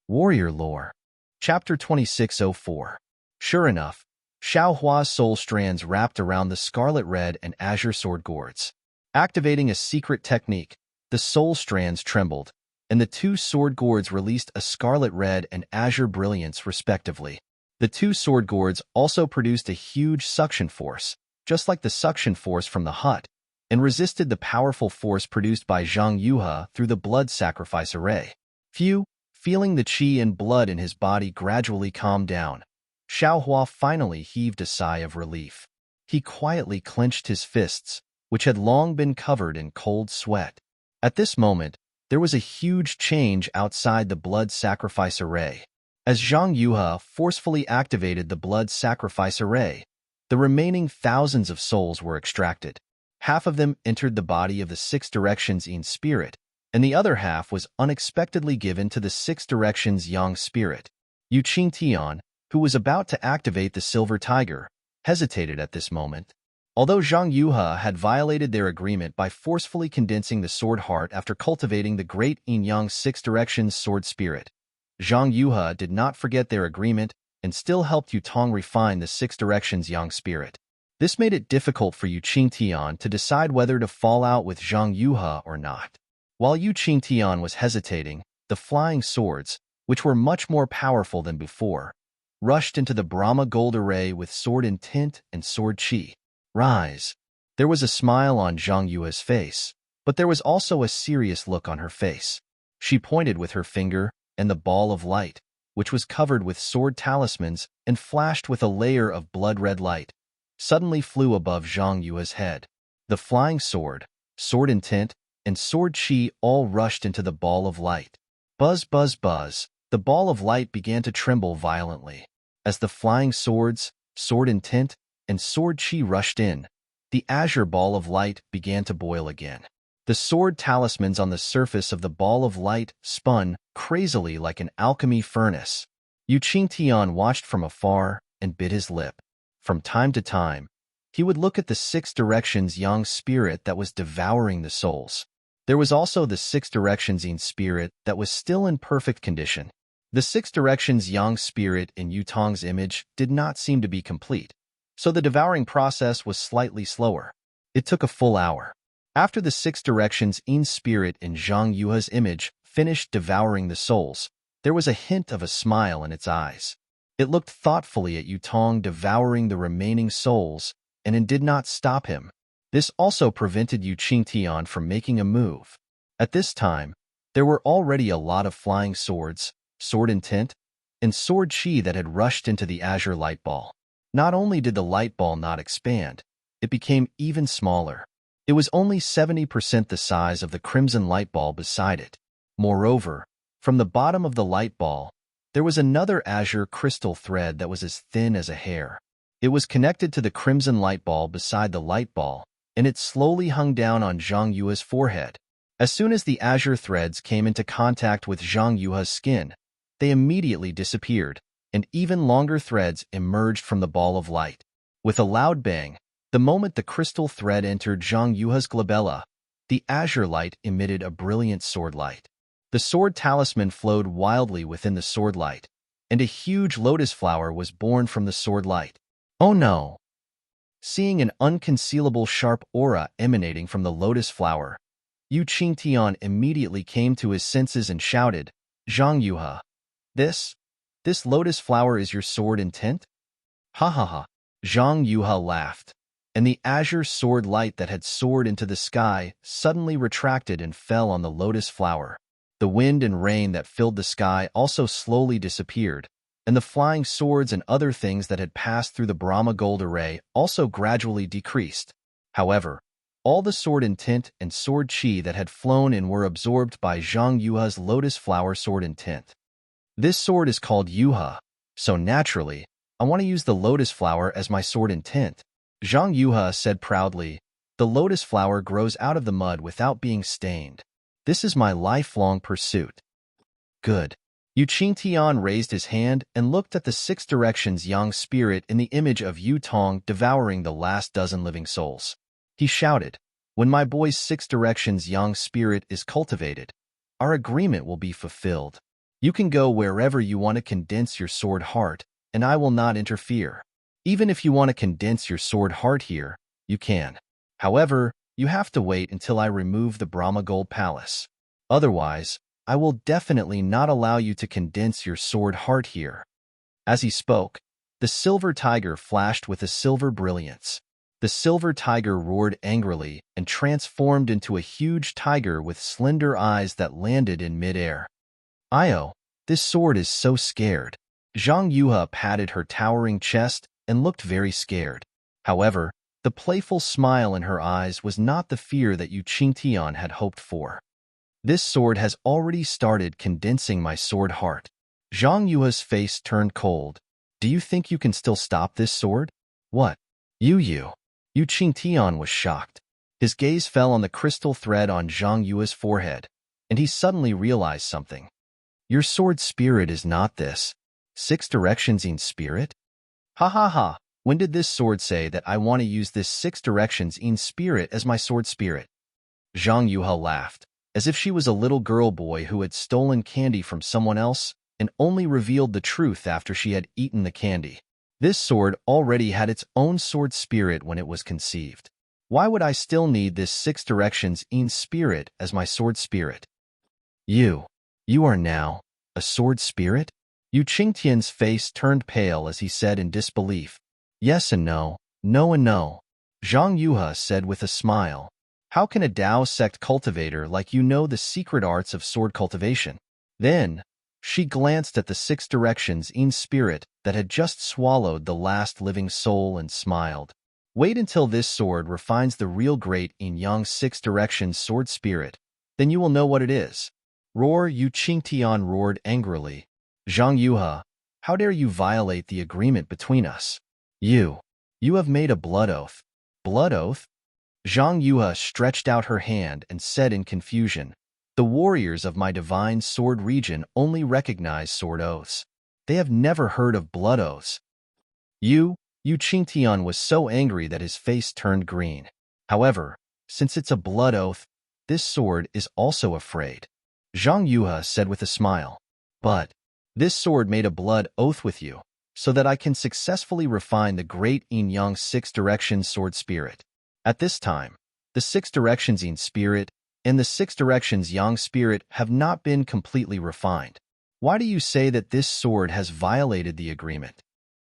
Warrior Lore. Chapter 2604. Sure enough, Xiaohua's soul strands wrapped around the scarlet red and azure sword gourds. Activating a secret technique, the soul strands trembled, and the two sword gourds released a scarlet red and azure brilliance respectively. The two sword gourds also produced a huge suction force, just like the suction force from the hut, and resisted the powerful force produced by Zhang Yuhe through the blood sacrifice array. Feeling the qi and blood in his body gradually calm down, Xiaohua finally heaved a sigh of relief. He quietly clenched his fists, which had long been covered in cold sweat. At this moment, there was a huge change outside the blood sacrifice array. As Zhang Yuhe forcefully activated the blood sacrifice array, the remaining thousands of souls were extracted. Half of them entered the body of the Six Directions Yin spirit, and the other half was unexpectedly given to the Six Directions Yang spirit. Yu Qingtian, who was about to activate the Silver Tiger, hesitated at this moment. Although Zhang Yuhe had violated their agreement by forcefully condensing the sword heart after cultivating the great Yin-Yang Six Directions sword spirit, Zhang Yuhe did not forget their agreement and still helped Yu Tong refine the Six Directions Yang spirit. This made it difficult for Yu Qingtian to decide whether to fall out with Zhang Yuhe or not. While Yu Qingtian was hesitating, the flying swords, which were much more powerful than before, rushed into the Brahma gold array with sword intent and sword qi. Rise. There was a smile on Zhang Yue's face, but there was also a serious look on her face. She pointed with her finger, and the ball of light, which was covered with sword talismans and flashed with a layer of blood-red light, suddenly flew above Zhang Yue's head. The flying sword, sword intent, and sword qi all rushed into the ball of light. Buzz, buzz, buzz, the ball of light began to tremble violently. As the flying swords, sword intent, and sword qi rushed in, the azure ball of light began to boil again. The sword talismans on the surface of the ball of light spun crazily like an alchemy furnace. Yu Qingtian watched from afar and bit his lip. From time to time, he would look at the Six Directions Yang spirit that was devouring the souls. There was also the Six Directions Yin spirit that was still in perfect condition. The Six Directions Yang spirit in Yu Tong's image did not seem to be complete, so the devouring process was slightly slower. It took a full hour. After the Six Directions Yin spirit in Zhang Yuhe's image finished devouring the souls, there was a hint of a smile in its eyes. It looked thoughtfully at Yu Tong devouring the remaining souls, and it did not stop him. This also prevented Yu Qingtian from making a move. At this time, there were already a lot of flying swords, sword intent, and sword qi that had rushed into the azure light ball. Not only did the light ball not expand, it became even smaller. It was only 70% the size of the crimson light ball beside it. Moreover, from the bottom of the light ball, there was another azure crystal thread that was as thin as a hair. It was connected to the crimson light ball beside the light ball, and it slowly hung down on Zhang Yue's forehead. As soon as the azure threads came into contact with Zhang Yue's skin, they immediately disappeared, and even longer threads emerged from the ball of light. With a loud bang, the moment the crystal thread entered Zhang Yue's glabella, the azure light emitted a brilliant sword light. The sword talisman flowed wildly within the sword light, and a huge lotus flower was born from the sword light. Oh no! Seeing an unconcealable sharp aura emanating from the lotus flower, Yu Qingtian immediately came to his senses and shouted, "Zhang Yuhe, this lotus flower is your sword intent?" Ha ha ha! Zhang Yuhe laughed, and the azure sword light that had soared into the sky suddenly retracted and fell on the lotus flower. The wind and rain that filled the sky also slowly disappeared, and the flying swords and other things that had passed through the Brahma gold array also gradually decreased. However, all the sword intent and sword qi that had flown in were absorbed by Zhang Yuhe's lotus flower sword intent. This sword is called Yuhe, so naturally, I want to use the lotus flower as my sword intent. Zhang Yuhe said proudly, "The lotus flower grows out of the mud without being stained. This is my lifelong pursuit." Good. Yu Qingtian raised his hand and looked at the Six Directions Yang spirit in the image of Yu Tong devouring the last dozen living souls. He shouted, "When my boy's Six Directions Yang spirit is cultivated, our agreement will be fulfilled." You can go wherever you want to condense your sword heart, and I will not interfere. Even if you want to condense your sword heart here, you can. However, you have to wait until I remove the Brahma Gold Palace. Otherwise, I will definitely not allow you to condense your sword heart here. As he spoke, the silver tiger flashed with a silver brilliance. The silver tiger roared angrily and transformed into a huge tiger with slender eyes that landed in midair. Io, this sword is so scared. Zhang Yuha patted her towering chest and looked very scared. However, the playful smile in her eyes was not the fear that Yu Qingtian had hoped for. This sword has already started condensing my sword heart. Zhang Yuha's face turned cold. Do you think you can still stop this sword? What? Yu Qingtian was shocked. His gaze fell on the crystal thread on Zhang Yuha's forehead, and he suddenly realized something. Your sword spirit is not this. 6 directions in spirit? Ha ha ha. When did this sword say that I want to use this 6 directions in spirit as my sword spirit? Zhang Yuha laughed, as if she was a little girl boy who had stolen candy from someone else and only revealed the truth after she had eaten the candy. This sword already had its own sword spirit when it was conceived. Why would I still need this 6 directions in spirit as my sword spirit? You are now a sword spirit? Yu Qingtian's face turned pale as he said in disbelief. Yes and no, no and no. Zhang Yuha said with a smile. How can a Dao sect cultivator like you know the secret arts of sword cultivation? Then, she glanced at the 6 directions in spirit that had just swallowed the last living soul and smiled. Wait until this sword refines the real great Yin Yang 6 directions sword spirit, then you will know what it is. Roar, Yu Qingtian roared angrily. Zhang Yuha, how dare you violate the agreement between us? You have made a blood oath. Blood oath? Zhang Yuha stretched out her hand and said in confusion, the warriors of my divine sword region only recognize sword oaths. They have never heard of blood oaths. Yu Qingtian was so angry that his face turned green. However, since it's a blood oath, this sword is also afraid. Zhang Yuha said with a smile. But this sword made a blood oath with you, so that I can successfully refine the great Yin Yang 6 directions sword spirit. At this time, the 6 directions Yin spirit and the 6 directions Yang spirit have not been completely refined. Why do you say that this sword has violated the agreement?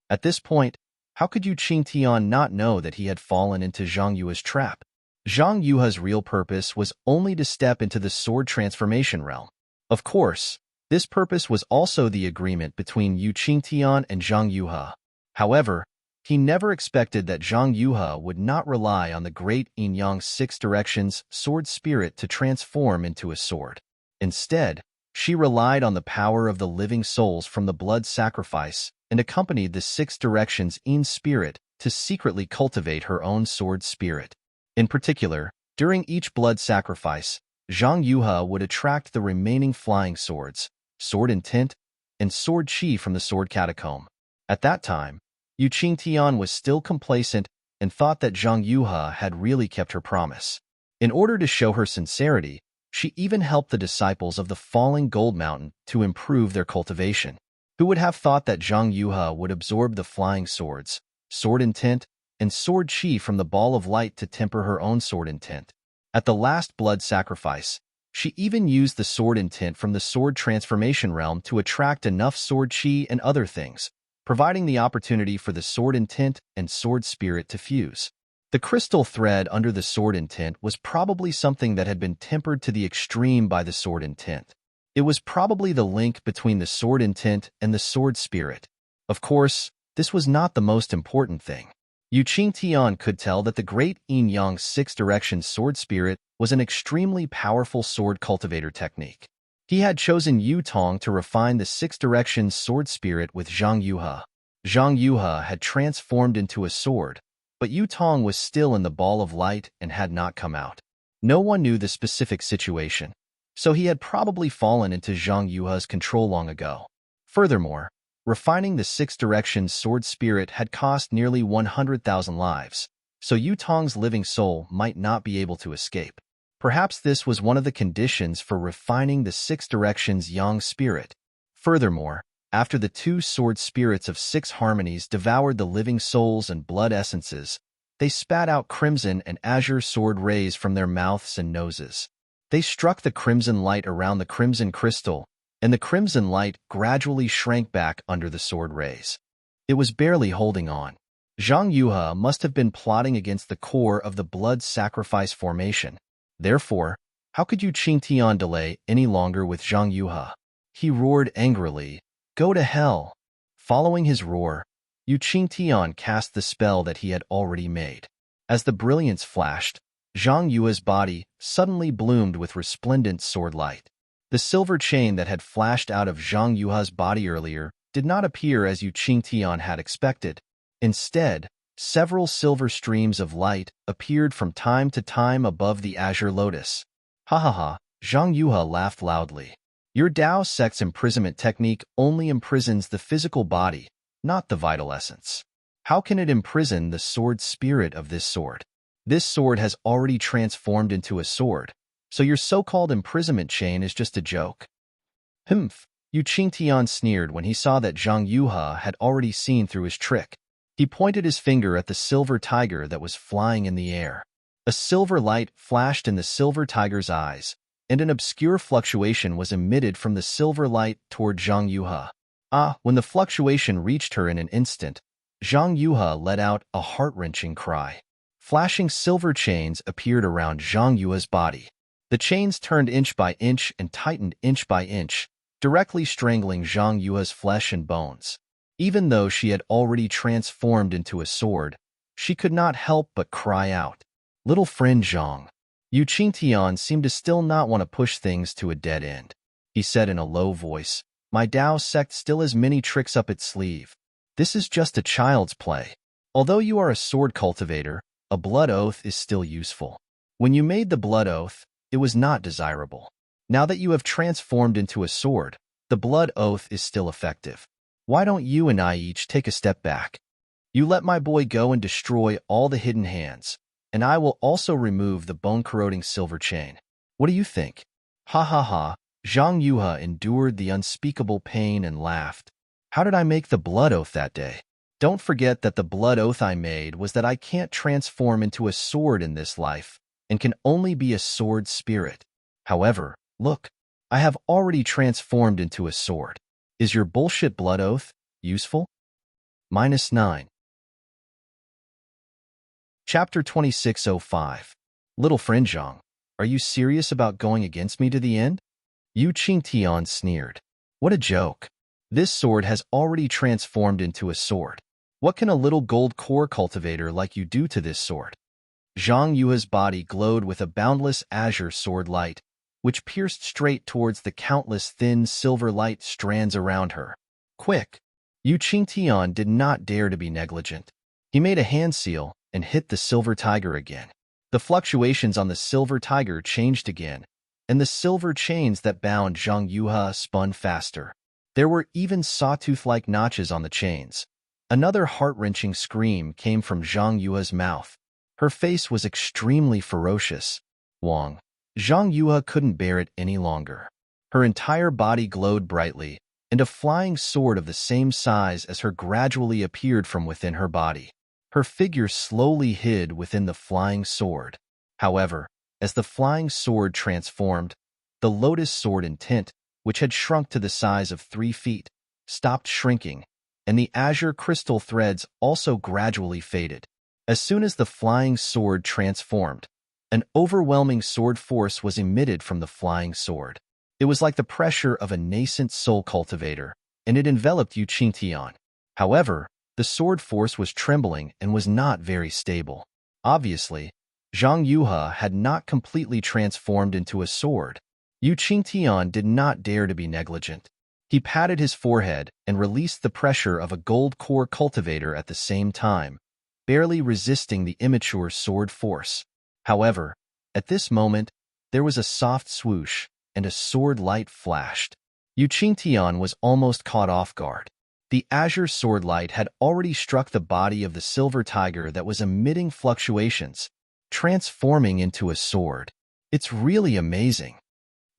At this point, how could Yu Qingtian not know that he had fallen into Zhang Yuha's trap? Zhang Yuha's real purpose was only to step into the sword transformation realm. Of course, this purpose was also the agreement between Yu Qingtian and Zhang Yuha. However, he never expected that Zhang Yuha would not rely on the great Yin Yang 6 directions sword spirit to transform into a sword. Instead, she relied on the power of the living souls from the blood sacrifice and accompanied the 6 directions Yin spirit to secretly cultivate her own sword spirit. In particular, during each blood sacrifice, Zhang Yuha would attract the remaining flying swords, sword intent, and sword chi from the sword catacomb. At that time, Yu Qingtian was still complacent and thought that Zhang Yuha had really kept her promise. In order to show her sincerity, she even helped the disciples of the falling gold mountain to improve their cultivation. Who would have thought that Zhang Yuha would absorb the flying swords, sword intent, and sword chi from the ball of light to temper her own sword intent? At the last blood sacrifice, she even used the sword intent from the sword transformation realm to attract enough sword chi and other things, providing the opportunity for the sword intent and sword spirit to fuse. The crystal thread under the sword intent was probably something that had been tempered to the extreme by the sword intent. It was probably the link between the sword intent and the sword spirit. Of course, this was not the most important thing. Yu Qingtian could tell that the great Yin Yang 6 directions sword spirit was an extremely powerful sword cultivator technique. He had chosen Yu Tong to refine the 6 directions sword spirit with Zhang Yuha. Zhang Yuha had transformed into a sword, but Yu Tong was still in the ball of light and had not come out. No one knew the specific situation, so he had probably fallen into Zhang Yuha's control long ago. Furthermore, refining the 6 directions sword spirit had cost nearly 100,000 lives, so Yu Tong's living soul might not be able to escape. Perhaps this was one of the conditions for refining the 6 directions Yang spirit. Furthermore, after the two sword spirits of 6 harmonies devoured the living souls and blood essences, they spat out crimson and azure sword rays from their mouths and noses. They struck the crimson light around the crimson crystal, and the crimson light gradually shrank back under the sword rays. It was barely holding on. Zhang Yuhe must have been plotting against the core of the blood sacrifice formation. Therefore, how could Yu Qingtian delay any longer with Zhang Yuhe? He roared angrily, "Go to hell!" Following his roar, Yu Qingtian cast the spell that he had already made. As the brilliance flashed, Zhang Yue's body suddenly bloomed with resplendent sword light. The silver chain that had flashed out of Zhang Yue's body earlier did not appear as Yu Qingtian had expected. Instead, several silver streams of light appeared from time to time above the azure lotus. Ha ha ha, Zhang Yuhe laughed loudly. Your Dao sect's imprisonment technique only imprisons the physical body, not the vital essence. How can it imprison the sword spirit of this sword? This sword has already transformed into a sword, so your so-called imprisonment chain is just a joke. Humph, Yu Qingtian sneered when he saw that Zhang Yuhe had already seen through his trick. He pointed his finger at the silver tiger that was flying in the air. A silver light flashed in the silver tiger's eyes, and an obscure fluctuation was emitted from the silver light toward Zhang Yuhe. When the fluctuation reached her in an instant, Zhang Yuhe let out a heart-wrenching cry. Flashing silver chains appeared around Zhang Yue's body. The chains turned inch by inch and tightened inch by inch, directly strangling Zhang Yue's flesh and bones. Even though she had already transformed into a sword, she could not help but cry out, "Little friend Zhang." Yu Qingtian seemed to still not want to push things to a dead end. He said in a low voice, "My Dao sect still has many tricks up its sleeve. This is just a child's play. Although you are a sword cultivator, a blood oath is still useful. When you made the blood oath, it was not desirable. Now that you have transformed into a sword, the blood oath is still effective. Why don't you and I each take a step back? You let my boy go and destroy all the hidden hands, and I will also remove the bone-corroding silver chain. What do you think?" Ha ha ha, Zhang Yuhe endured the unspeakable pain and laughed. "How did I make the blood oath that day? Don't forget that the blood oath I made was that I can't transform into a sword in this life, and can only be a sword spirit. However, look, I have already transformed into a sword. Is your bullshit blood oath useful?" -9. Chapter 2605. Little friend Zhang, are you serious about going against me to the end? Yu Qingtian sneered. What a joke. This sword has already transformed into a sword. What can a little gold core cultivator like you do to this sword? Zhang Yue's body glowed with a boundless azure sword light, which pierced straight towards the countless thin silver light strands around her. Quick! Yu Qingtian did not dare to be negligent. He made a hand seal and hit the silver tiger again. The fluctuations on the silver tiger changed again, and the silver chains that bound Zhang Yuhe spun faster. There were even sawtooth-like notches on the chains. Another heart-wrenching scream came from Zhang Yue's mouth. Her face was extremely ferocious. Wang. Zhang Yuhe couldn't bear it any longer. Her entire body glowed brightly, and a flying sword of the same size as her gradually appeared from within her body. Her figure slowly hid within the flying sword. However, as the flying sword transformed, the lotus sword in tint, which had shrunk to the size of 3 feet, stopped shrinking, and the azure crystal threads also gradually faded. As soon as the flying sword transformed, an overwhelming sword force was emitted from the flying sword. It was like the pressure of a nascent soul cultivator, and it enveloped Yu Qingtian. However, the sword force was trembling and was not very stable. Obviously, Zhang Yuhe had not completely transformed into a sword. Yu Qingtian did not dare to be negligent. He patted his forehead and released the pressure of a gold core cultivator at the same time, barely resisting the immature sword force. However, at this moment, there was a soft swoosh, and a sword light flashed. Yu Qingtian was almost caught off guard. The azure sword light had already struck the body of the silver tiger that was emitting fluctuations, transforming into a sword. It's really amazing.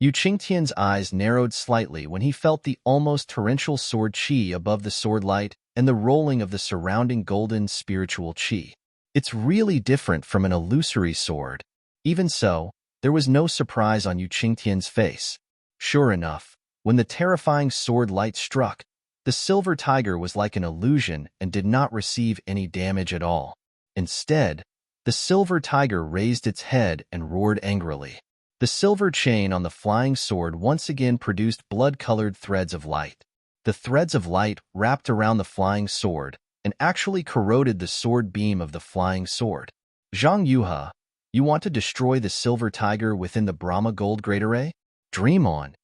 Yu Qingtian's eyes narrowed slightly when he felt the almost torrential sword qi above the sword light and the rolling of the surrounding golden spiritual qi. It's really different from an illusory sword. Even so, there was no surprise on Yu Qingtian's face. Sure enough, when the terrifying sword light struck, the silver tiger was like an illusion and did not receive any damage at all. Instead, the silver tiger raised its head and roared angrily. The silver chain on the flying sword once again produced blood-colored threads of light. The threads of light wrapped around the flying sword and actually corroded the sword beam of the flying sword. Zhang Yuhe, you want to destroy the silver tiger within the Brahma Gold Great Array? Dream on.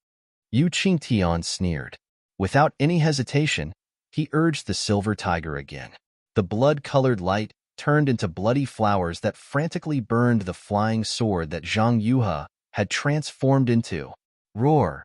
Yu Qingtian sneered. Without any hesitation, he urged the silver tiger again. The blood-colored light turned into bloody flowers that frantically burned the flying sword that Zhang Yuhe had transformed into. Roar!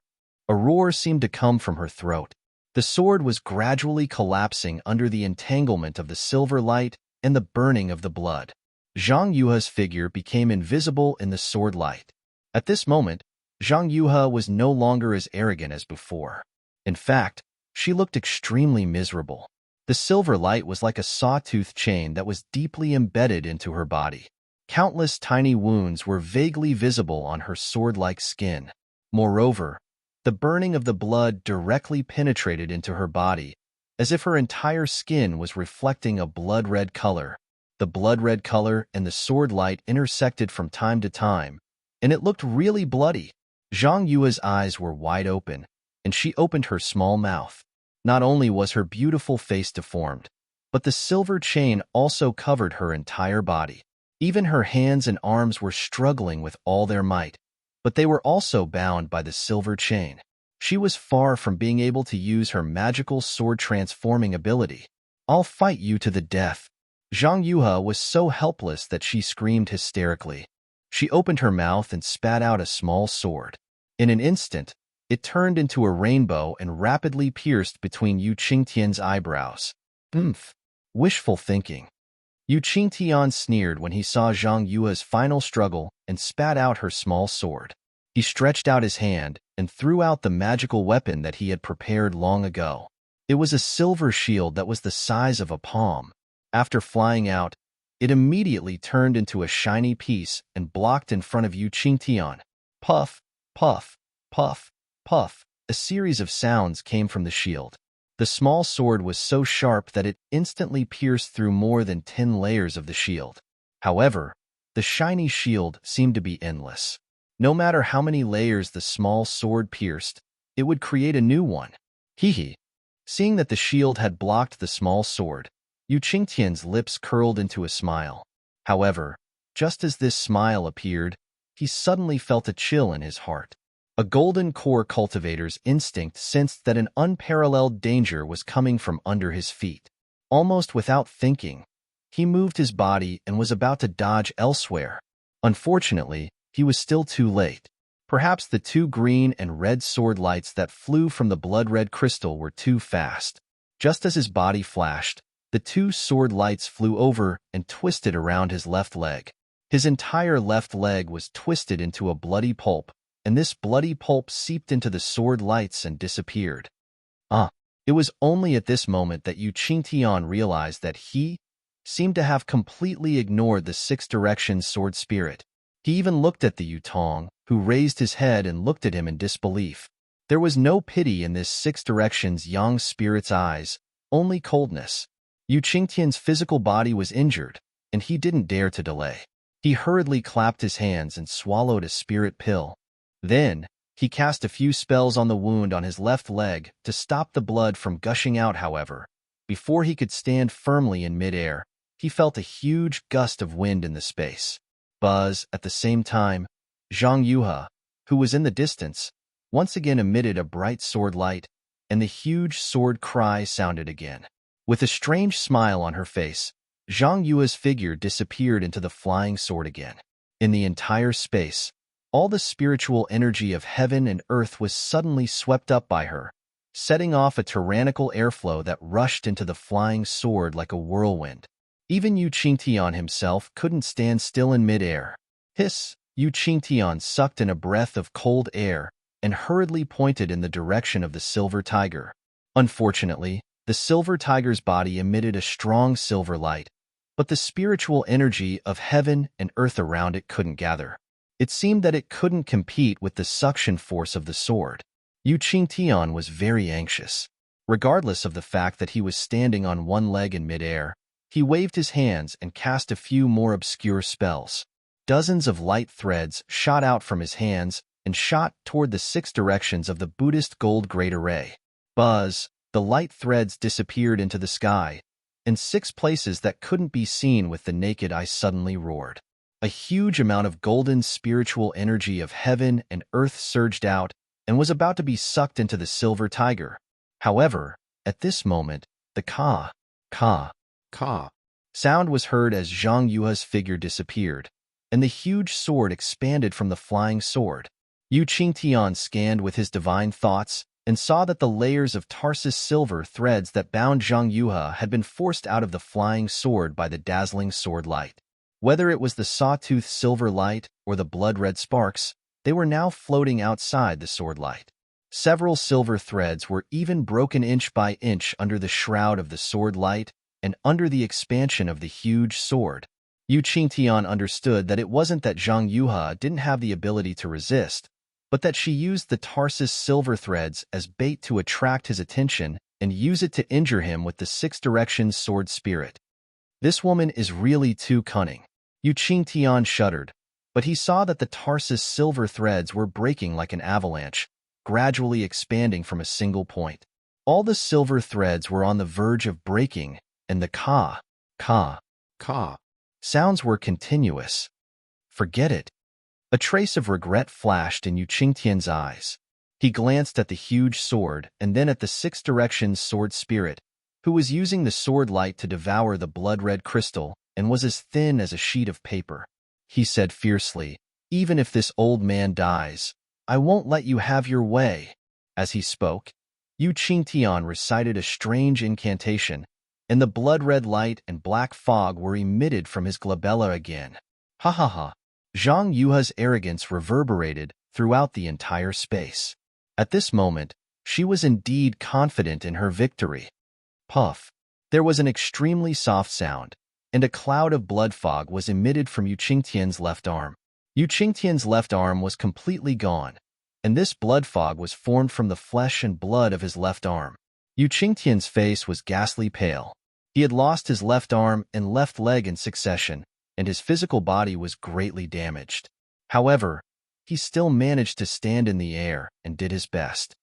A roar seemed to come from her throat. The sword was gradually collapsing under the entanglement of the silver light and the burning of the blood. Zhang Yuhe's figure became invisible in the sword light. At this moment, Zhang Yuhe was no longer as arrogant as before. In fact, she looked extremely miserable. The silver light was like a sawtooth chain that was deeply embedded into her body. Countless tiny wounds were vaguely visible on her sword-like skin. Moreover, the burning of the blood directly penetrated into her body, as if her entire skin was reflecting a blood-red color. The blood-red color and the sword light intersected from time to time, and it looked really bloody. Zhang Yue's eyes were wide open, and she opened her small mouth. Not only was her beautiful face deformed, but the silver chain also covered her entire body. Even her hands and arms were struggling with all their might, but they were also bound by the silver chain. She was far from being able to use her magical sword-transforming ability. I'll fight you to the death. Zhang Yuhe was so helpless that she screamed hysterically. She opened her mouth and spat out a small sword. In an instant, it turned into a rainbow and rapidly pierced between Yu Qingtian's eyebrows. Wishful thinking. Yu Qingtian sneered when he saw Zhang Yue's final struggle and spat out her small sword. He stretched out his hand and threw out the magical weapon that he had prepared long ago. It was a silver shield that was the size of a palm. After flying out, it immediately turned into a shiny piece and blocked in front of Yu Qingtian. Puff, puff, puff, puff. A series of sounds came from the shield. The small sword was so sharp that it instantly pierced through more than 10 layers of the shield. However, the shiny shield seemed to be endless. No matter how many layers the small sword pierced, it would create a new one. Hee. Seeing that the shield had blocked the small sword, Yu Qingtian's lips curled into a smile. However, just as this smile appeared, he suddenly felt a chill in his heart. A golden core cultivator's instinct sensed that an unparalleled danger was coming from under his feet. Almost without thinking, he moved his body and was about to dodge elsewhere. Unfortunately, he was still too late. Perhaps the two green and red sword lights that flew from the blood-red crystal were too fast. Just as his body flashed, the two sword lights flew over and twisted around his left leg. His entire left leg was twisted into a bloody pulp, and this bloody pulp seeped into the sword lights and disappeared. It was only at this moment that Yu Qingtian realized that he seemed to have completely ignored the Six Directions sword spirit. He even looked at the Yutong, who raised his head and looked at him in disbelief. There was no pity in this Six Directions yang spirit's eyes, only coldness. Yu Qingtian's physical body was injured, and he didn't dare to delay. He hurriedly clapped his hands and swallowed a spirit pill. Then, he cast a few spells on the wound on his left leg to stop the blood from gushing out. However, before he could stand firmly in midair, he felt a huge gust of wind in the space. Buzz, at the same time, Zhang Yuhe, who was in the distance, once again emitted a bright sword light, and the huge sword cry sounded again. With a strange smile on her face, Zhang Yue's figure disappeared into the flying sword again. In the entire space, all the spiritual energy of heaven and earth was suddenly swept up by her, setting off a tyrannical airflow that rushed into the flying sword like a whirlwind. Even Yu Qingtian himself couldn't stand still in midair. Hiss! Yu Qingtian sucked in a breath of cold air and hurriedly pointed in the direction of the silver tiger. Unfortunately, the silver tiger's body emitted a strong silver light, but the spiritual energy of heaven and earth around it couldn't gather. It seemed that it couldn't compete with the suction force of the sword. Yu Qingtian was very anxious. Regardless of the fact that he was standing on one leg in midair, he waved his hands and cast a few more obscure spells. Dozens of light threads shot out from his hands and shot toward the 6 directions of the Buddhist gold great array. Buzz, the light threads disappeared into the sky, and 6 places that couldn't be seen with the naked eye suddenly roared. A huge amount of golden spiritual energy of heaven and earth surged out and was about to be sucked into the silver tiger. However, at this moment, the ka sound was heard as Zhang Yuha's figure disappeared, and the huge sword expanded from the flying sword. Yu Qingtian scanned with his divine thoughts and saw that the layers of Tarsus silver threads that bound Zhang Yuha had been forced out of the flying sword by the dazzling sword light. Whether it was the sawtooth silver light or the blood-red sparks, they were now floating outside the sword light. Several silver threads were even broken inch by inch under the shroud of the sword light and under the expansion of the huge sword. Yu Qingtian understood that it wasn't that Zhang Yuha didn't have the ability to resist, but that she used the Tarsus silver threads as bait to attract his attention and use it to injure him with the 6 directions sword spirit. This woman is really too cunning. Yu Qingtian shuddered, but he saw that the Tarsus silver threads were breaking like an avalanche, gradually expanding from a single point. All the silver threads were on the verge of breaking, and the ka sounds were continuous. Forget it. A trace of regret flashed in Yu Qingtian's eyes. He glanced at the huge sword and then at the 6 directions sword spirit, who was using the sword light to devour the blood-red crystal and was as thin as a sheet of paper. He said fiercely, "Even if this old man dies, I won't let you have your way." As he spoke, Yu Qingtian recited a strange incantation, and the blood-red light and black fog were emitted from his glabella again. Ha ha ha. Zhang Yuha's arrogance reverberated throughout the entire space. At this moment, she was indeed confident in her victory. Puff. There was an extremely soft sound, and a cloud of blood fog was emitted from Yu Qingtian's left arm. Yu Qingtian's left arm was completely gone, and this blood fog was formed from the flesh and blood of his left arm. Yu Qingtian's face was ghastly pale. He had lost his left arm and left leg in succession, and his physical body was greatly damaged. However, he still managed to stand in the air and did his best.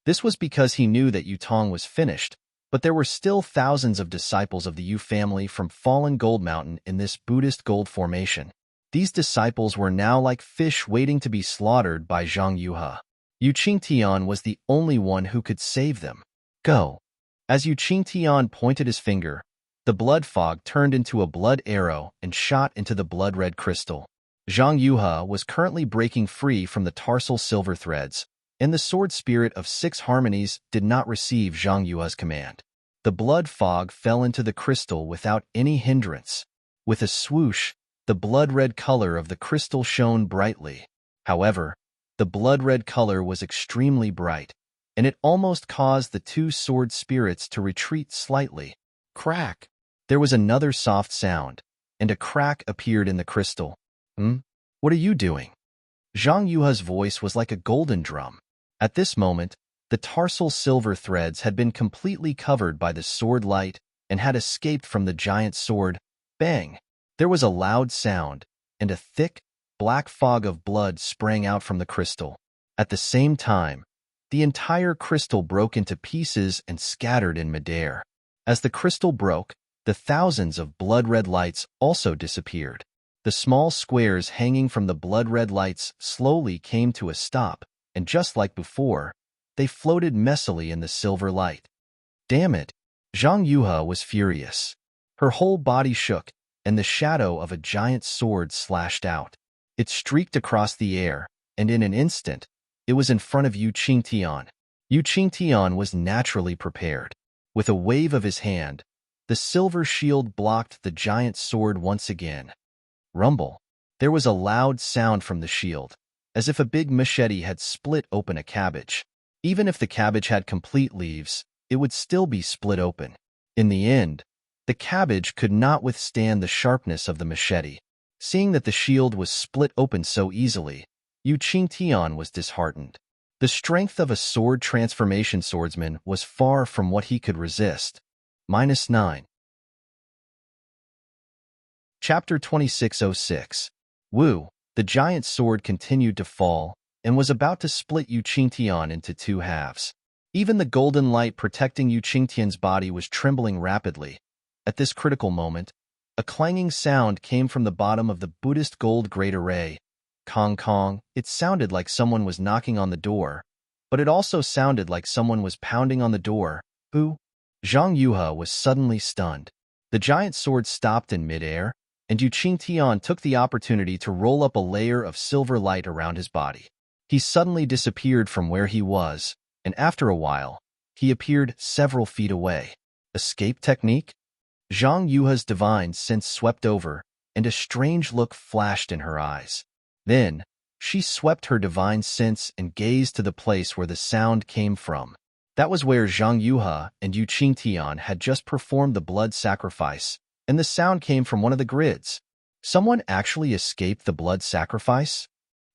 This was because he knew that Yutong was finished, but there were still thousands of disciples of the Yu family from fallen Gold Mountain in this Buddhist gold formation. These disciples were now like fish waiting to be slaughtered by Zhang Yuha. Yu Qingtian was the only one who could save them. Go. As Yu Qingtian pointed his finger, the blood fog turned into a blood arrow and shot into the blood-red crystal. Zhang Yuha was currently breaking free from the tarsal silver threads, and the sword spirit of 6 harmonies did not receive Zhang Yuha's command. The blood fog fell into the crystal without any hindrance. With a swoosh, the blood-red color of the crystal shone brightly. However, the blood-red color was extremely bright, and it almost caused the 2 sword spirits to retreat slightly. Crack! There was another soft sound, and a crack appeared in the crystal. What are you doing? Zhang Yuha's voice was like a golden drum. At this moment, the tarsal silver threads had been completely covered by the sword light and had escaped from the giant sword. Bang! There was a loud sound, and a thick, black fog of blood sprang out from the crystal. At the same time, the entire crystal broke into pieces and scattered in midair. As the crystal broke, the thousands of blood-red lights also disappeared. The small squares hanging from the blood-red lights slowly came to a stop, and just like before, they floated messily in the silver light. Damn it! Zhang Yuha was furious. Her whole body shook, and the shadow of a giant sword slashed out. It streaked across the air, and in an instant, it was in front of Yu Qingtian. Yu Qingtian was naturally prepared. With a wave of his hand, the silver shield blocked the giant sword once again. Rumble. There was a loud sound from the shield, as if a big machete had split open a cabbage. Even if the cabbage had complete leaves, it would still be split open. In the end, the cabbage could not withstand the sharpness of the machete. Seeing that the shield was split open so easily, Yu Qingtian was disheartened. The strength of a sword transformation swordsman was far from what he could resist. -9. Chapter 2606. Wu, the giant sword continued to fall, and was about to split Yu Qingtian into two halves. Even the golden light protecting Yu Qingtian's body was trembling rapidly. At this critical moment, a clanging sound came from the bottom of the Buddhist gold great array. Kong Kong. It sounded like someone was knocking on the door, but it also sounded like someone was pounding on the door. Who? Zhang Yuhe was suddenly stunned. The giant sword stopped in midair, and Yu Qingtian took the opportunity to roll up a layer of silver light around his body. He suddenly disappeared from where he was, and after a while, he appeared several feet away. Escape technique? Zhang Yuhe's divine sense swept over, and a strange look flashed in her eyes. Then, she swept her divine sense and gazed to the place where the sound came from. That was where Zhang Yuhe and Yu Qingtian had just performed the blood sacrifice, and the sound came from one of the grids. Someone actually escaped the blood sacrifice?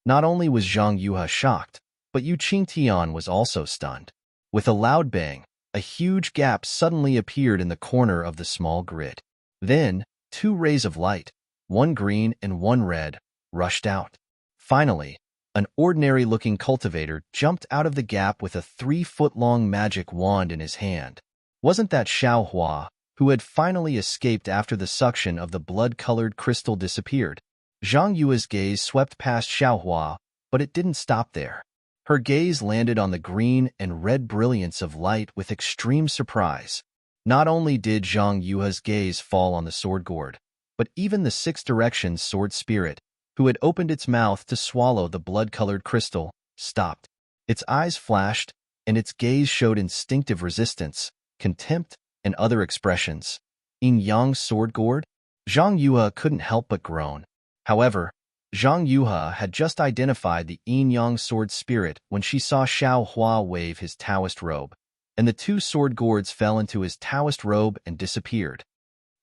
Not only was Zhang Yuhe shocked, but Yu Qingtian was also stunned. With a loud bang, a huge gap suddenly appeared in the corner of the small grid. Then, two rays of light, one green and one red, rushed out. Finally, an ordinary-looking cultivator jumped out of the gap with a 3-foot-long magic wand in his hand. Wasn't that Xiaohua, who had finally escaped after the suction of the blood-colored crystal disappeared? Zhang Yue's gaze swept past Xiaohua, but it didn't stop there. Her gaze landed on the green and red brilliance of light with extreme surprise. Not only did Zhang Yue's gaze fall on the sword gourd, but even the Six Directions sword spirit, who had opened its mouth to swallow the blood-colored crystal, stopped. Its eyes flashed, and its gaze showed instinctive resistance, contempt, and other expressions. Yin-yang sword gourd? Zhang Yuhe couldn't help but groan. However, Zhang Yuhe had just identified the yin-yang sword spirit when she saw Xiaohua wave his Taoist robe, and the two sword gourds fell into his Taoist robe and disappeared.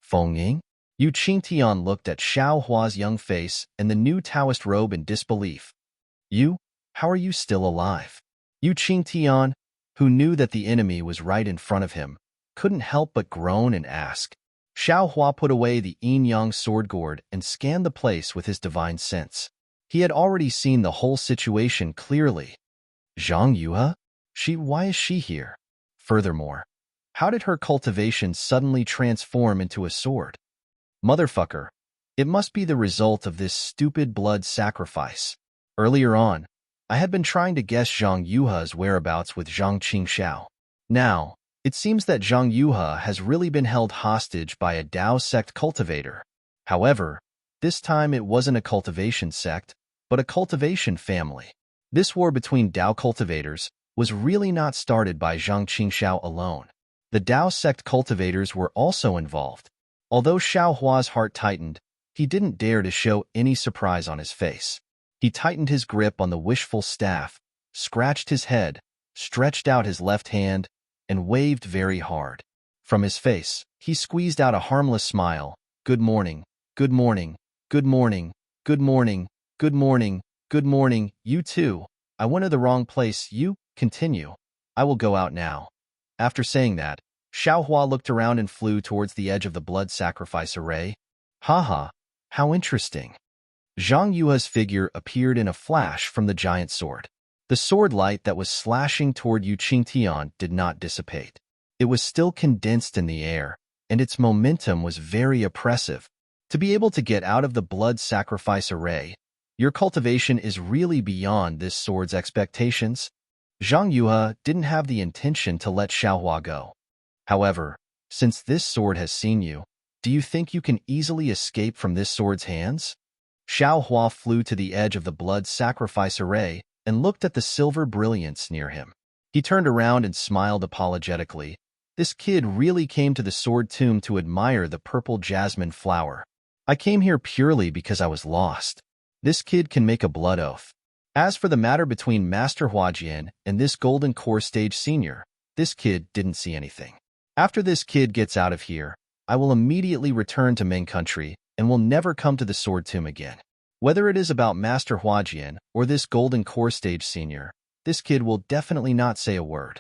Fengying? Yu Qingtian looked at Xiaohua's young face and the new Taoist robe in disbelief. You? How are you still alive? Yu Qingtian, who knew that the enemy was right in front of him, couldn't help but groan and ask. Xiaohua put away the yin-yang sword gourd and scanned the place with his divine sense. He had already seen the whole situation clearly. Zhang Yuhe? Why is she here? Furthermore, how did her cultivation suddenly transform into a sword? Motherfucker, it must be the result of this stupid blood sacrifice. Earlier on, I had been trying to guess Zhang Yuhe's whereabouts with Zhang Qingxiao. Now, it seems that Zhang Yuhe has really been held hostage by a Dao sect cultivator. However, this time it wasn't a cultivation sect, but a cultivation family. This war between Dao cultivators was really not started by Zhang Qingxiao alone. The Dao sect cultivators were also involved. Although Xiaohua's heart tightened, he didn't dare to show any surprise on his face. He tightened his grip on the wishful staff, scratched his head, stretched out his left hand, and waved very hard. From his face, he squeezed out a harmless smile. Good morning, good morning, good morning, good morning, good morning, good morning, you too. I went to the wrong place. You, continue. I will go out now. After saying that, Xiaohua looked around and flew towards the edge of the blood sacrifice array. Haha, how interesting. Zhang Yuhe's figure appeared in a flash from the giant sword. The sword light that was slashing toward Yu Qingtian did not dissipate. It was still condensed in the air, and its momentum was very oppressive. To be able to get out of the blood sacrifice array, your cultivation is really beyond this sword's expectations. Zhang Yuhe didn't have the intention to let Xiaohua go. However, since this sword has seen you, do you think you can easily escape from this sword's hands? Xiaohua flew to the edge of the blood sacrifice array and looked at the silver brilliance near him. He turned around and smiled apologetically. This kid really came to the sword tomb to admire the purple jasmine flower. I came here purely because I was lost. This kid can make a blood oath. As for the matter between Master Huajian and this golden core stage senior, this kid didn't see anything. After this kid gets out of here, I will immediately return to Ming country and will never come to the sword tomb again. Whether it is about Master Huajian or this golden core stage senior, this kid will definitely not say a word.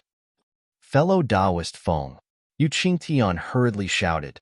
Fellow Taoist Feng, Yu Qingtian hurriedly shouted.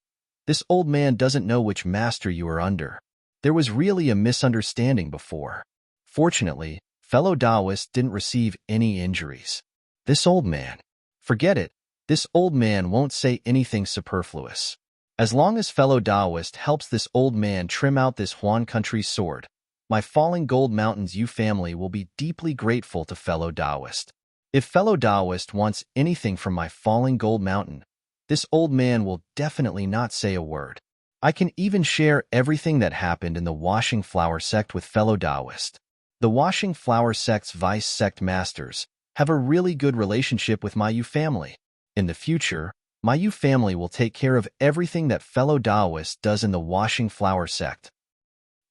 This old man doesn't know which master you are under. There was really a misunderstanding before. Fortunately, fellow Taoist didn't receive any injuries. This old man. Forget it. This old man won't say anything superfluous. As long as fellow Taoist helps this old man trim out this Huan country's sword, my Falling Gold Mountains Yu family will be deeply grateful to fellow Taoist. If fellow Taoist wants anything from my Falling Gold Mountain, this old man will definitely not say a word. I can even share everything that happened in the Washing Flower sect with fellow Taoist. The Washing Flower sect's vice sect masters have a really good relationship with my Yu family. In the future, my Yu family will take care of everything that fellow Taoist does in the Washing Flower sect.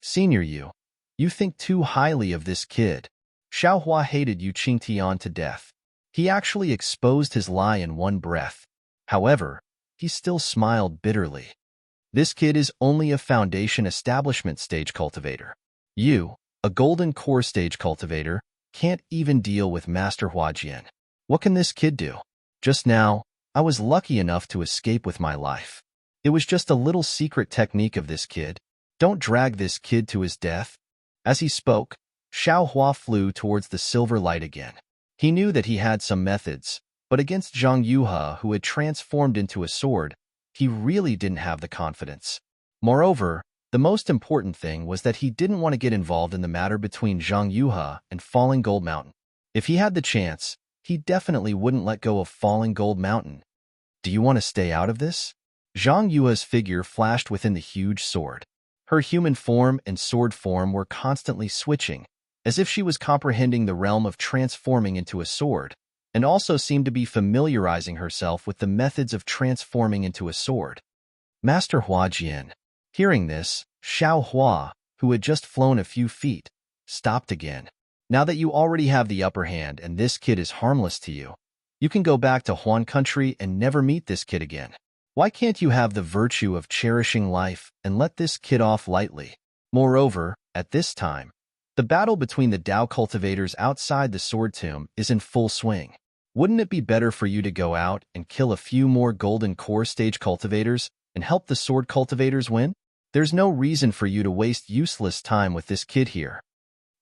Senior Yu, you think too highly of this kid. Xiaohua hated Yu Qingtian to death. He actually exposed his lie in one breath. However, he still smiled bitterly. This kid is only a foundation establishment stage cultivator. You, a golden core stage cultivator, can't even deal with Master Huajian. What can this kid do? Just now, I was lucky enough to escape with my life. It was just a little secret technique of this kid. Don't drag this kid to his death. As he spoke, Xiaohua flew towards the silver light again. He knew that he had some methods, but against Zhang Yuhe, who had transformed into a sword, he really didn't have the confidence. Moreover, the most important thing was that he didn't want to get involved in the matter between Zhang Yuhe and Falling Gold Mountain. If he had the chance, he definitely wouldn't let go of Falling Gold Mountain. Do you want to stay out of this? Zhang Yuhe's figure flashed within the huge sword. Her human form and sword form were constantly switching, as if she was comprehending the realm of transforming into a sword, and also seemed to be familiarizing herself with the methods of transforming into a sword. Master Huajian. Hearing this, Xiaohua, who had just flown a few feet, stopped again. Now that you already have the upper hand and this kid is harmless to you, you can go back to Huan country and never meet this kid again. Why can't you have the virtue of cherishing life and let this kid off lightly? Moreover, at this time, the battle between the Dao cultivators outside the sword tomb is in full swing. Wouldn't it be better for you to go out and kill a few more golden core stage cultivators and help the sword cultivators win? There's no reason for you to waste useless time with this kid here.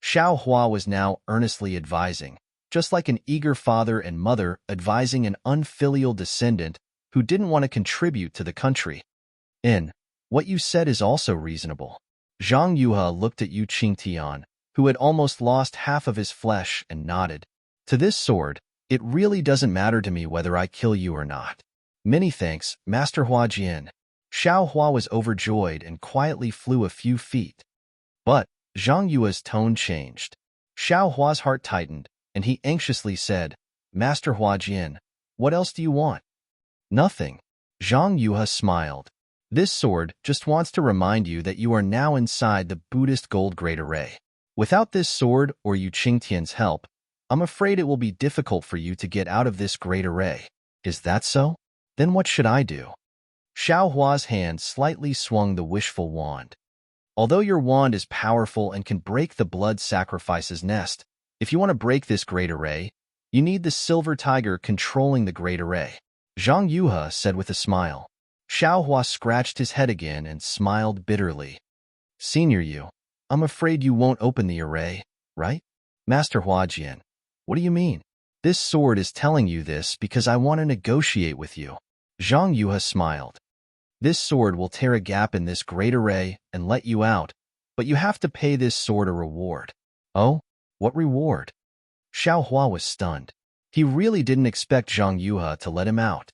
Xiaohua was now earnestly advising, just like an eager father and mother advising an unfilial descendant who didn't want to contribute to the country. What you said is also reasonable. Zhang Yuhe looked at Yu Qingtian, who had almost lost half of his flesh, and nodded. To this sword, it really doesn't matter to me whether I kill you or not. Many thanks, Master Huajian. Xiaohua was overjoyed and quietly flew a few feet. But Zhang Yue's tone changed. Xiaohua's heart tightened, and he anxiously said, Master Huajian, what else do you want? Nothing. Zhang Yuhe smiled. This sword just wants to remind you that you are now inside the Buddhist gold great array. Without this sword or Yu Qingtian's help, I'm afraid it will be difficult for you to get out of this great array. Is that so? Then what should I do? Xiaohua's hand slightly swung the wishful wand. Although your wand is powerful and can break the blood sacrifice's nest, if you want to break this great array, you need the silver tiger controlling the great array. Zhang Yuhe said with a smile. Xiaohua scratched his head again and smiled bitterly. Senior Yu, I'm afraid you won't open the array, right? Master Huajian, what do you mean? This sword is telling you this because I want to negotiate with you. Zhang Yuhe smiled. This sword will tear a gap in this great array and let you out, but you have to pay this sword a reward. Oh, what reward? Xiaohua was stunned. He really didn't expect Zhang Yuhe to let him out.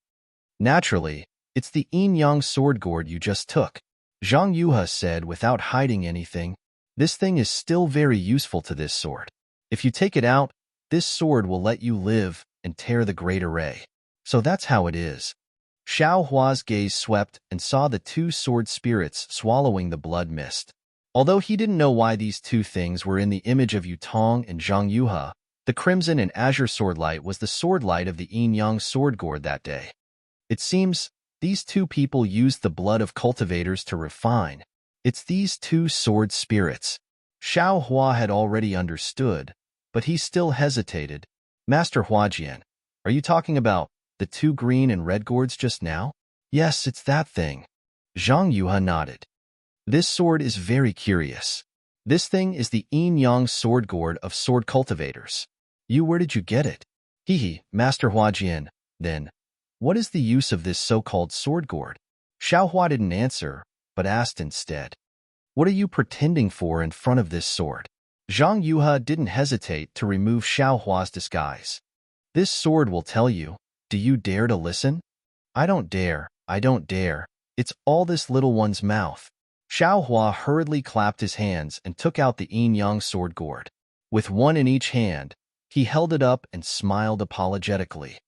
Naturally, it's the yin-yang sword gourd you just took. Zhang Yuhe said without hiding anything. This thing is still very useful to this sword. If you take it out, this sword will let you live and tear the great array. So that's how it is. Xiaohua's gaze swept and saw the two sword spirits swallowing the blood mist. Although he didn't know why these two things were in the image of Yutong and Zhang Yuhe, the crimson and azure sword light was the sword light of the yin-yang sword gourd that day. It seems these two people used the blood of cultivators to refine. It's these two sword spirits. Xiao Hua had already understood, but he still hesitated. Master Huajian, are you talking about the two green and red gourds just now? Yes, it's that thing. Zhang Yuhe nodded. This sword is very curious. This thing is the yin-yang sword gourd of sword cultivators. Where did you get it? Hehe, Master Huajian. Then, what is the use of this so-called sword gourd? Xiao Hua didn't answer, but asked instead. What are you pretending for in front of this sword? Zhang Yuhe didn't hesitate to remove Xiao Hua's disguise. This sword will tell you. Do you dare to listen? I don't dare. It's all this little one's mouth. Xiao Hua hurriedly clapped his hands and took out the yin-yang sword gourd. With one in each hand, he held it up and smiled apologetically.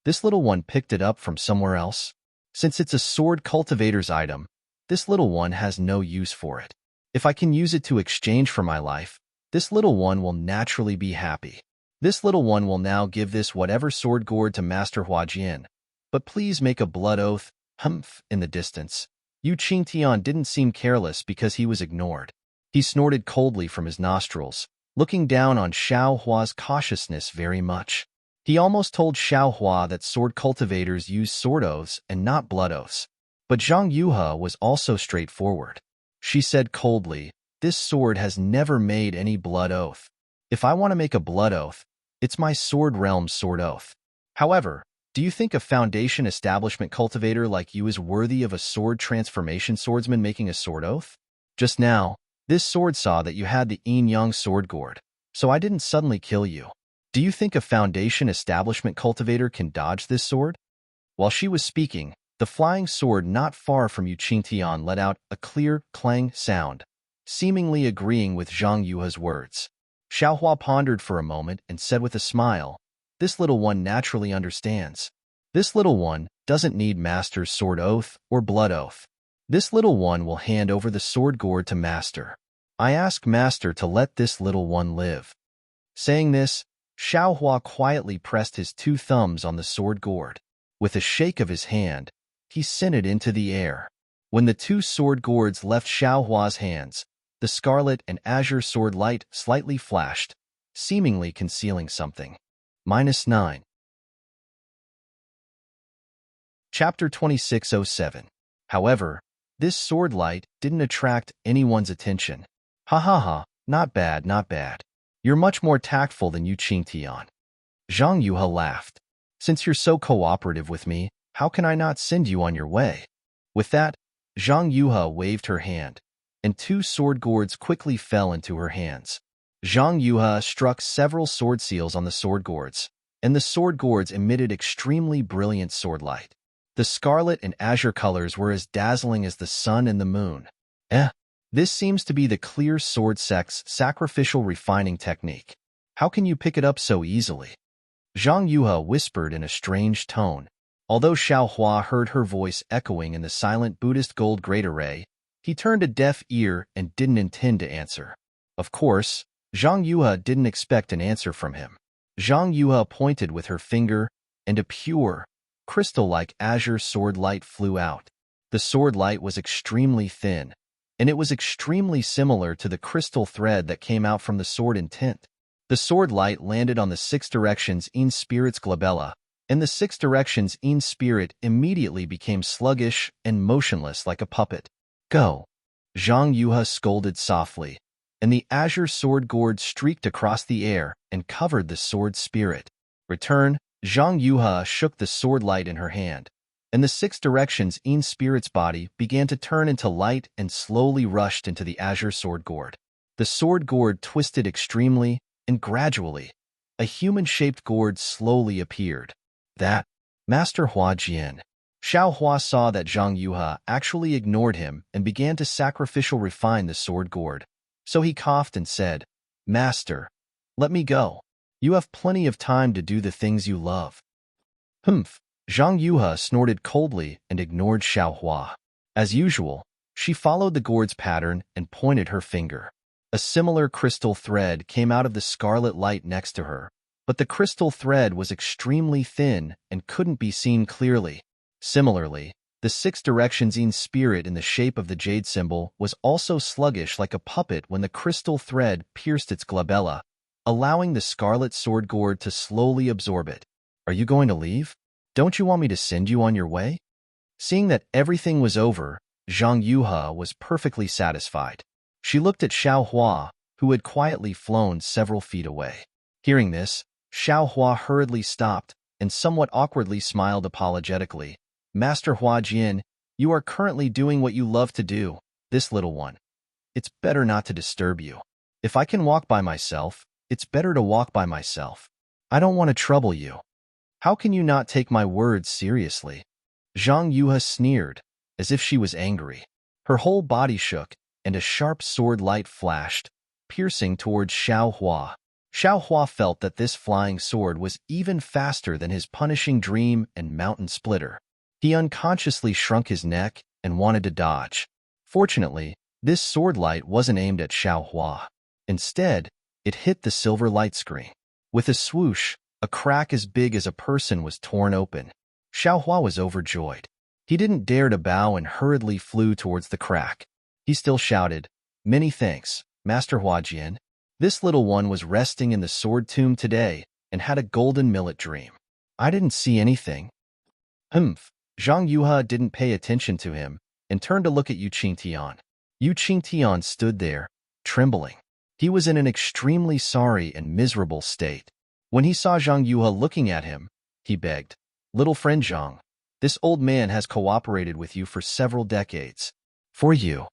This little one picked it up from somewhere else. Since it's a sword cultivator's item, this little one has no use for it. If I can use it to exchange for my life, this little one will naturally be happy. This little one will now give this whatever sword gourd to Master Huajian. But please make a blood oath, humph, in the distance. Yu Qingtian didn't seem careless because he was ignored. He snorted coldly from his nostrils, looking down on Xiao Hua's cautiousness very much. He almost told Xiao Hua that sword cultivators use sword oaths and not blood oaths. But Zhang Yuhe was also straightforward. She said coldly, this sword has never made any blood oath. If I want to make a blood oath, it's my sword realm's sword oath. However, do you think a foundation establishment cultivator like you is worthy of a sword transformation swordsman making a sword oath? Just now, this sword saw that you had the yin-yang sword gourd, so I didn't suddenly kill you. Do you think a foundation establishment cultivator can dodge this sword? While she was speaking, the flying sword not far from Yu Qingtian let out a clear clang sound, seemingly agreeing with Zhang Yuhe's words. Xiao Hua pondered for a moment and said with a smile, this little one naturally understands. This little one doesn't need Master's sword oath or blood oath. This little one will hand over the sword gourd to Master. I ask Master to let this little one live. Saying this, Xiao Hua quietly pressed his two thumbs on the sword gourd. With a shake of his hand, he sent it into the air. When the two sword gourds left Xiao Hua's hands, the scarlet and azure sword light slightly flashed, seemingly concealing something. -9. Chapter 2607. However, this sword light didn't attract anyone's attention. Ha ha ha, not bad. You're much more tactful than Yu Qingtian. Zhang Yuhe laughed. Since you're so cooperative with me, how can I not send you on your way? With that, Zhang Yuhe waved her hand, and two sword gourds quickly fell into her hands. Zhang Yuhe struck several sword seals on the sword gourds, and the sword gourds emitted extremely brilliant sword light. The scarlet and azure colors were as dazzling as the sun and the moon. This seems to be the clear sword sect's sacrificial refining technique. How can you pick it up so easily? Zhang Yuhe whispered in a strange tone. Although Xiao Hua heard her voice echoing in the silent Buddhist gold great array, he turned a deaf ear and didn't intend to answer. Of course, Zhang Yuhe didn't expect an answer from him. Zhang Yuhe pointed with her finger, and a pure, crystal-like azure sword light flew out. The sword light was extremely thin, and it was extremely similar to the crystal thread that came out from the sword in tint. The sword light landed on the six directions in spirit's glabella, and the six directions in spirit immediately became sluggish and motionless like a puppet. Go! Zhang Yuhe scolded softly, and the azure sword gourd streaked across the air and covered the sword spirit. Return! Zhang Yuhe shook the sword light in her hand, and the six directions in spirit's body began to turn into light and slowly rushed into the azure sword gourd. The sword gourd twisted extremely, and gradually, a human-shaped gourd slowly appeared. That, Master Huajian. Xiao Hua saw that Zhang Yuhe actually ignored him and began to sacrificial refine the sword gourd. So he coughed and said, Master, let me go. You have plenty of time to do the things you love. Humph. Zhang Yuhe snorted coldly and ignored Xiao Hua. As usual, She followed the gourd's pattern and pointed her finger. A similar crystal thread came out of the scarlet light next to her, but the crystal thread was extremely thin and couldn't be seen clearly. Similarly, the six directions-in spirit in the shape of the jade symbol was also sluggish like a puppet when the crystal thread pierced its glabella, allowing the scarlet sword gourd to slowly absorb it. Are you going to leave? Don't you want me to send you on your way? Seeing that everything was over, Zhang Yuhe was perfectly satisfied. She looked at Xiao Hua, who had quietly flown several feet away. Hearing this, Xiao Hua hurriedly stopped and somewhat awkwardly smiled apologetically. Master Hua Jian, you are currently doing what you love to do, this little one. It's better not to disturb you. If I can walk by myself, it's better to walk by myself. I don't want to trouble you. How can you not take my words seriously? Zhang Yuhe sneered, as if she was angry. Her whole body shook, and a sharp sword light flashed, piercing towards Xiao Hua. Xiao Hua felt that this flying sword was even faster than his punishing dream and mountain splitter. He unconsciously shrunk his neck and wanted to dodge. Fortunately, this sword light wasn't aimed at Xiao Hua. Instead, it hit the silver light screen. With a swoosh, a crack as big as a person was torn open. Xiao Hua was overjoyed. He didn't dare to bow and hurriedly flew towards the crack. He still shouted, "Many thanks, Master Hua Jian." This little one was resting in the sword tomb today and had a golden millet dream. I didn't see anything. Humph. Zhang Yuhe didn't pay attention to him and turned to look at Yu Qingtian. Yu Qingtian stood there, trembling. He was in an extremely sorry and miserable state. When he saw Zhang Yuhe looking at him, he begged, "Little friend Zhang, this old man has cooperated with you for several decades. For you,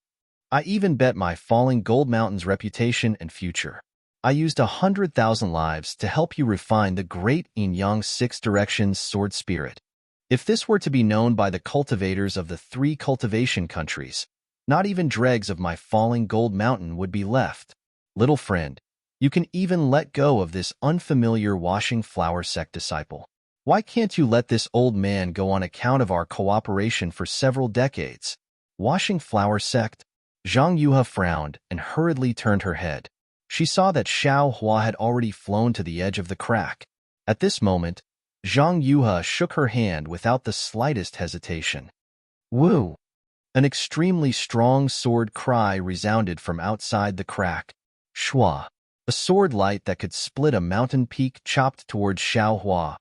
I even bet my falling Gold Mountain's reputation and future. I used 100,000 lives to help you refine the great Yin-Yang Six Directions sword spirit. If this were to be known by the cultivators of the 3 cultivation countries, not even dregs of my falling Gold Mountain would be left. Little friend, you can even let go of this unfamiliar washing flower sect disciple. Why can't you let this old man go on account of our cooperation for several decades?" Washing flower sect? Zhang Yuhe frowned and hurriedly turned her head. She saw that Xiao Hua had already flown to the edge of the crack. At this moment, Zhang Yuhe shook her hand without the slightest hesitation. Woo! An extremely strong sword cry resounded from outside the crack. Shua! A sword light that could split a mountain peak chopped towards Xiao Hua.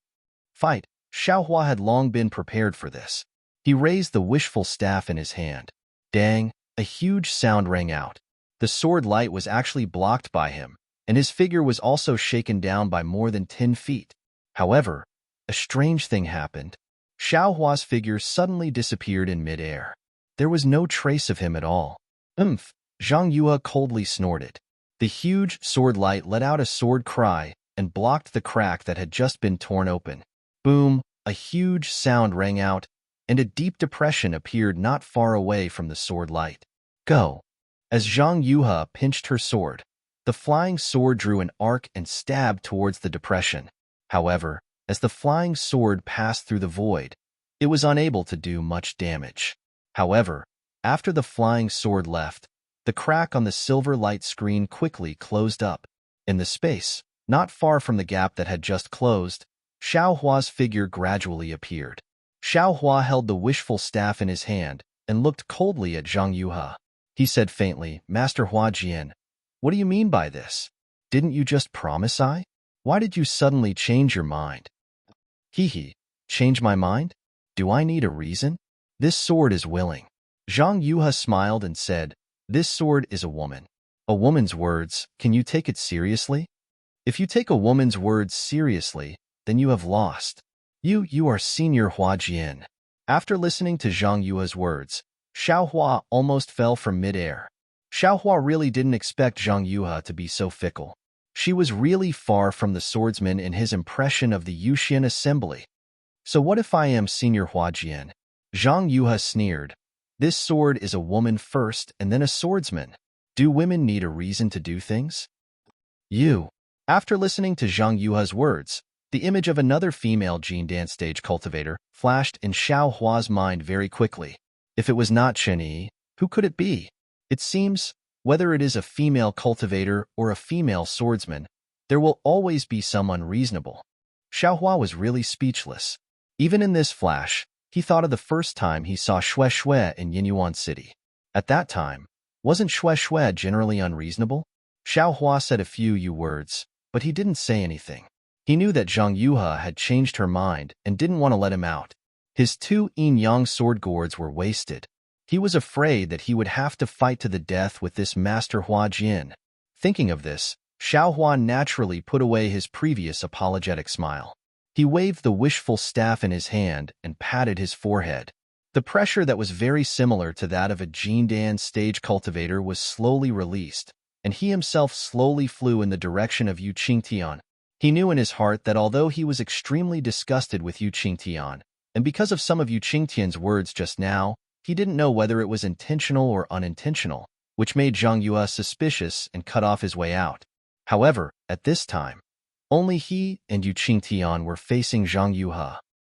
Fight! Xiao Hua had long been prepared for this. He raised the wishful staff in his hand. Dang! A huge sound rang out. The sword light was actually blocked by him, and his figure was also shaken down by more than 10 feet. However, a strange thing happened. Xiao Hua's figure suddenly disappeared in midair. There was no trace of him at all. Zhang Yuhe coldly snorted. The huge sword light let out a sword cry and blocked the crack that had just been torn open. Boom! A huge sound rang out, and a deep depression appeared not far away from the sword light. Go! As Zhang Yuhe pinched her sword, the flying sword drew an arc and stabbed towards the depression. However, as the flying sword passed through the void, it was unable to do much damage. However, after the flying sword left, the crack on the silver light screen quickly closed up. In the space, not far from the gap that had just closed, Xiao Hua's figure gradually appeared. Xiao Hua held the wishful staff in his hand and looked coldly at Zhang Yuhe. He said faintly, "Master Hua Jian, what do you mean by this? Didn't you just promise I? Why did you suddenly change your mind?" Hee, change my mind? Do I need a reason? This sword is willing. Zhang Yuhe smiled and said, "This sword is a woman. A woman's words, can you take it seriously? If you take a woman's words seriously, then you have lost. You are Senior Hua Jian." After listening to Zhang Yuhe's words, Xiao Hua almost fell from midair. Xiao Hua really didn't expect Zhang Yuhe to be so fickle. She was really far from the swordsman in his impression of the Yuxian assembly. So what if I am Senior Hua Jian? Zhang Yuhe sneered. This sword is a woman first and then a swordsman. Do women need a reason to do things? After listening to Zhang Yuhe's words, the image of another female gene dance stage cultivator flashed in Xiao Hua's mind very quickly. If it was not Chen Yi, Who could it be? It seems, whether it is a female cultivator or a female swordsman, there will always be some unreasonable. Xiaohua was really speechless. Even in this flash, he thought of the first time he saw Xue Xue in Yinyuan City. At that time, wasn't Xue Xue generally unreasonable? Xiaohua said a few words, but he didn't say anything. He knew that Zhang Yuhe had changed her mind and didn't want to let him out. His 2 yin-yang sword gourds were wasted. He was afraid that he would have to fight to the death with this Master Hua Jin. Thinking of this, Xiaohua naturally put away his previous apologetic smile. He waved the wishful staff in his hand and patted his forehead. The pressure that was very similar to that of a Jindan stage cultivator was slowly released, and he himself slowly flew in the direction of Yu Qingtian. He knew in his heart that although he was extremely disgusted with Yu Qingtian, and because of some of Yu Qingtian's words just now, he didn't know whether it was intentional or unintentional, which made Zhang Yue suspicious and cut off his way out. However, at this time, only he and Yu Qingtian were facing Zhang Yue.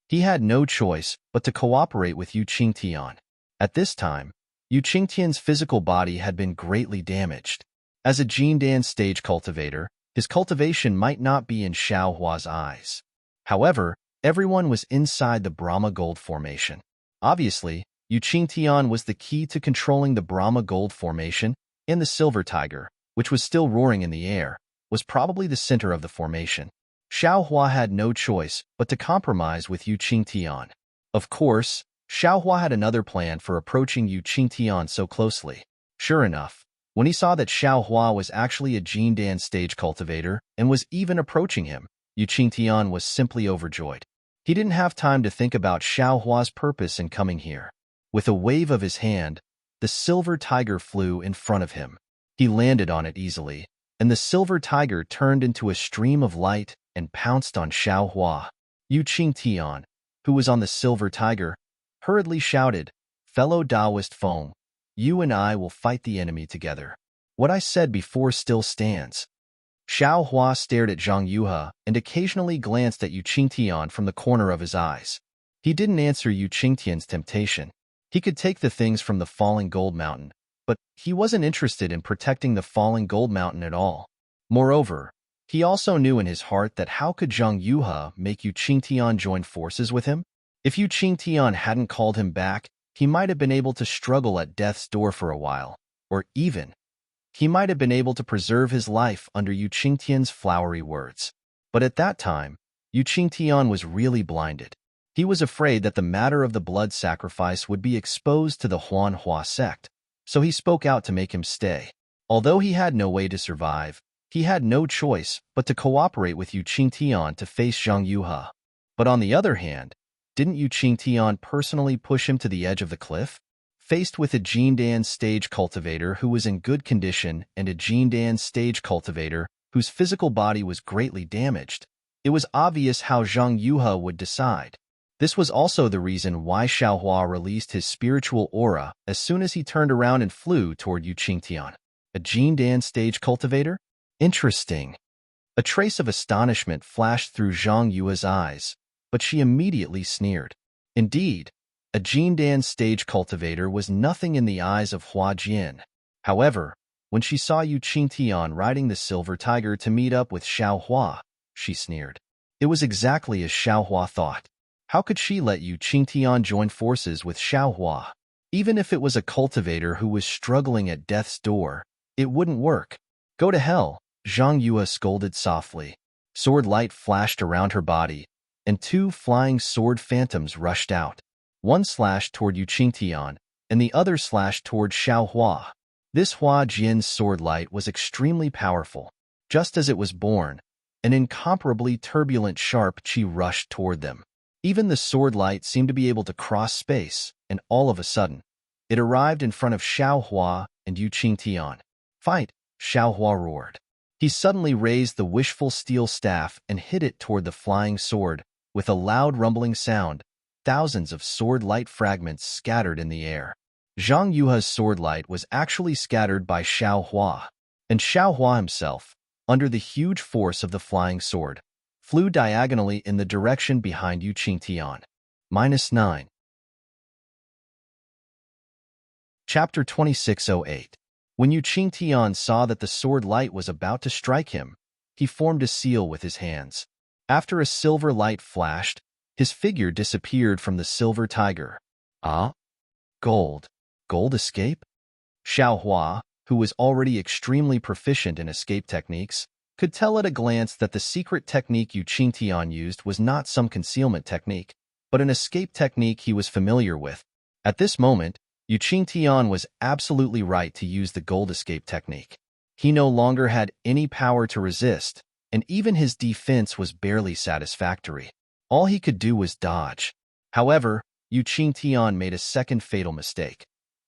He had no choice but to cooperate with Yu Qingtian. At this time, Yu Qingtian's physical body had been greatly damaged. As a Jindan stage cultivator, his cultivation might not be in Xiaohua's eyes. However, everyone was inside the Brahma Gold Formation. Obviously, Yu Qingtian was the key to controlling the Brahma Gold Formation, and the Silver Tiger, which was still roaring in the air, was probably the center of the formation. Xiaohua had no choice but to compromise with Yu Qingtian. Of course, Xiaohua had another plan for approaching Yu Qingtian so closely. Sure enough, when he saw that Xiaohua was actually a Jindan stage cultivator and was even approaching him, Yu Qingtian was simply overjoyed. He didn't have time to think about Xiaohua's purpose in coming here. With a wave of his hand, the silver tiger flew in front of him. He landed on it easily, and the silver tiger turned into a stream of light and pounced on Xiaohua. Yu Qingtian, who was on the silver tiger, hurriedly shouted, "Fellow Taoist foam, you and I will fight the enemy together. What I said before still stands." Xiaohua stared at Zhang Yuhe and occasionally glanced at Yu Qingtian from the corner of his eyes. He didn't answer Yu Qingtian's temptation. He could take the things from the falling gold mountain, but he wasn't interested in protecting the falling gold mountain at all. Moreover, he also knew in his heart that how could Zhang Yuhe make Yu Qingtian join forces with him? If Yu Qingtian hadn't called him back, he might have been able to struggle at death's door for a while, or even, he might have been able to preserve his life under Yu Qingtian's flowery words. But at that time, Yu Qingtian was really blinded. He was afraid that the matter of the blood sacrifice would be exposed to the Huanhua sect, so he spoke out to make him stay. Although he had no way to survive, he had no choice but to cooperate with Yu Qingtian to face Zhang Yuhe. But on the other hand, didn't Yu Qingtian personally push him to the edge of the cliff? Faced with a Jindan stage cultivator who was in good condition and a Jindan stage cultivator whose physical body was greatly damaged, it was obvious how Zhang Yuhe would decide. This was also the reason why Xiaohua released his spiritual aura as soon as he turned around and flew toward Yu Qingtian. A Jindan stage cultivator? Interesting. A trace of astonishment flashed through Zhang Yue's eyes, but she immediately sneered. Indeed, a Jindan stage cultivator was nothing in the eyes of Hua Jin. However, when she saw Yu Qingtian riding the silver tiger to meet up with Xiaohua, she sneered. It was exactly as Xiaohua thought. How could she let Yu Qingtian join forces with Xiaohua? Even if it was a cultivator who was struggling at death's door, it wouldn't work. Go to hell, Zhang Yue scolded softly. Sword light flashed around her body, and 2 flying sword phantoms rushed out. One slashed toward Yu Qingtian, and the other slashed toward Xiaohua. This Hua Jin's sword light was extremely powerful. Just as it was born, an incomparably turbulent sharp chi rushed toward them. Even the sword light seemed to be able to cross space, and all of a sudden, it arrived in front of Xiaohua and Yu Qingtian. "Fight!" Xiaohua roared. He suddenly raised the wishful steel staff and hit it toward the flying sword. With a loud rumbling sound, thousands of sword light fragments scattered in the air. Zhang Yuhe's sword light was actually scattered by Xiaohua, and Xiaohua himself, under the huge force of the flying sword, flew diagonally in the direction behind Yu Qingtian. -9. Chapter 2608. When Yu Qingtian saw that the sword light was about to strike him, he formed a seal with his hands. After a silver light flashed, his figure disappeared from the silver tiger. Ah? Gold. Gold escape? Xiao Hua, who was already extremely proficient in escape techniques, could tell at a glance that the secret technique Yu Qingtian used was not some concealment technique, but an escape technique he was familiar with. At this moment, Yu Qingtian was absolutely right to use the gold escape technique. He no longer had any power to resist, and even his defense was barely satisfactory. All he could do was dodge. However, Yu Qingtian made a second fatal mistake.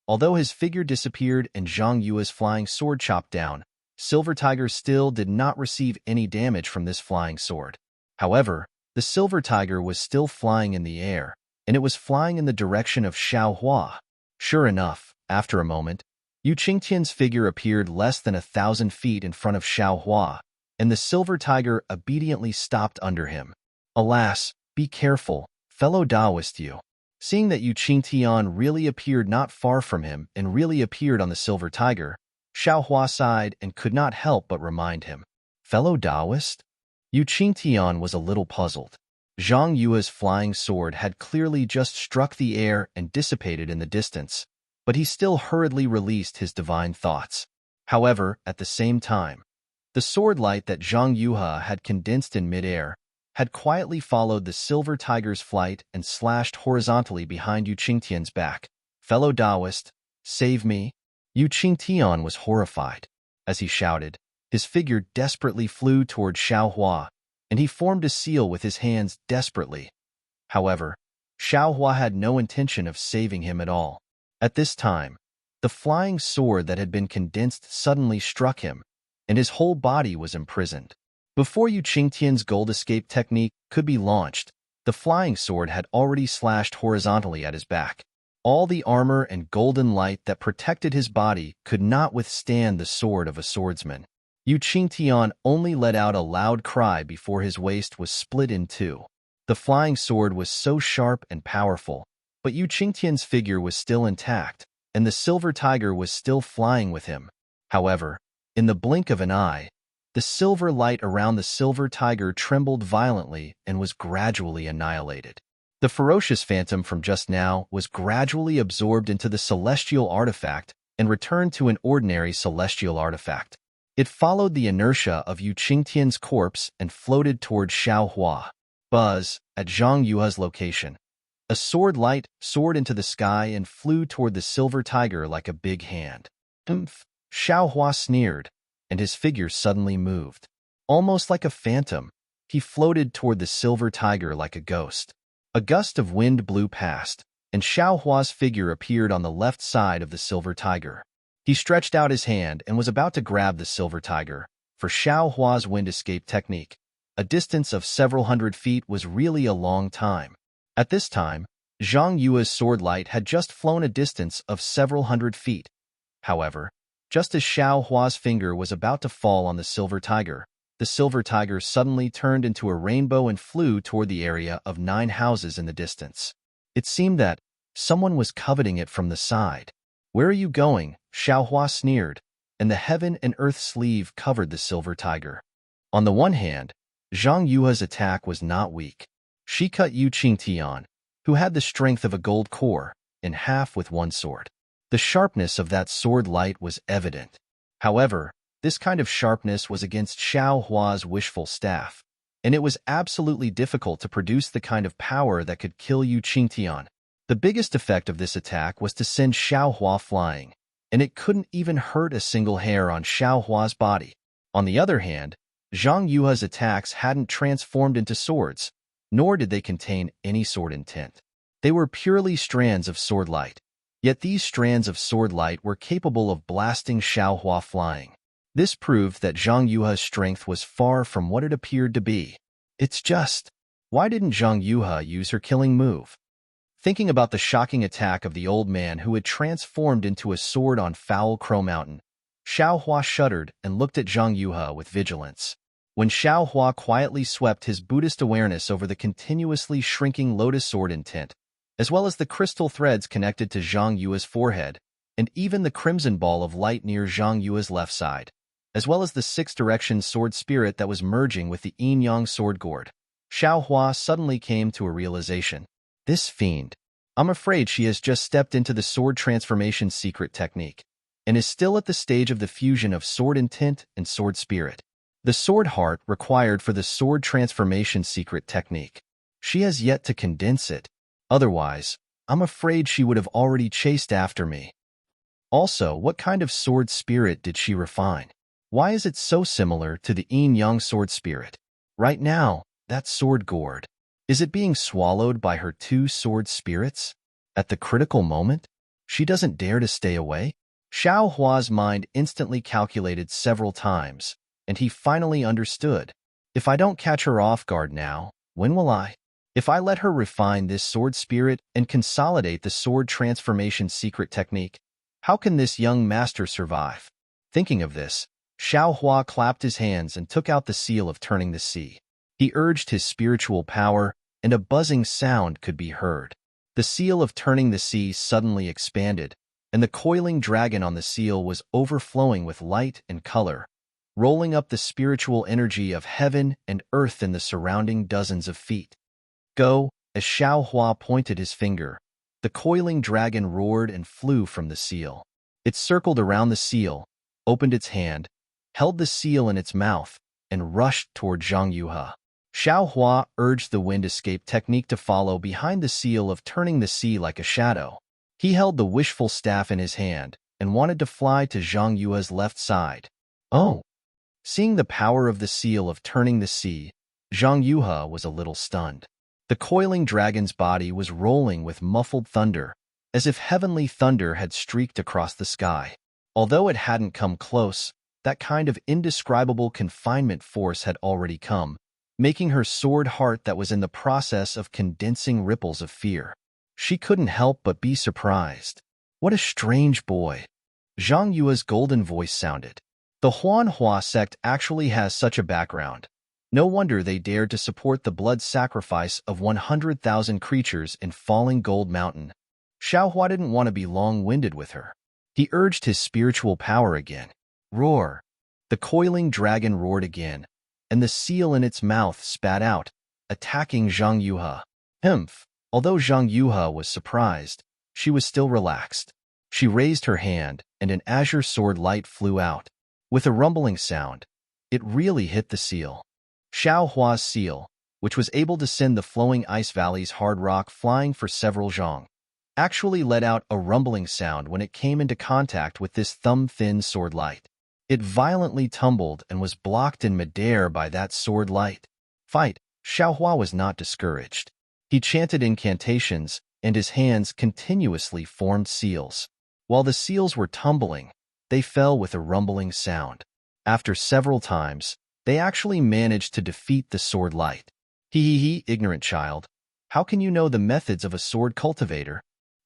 Although his figure disappeared and Zhang Yue's flying sword chopped down, Silver Tiger still did not receive any damage from this flying sword. However, the Silver Tiger was still flying in the air, and it was flying in the direction of Xiao Hua. Sure enough, after a moment, Yu Qingtian's figure appeared less than 1,000 feet in front of Xiao Hua, and the Silver Tiger obediently stopped under him. Alas, be careful, fellow Taoist Yu. Seeing that Yu Qingtian really appeared not far from him and really appeared on the Silver Tiger, Xiao Hua sighed and could not help but remind him. Fellow Taoist? Yu Qingtian was a little puzzled. Zhang Yue's flying sword had clearly just struck the air and dissipated in the distance, but he still hurriedly released his divine thoughts. However, at the same time, the sword light that Zhang Yue had condensed in midair had quietly followed the Silver Tiger's flight and slashed horizontally behind Yu Qingtian's back. Fellow Taoist, save me! Yu Qingtian was horrified. As he shouted, his figure desperately flew toward Xiao Hua, and he formed a seal with his hands desperately. However, Xiao Hua had no intention of saving him at all. At this time, the flying sword that had been condensed suddenly struck him, and his whole body was imprisoned. Before Yu Qingtian's gold escape technique could be launched, the flying sword had already slashed horizontally at his back. All the armor and golden light that protected his body could not withstand the sword of a swordsman. Yu Qingtian only let out a loud cry before his waist was split in two. The flying sword was so sharp and powerful, but Yu Qingtian's figure was still intact, and the Silver Tiger was still flying with him. However, in the blink of an eye, the silver light around the Silver Tiger trembled violently and was gradually annihilated. The ferocious phantom from just now was gradually absorbed into the celestial artifact and returned to an ordinary celestial artifact. It followed the inertia of Yu Qingtian's corpse and floated toward Xiao Hua. Buzz, at Zhang Yue's location. A sword light soared into the sky and flew toward the Silver Tiger like a big hand. Humph! Xiao Hua sneered, and his figure suddenly moved. Almost like a phantom, he floated toward the Silver Tiger like a ghost. A gust of wind blew past, and Xiao Hua's figure appeared on the left side of the Silver Tiger. He stretched out his hand and was about to grab the Silver Tiger. For Xiao Hua's wind escape technique, a distance of several hundred feet was really a long time. At this time, Zhang Yue's sword light had just flown a distance of several hundred feet. However, just as Xiao Hua's finger was about to fall on the Silver Tiger suddenly turned into a rainbow and flew toward the area of 9 houses in the distance. It seemed that someone was coveting it from the side. Where are you going? Xiao Hua sneered, and the heaven and earth sleeve covered the Silver Tiger. On the one hand, Zhang Yue's attack was not weak. She cut Yu Qingtian, who had the strength of a gold core, in half with one sword. The sharpness of that sword light was evident. However, this kind of sharpness was against Xiao Hua's wishful staff, and it was absolutely difficult to produce the kind of power that could kill Yu Qingtian. The biggest effect of this attack was to send Xiao Hua flying, and it couldn't even hurt a single hair on Xiao Hua's body. On the other hand, Zhang Yue's attacks hadn't transformed into swords, nor did they contain any sword intent. They were purely strands of sword light, yet these strands of sword light were capable of blasting Xiao Hua flying. This proved that Zhang Yue's strength was far from what it appeared to be. It's just, why didn't Zhang Yue use her killing move? Thinking about the shocking attack of the old man who had transformed into a sword on Foul Crow Mountain, Xiao Hua shuddered and looked at Zhang Yue with vigilance. When Xiao Hua quietly swept his Buddhist awareness over the continuously shrinking lotus sword intent, as well as the crystal threads connected to Zhang Yue's forehead, and even the crimson ball of light near Zhang Yue's left side, as well as the six-direction sword spirit that was merging with the yin-yang sword gourd. Xiao Hua suddenly came to a realization. This fiend. I'm afraid she has just stepped into the sword transformation secret technique, and is still at the stage of the fusion of sword intent and sword spirit. The sword heart required for the sword transformation secret technique. She has yet to condense it. Otherwise, I'm afraid she would have already chased after me. Also, what kind of sword spirit did she refine? Why is it so similar to the yin-yang sword spirit? Right now, that sword gourd. Is it being swallowed by her two sword spirits? At the critical moment, she doesn't dare to stay away? Xiao Hua's mind instantly calculated several times, and he finally understood. If I don't catch her off guard now, when will I? If I let her refine this sword spirit and consolidate the sword transformation secret technique, how can this young master survive? Thinking of this, Xiao Hua clapped his hands and took out the seal of turning the sea. He urged his spiritual power, and a buzzing sound could be heard. The seal of turning the sea suddenly expanded, and the coiling dragon on the seal was overflowing with light and color, rolling up the spiritual energy of heaven and earth in the surrounding dozens of feet. Go, as Xiao Hua pointed his finger. The coiling dragon roared and flew from the seal. It circled around the seal, opened its hand, held the seal in its mouth, and rushed toward Zhang Yuhe. Xiao Hua urged the wind escape technique to follow behind the seal of turning the sea like a shadow. He held the wishful staff in his hand and wanted to fly to Zhang Yue's left side. Oh! Seeing the power of the seal of turning the sea, Zhang Yuhe was a little stunned. The coiling dragon's body was rolling with muffled thunder, as if heavenly thunder had streaked across the sky. Although it hadn't come close, that kind of indescribable confinement force had already come, making her sword heart that was in the process of condensing ripples of fear. She couldn't help but be surprised. What a strange boy. Zhang Yue's golden voice sounded. The Huanhua sect actually has such a background. No wonder they dared to support the blood sacrifice of 100,000 creatures in falling Gold Mountain. Xiao Hua didn't want to be long-winded with her. He urged his spiritual power again. Roar! The coiling dragon roared again, and the seal in its mouth spat out, attacking Zhang Yuhe. Humph! Although Zhang Yuhe was surprised, she was still relaxed. She raised her hand, and an azure sword light flew out. With a rumbling sound, it really hit the seal. Xiao Hua's seal, which was able to send the flowing ice valley's hard rock flying for several zhang, actually let out a rumbling sound when it came into contact with this thumb-thin sword light. It violently tumbled and was blocked in midair by that sword light. Fight! Xiao Hua was not discouraged. He chanted incantations, and his hands continuously formed seals. While the seals were tumbling, they fell with a rumbling sound. After several times, they actually managed to defeat the sword light. Hee, ignorant child. How can you know the methods of a sword cultivator?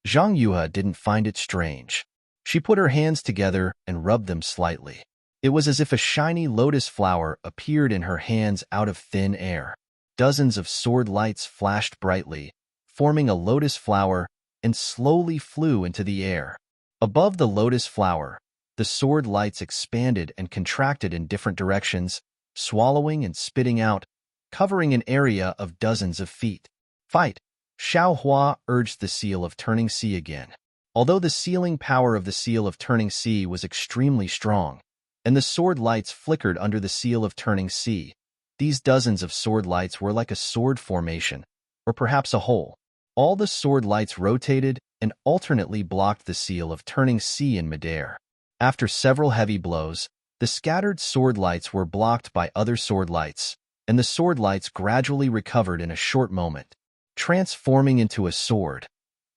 Zhang Yuhe didn't find it strange. She put her hands together and rubbed them slightly. It was as if a shiny lotus flower appeared in her hands out of thin air. Dozens of sword lights flashed brightly, forming a lotus flower, and slowly flew into the air. Above the lotus flower, the sword lights expanded and contracted in different directions, swallowing and spitting out, covering an area of dozens of feet. Fight! Xiao Hua urged the seal of turning sea again. Although the sealing power of the seal of turning sea was extremely strong, and the sword lights flickered under the seal of turning sea, these dozens of sword lights were like a sword formation, or perhaps a hole. All the sword lights rotated and alternately blocked the seal of turning sea in midair. After several heavy blows, the scattered sword lights were blocked by other sword lights, and the sword lights gradually recovered in a short moment. Transforming into a sword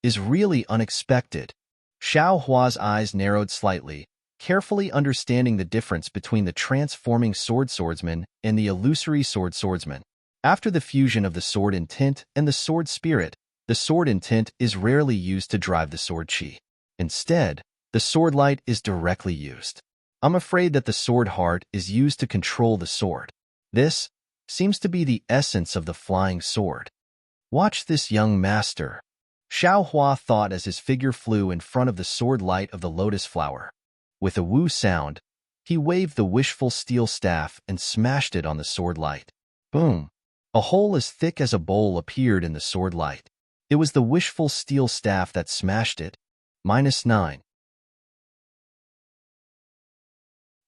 is really unexpected. Xiao Hua's eyes narrowed slightly, carefully understanding the difference between the transforming swordsman and the illusory swordsman. After the fusion of the sword intent and the sword spirit, the sword intent is rarely used to drive the sword chi. Instead, the sword light is directly used. I'm afraid that the sword heart is used to control the sword. This seems to be the essence of the flying sword. Watch this young master. Xiao Hua thought as his figure flew in front of the sword light of the lotus flower. With a woo sound, he waved the wishful steel staff and smashed it on the sword light. Boom! A hole as thick as a bowl appeared in the sword light. It was the wishful steel staff that smashed it. -9.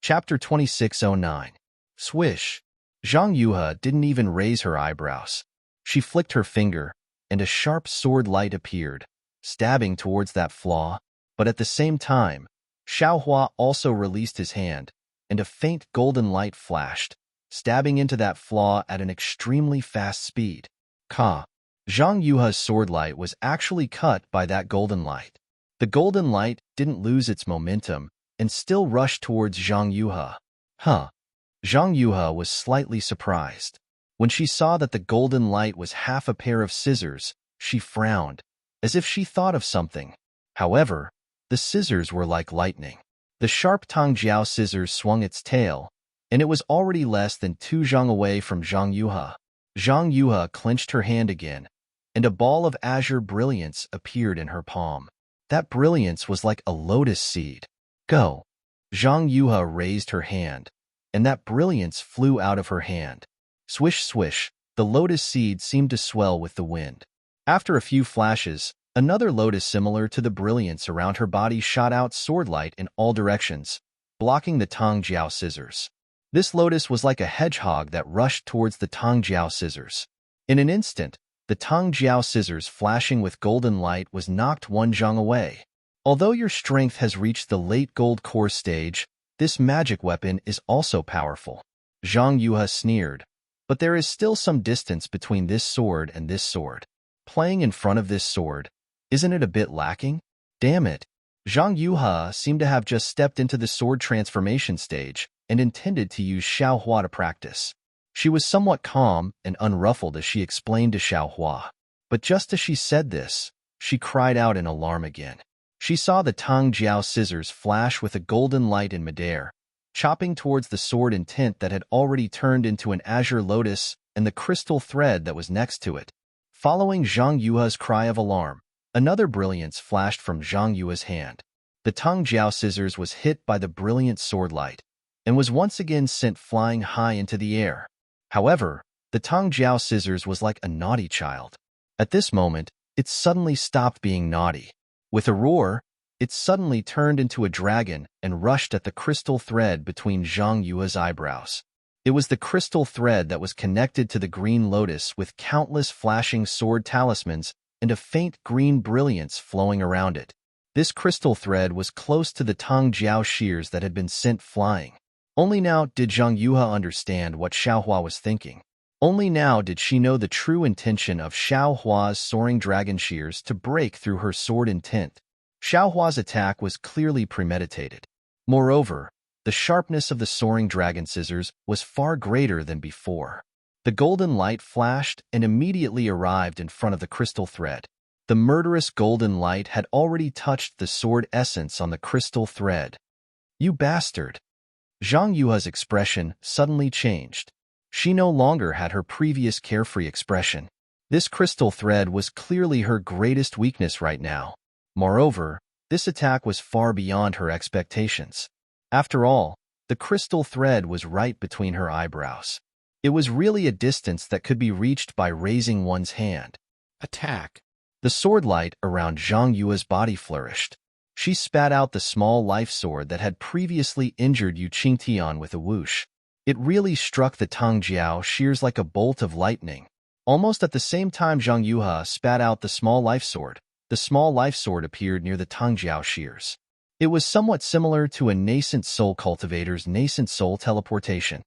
Chapter 2609. Swish. Zhang Yuhe didn't even raise her eyebrows. She flicked her finger, and a sharp sword light appeared, stabbing towards that flaw, but at the same time, Xiao Hua also released his hand, and a faint golden light flashed, stabbing into that flaw at an extremely fast speed. Ka. Zhang Yuhe's sword light was actually cut by that golden light. The golden light didn't lose its momentum and still rushed towards Zhang Yuhe. Huh. Zhang Yuhe was slightly surprised. When she saw that the golden light was half a pair of scissors, she frowned, as if she thought of something. However, the scissors were like lightning. The sharp Tongjiao scissors swung its tail, and it was already less than 2 zhang away from Zhang Yuhe. Zhang Yuhe clenched her hand again, and a ball of azure brilliance appeared in her palm. That brilliance was like a lotus seed. Go! Zhang Yuhe raised her hand, and that brilliance flew out of her hand. Swish, swish, the lotus seed seemed to swell with the wind. After a few flashes, another lotus similar to the brilliance around her body shot out sword light in all directions, blocking the Tongjiao scissors. This lotus was like a hedgehog that rushed towards the Tongjiao scissors. In an instant, the Tongjiao scissors flashing with golden light was knocked 1 zhang away. Although your strength has reached the late gold core stage, this magic weapon is also powerful. Zhang Yuhe sneered, but there is still some distance between this sword and this sword. Playing in front of this sword, isn't it a bit lacking? Damn it. Zhang Yuhe seemed to have just stepped into the sword transformation stage and intended to use Xiao Hua to practice. She was somewhat calm and unruffled as she explained to Xiao Hua. But just as she said this, she cried out in alarm again. She saw the Tongjiao scissors flash with a golden light in midair, chopping towards the sword intent that had already turned into an azure lotus and the crystal thread that was next to it. Following Zhang Yuhe's cry of alarm, another brilliance flashed from Zhang Yuhe's hand. The Tongjiao scissors was hit by the brilliant sword light, and was once again sent flying high into the air. However, the Tongjiao scissors was like a naughty child. At this moment, it suddenly stopped being naughty. With a roar, it suddenly turned into a dragon and rushed at the crystal thread between Zhang Yuhe's eyebrows. It was the crystal thread that was connected to the green lotus with countless flashing sword talismans and a faint green brilliance flowing around it. This crystal thread was close to the Tongjiao shears that had been sent flying. Only now did Zhang Yuhe understand what Xiao Hua was thinking. Only now did she know the true intention of Xiao Hua's soaring dragon shears to break through her sword intent. Xiao Hua's attack was clearly premeditated. Moreover, the sharpness of the soaring dragon scissors was far greater than before. The golden light flashed and immediately arrived in front of the crystal thread. The murderous golden light had already touched the sword essence on the crystal thread. You bastard! Zhang Yuhe's expression suddenly changed. She no longer had her previous carefree expression. This crystal thread was clearly her greatest weakness right now. Moreover, this attack was far beyond her expectations. After all, the crystal thread was right between her eyebrows. It was really a distance that could be reached by raising one's hand. Attack! The sword light around Zhang Yue's body flourished. She spat out the small life sword that had previously injured Yu Qingtian with a whoosh. It really struck the Tongjiao shears like a bolt of lightning. Almost at the same time Zhang Yuhe spat out the small life sword, the small life sword appeared near the Tongjiao shears. It was somewhat similar to a nascent soul cultivator's nascent soul teleportation.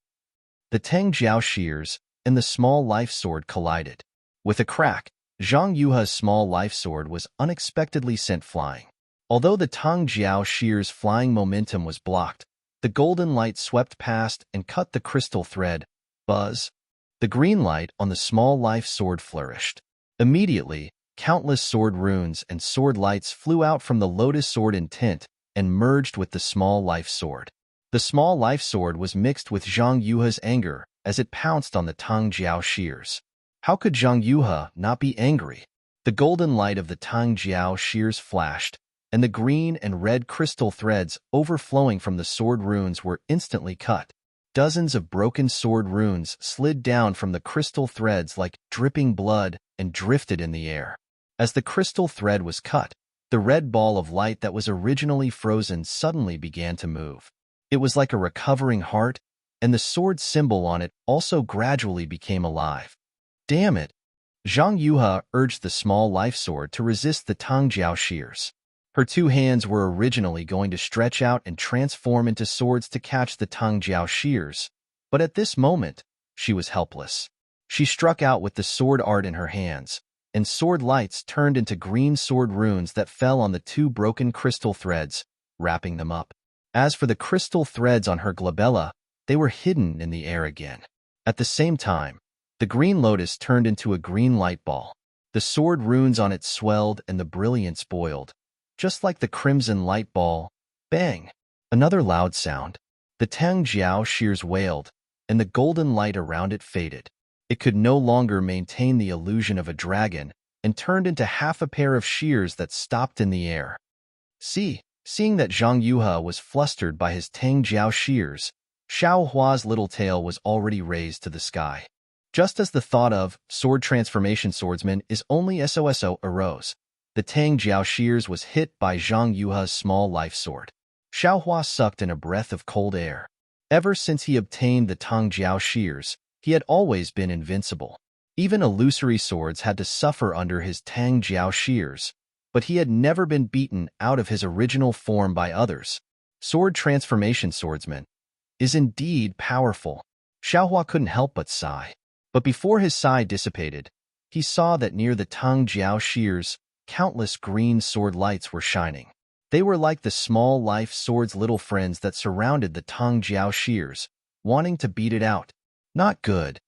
The Tongjiao shears and the small life sword collided. With a crack, Zhang Yuhe's small life sword was unexpectedly sent flying. Although the Tongjiao shears' flying momentum was blocked, the golden light swept past and cut the crystal thread. Buzz! The green light on the small life sword flourished. Immediately, countless sword runes and sword lights flew out from the lotus sword intent and merged with the small life sword. The small life sword was mixed with Zhang Yuhe's anger as it pounced on the Tongjiao shears. How could Zhang Yuhe not be angry? The golden light of the Tang Jiao shears flashed, and the green and red crystal threads overflowing from the sword runes were instantly cut. Dozens of broken sword runes slid down from the crystal threads like dripping blood and drifted in the air. As the crystal thread was cut, the red ball of light that was originally frozen suddenly began to move. It was like a recovering heart, and the sword symbol on it also gradually became alive. Damn it! Zhang Yuhe urged the small life sword to resist the Tang Jiao shears. Her two hands were originally going to stretch out and transform into swords to catch the Tang Jiao shears, but at this moment, she was helpless. She struck out with the sword art in her hands, and sword lights turned into green sword runes that fell on the two broken crystal threads, wrapping them up. As for the crystal threads on her glabella, they were hidden in the air again. At the same time, the green lotus turned into a green light ball. The sword runes on it swelled and the brilliance boiled. Just like the crimson light ball, bang! Another loud sound. The Tang Jiao shears wailed, and the golden light around it faded. It could no longer maintain the illusion of a dragon and turned into half a pair of shears that stopped in the air. Seeing that Zhang Yuhe was flustered by his Tang Jiao shears, Xiao Hua's little tail was already raised to the sky. Just as the thought of sword transformation swordsman is only SOSO arose, the Tang Jiao shears was hit by Zhang Yuhe's small life sword. Xiao Hua sucked in a breath of cold air. Ever since he obtained the Tang Jiao shears, he had always been invincible. Even illusory swords had to suffer under his Tang Jiao shears, but he had never been beaten out of his original form by others. Sword transformation swordsman is indeed powerful. Xiao Hua couldn't help but sigh. But before his sigh dissipated, he saw that near the Tang Jiao shears, countless green sword lights were shining. They were like the small life sword's little friends that surrounded the Tang Jiao shears, wanting to beat it out. Not good.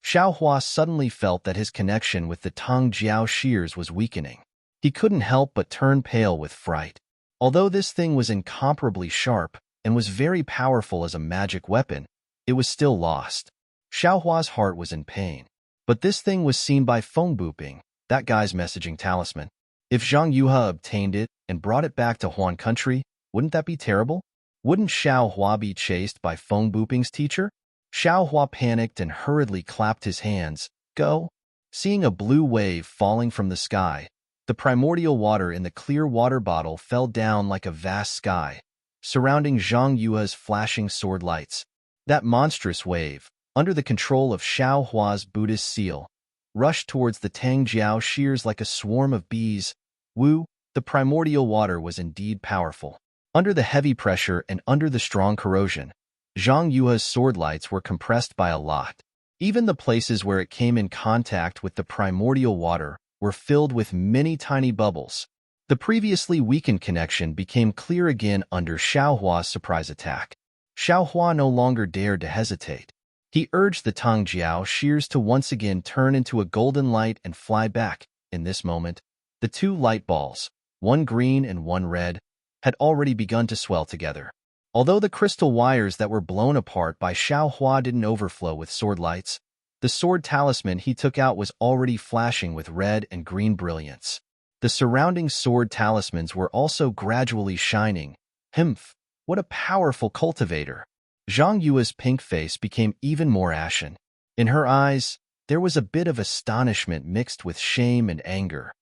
Xiao Hua suddenly felt that his connection with the Tang Jiao shears was weakening. He couldn't help but turn pale with fright. Although this thing was incomparably sharp and was very powerful as a magic weapon, it was still lost. Xiao Hua's heart was in pain. But this thing was seen by Feng Buping, that guy's messaging talisman. If Zhang Yuhe obtained it and brought it back to Huan country, wouldn't that be terrible? Wouldn't Xiao Hua be chased by Feng Buping's teacher? Xiao Hua panicked and hurriedly clapped his hands. Go! Seeing a blue wave falling from the sky, the primordial water in the clear water bottle fell down like a vast sky, surrounding Zhang Yuhe's flashing sword lights. That monstrous wave, under the control of Xiao Hua's Buddhist seal, rushed towards the Tang Jiao shears like a swarm of bees. The primordial water was indeed powerful. Under the heavy pressure and under the strong corrosion, Zhang Yuhe's sword lights were compressed by a lot. Even the places where it came in contact with the primordial water were filled with many tiny bubbles. The previously weakened connection became clear again under Xiao Hua's surprise attack. Xiao Hua no longer dared to hesitate. He urged the Tang Jiao shears to once again turn into a golden light and fly back. In this moment, the two light balls, one green and one red, had already begun to swell together. Although the crystal wires that were blown apart by Xiao Hua didn't overflow with sword lights, the sword talisman he took out was already flashing with red and green brilliance. The surrounding sword talismans were also gradually shining. What a powerful cultivator! Zhang Yue's pink face became even more ashen. In her eyes, there was a bit of astonishment mixed with shame and anger.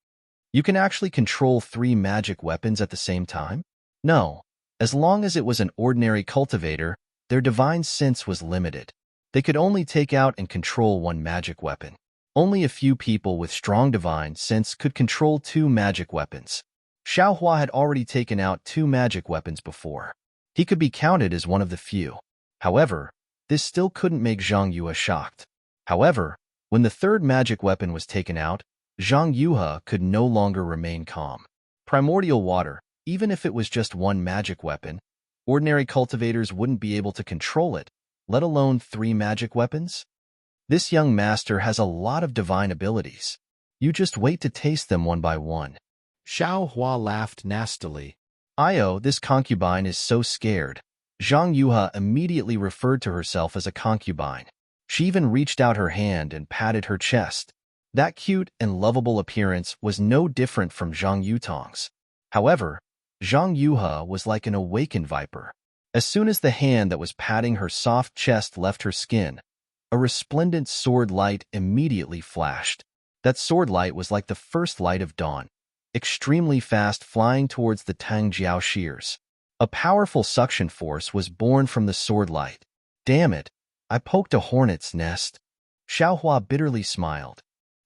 You can actually control 3 magic weapons at the same time? No. As long as it was an ordinary cultivator, their divine sense was limited. They could only take out and control 1 magic weapon. Only a few people with strong divine sense could control 2 magic weapons. Xiao Hua had already taken out 2 magic weapons before. He could be counted as one of the few. However, this still couldn't make Zhang Yuhe shocked. However, when the 3rd magic weapon was taken out, Zhang Yuhe could no longer remain calm. Primordial water, even if it was just 1 magic weapon, ordinary cultivators wouldn't be able to control it, let alone 3 magic weapons. This young master has a lot of divine abilities. You just wait to taste them one by one. Xiao Hua laughed nastily. This concubine is so scared. Zhang Yuhe immediately referred to herself as a concubine. She even reached out her hand and patted her chest. That cute and lovable appearance was no different from Zhang Yutong's. However, Zhang Yuhe was like an awakened viper. As soon as the hand that was patting her soft chest left her skin, a resplendent sword light immediately flashed. That sword light was like the first light of dawn, extremely fast, flying towards the Tangjiao shears. A powerful suction force was born from the sword light. Damn it, I poked a hornet's nest. Xiaohua bitterly smiled.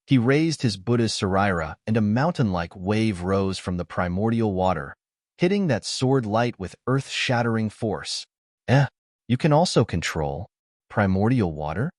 He raised his Buddha's Saraira, and a mountain-like wave rose from the primordial water, hitting that sword light with earth-shattering force. You can also control primordial water?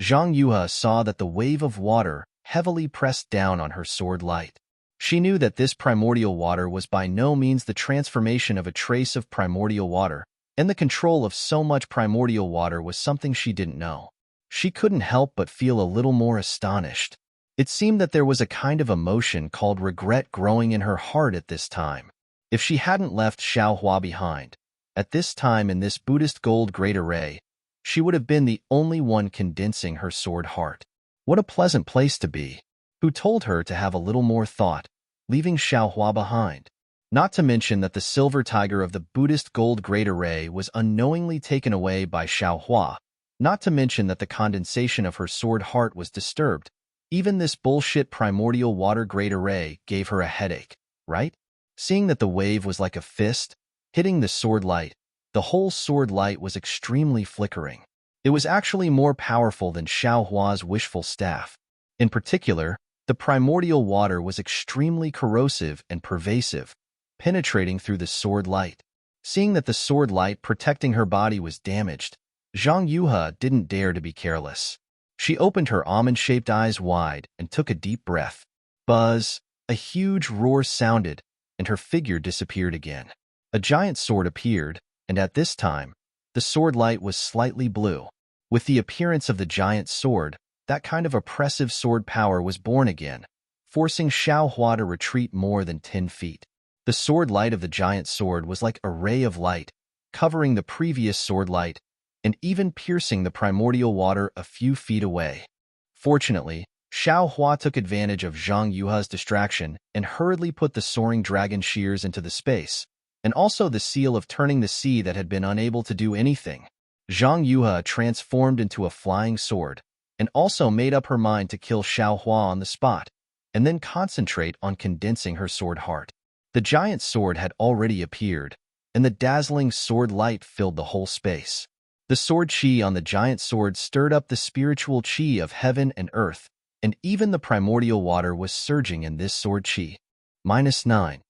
Zhang Yuhe saw that the wave of water heavily pressed down on her sword light. She knew that this primordial water was by no means the transformation of a trace of primordial water, and the control of so much primordial water was something she didn't know. She couldn't help but feel a little more astonished. It seemed that there was a kind of emotion called regret growing in her heart at this time. If she hadn't left Xiaohua behind, at this time in this Buddhist gold great array, she would have been the only one condensing her sword heart. What a pleasant place to be. Who told her to have a little more thought, leaving Xiaohua behind? Not to mention that the silver tiger of the Buddhist gold great array was unknowingly taken away by Xiaohua. Not to mention that the condensation of her sword heart was disturbed. Even this bullshit primordial water great array gave her a headache, right? Seeing that the wave was like a fist, hitting the sword light, the whole sword light was extremely flickering. It was actually more powerful than Xiaohua's wishful staff. In particular, the primordial water was extremely corrosive and pervasive, penetrating through the sword light. Seeing that the sword light protecting her body was damaged, Zhang Yuhe didn't dare to be careless. She opened her almond-shaped eyes wide and took a deep breath. Buzz! A huge roar sounded, and her figure disappeared again. A giant sword appeared, and at this time, the sword light was slightly blue. With the appearance of the giant sword, that kind of oppressive sword power was born again, forcing Xiaohua to retreat more than 10 feet. The sword light of the giant sword was like a ray of light, covering the previous sword light, and even piercing the primordial water a few feet away. Fortunately, Xiaohua took advantage of Zhang Yuhe's distraction and hurriedly put the soaring dragon shears into the space, and also the seal of turning the sea that had been unable to do anything. Zhang Yuhe transformed into a flying sword, and also made up her mind to kill Xiaohua on the spot, and then concentrate on condensing her sword heart. The giant sword had already appeared, and the dazzling sword light filled the whole space. The sword chi on the giant sword stirred up the spiritual chi of heaven and earth, and even the primordial water was surging in this sword chi. -9.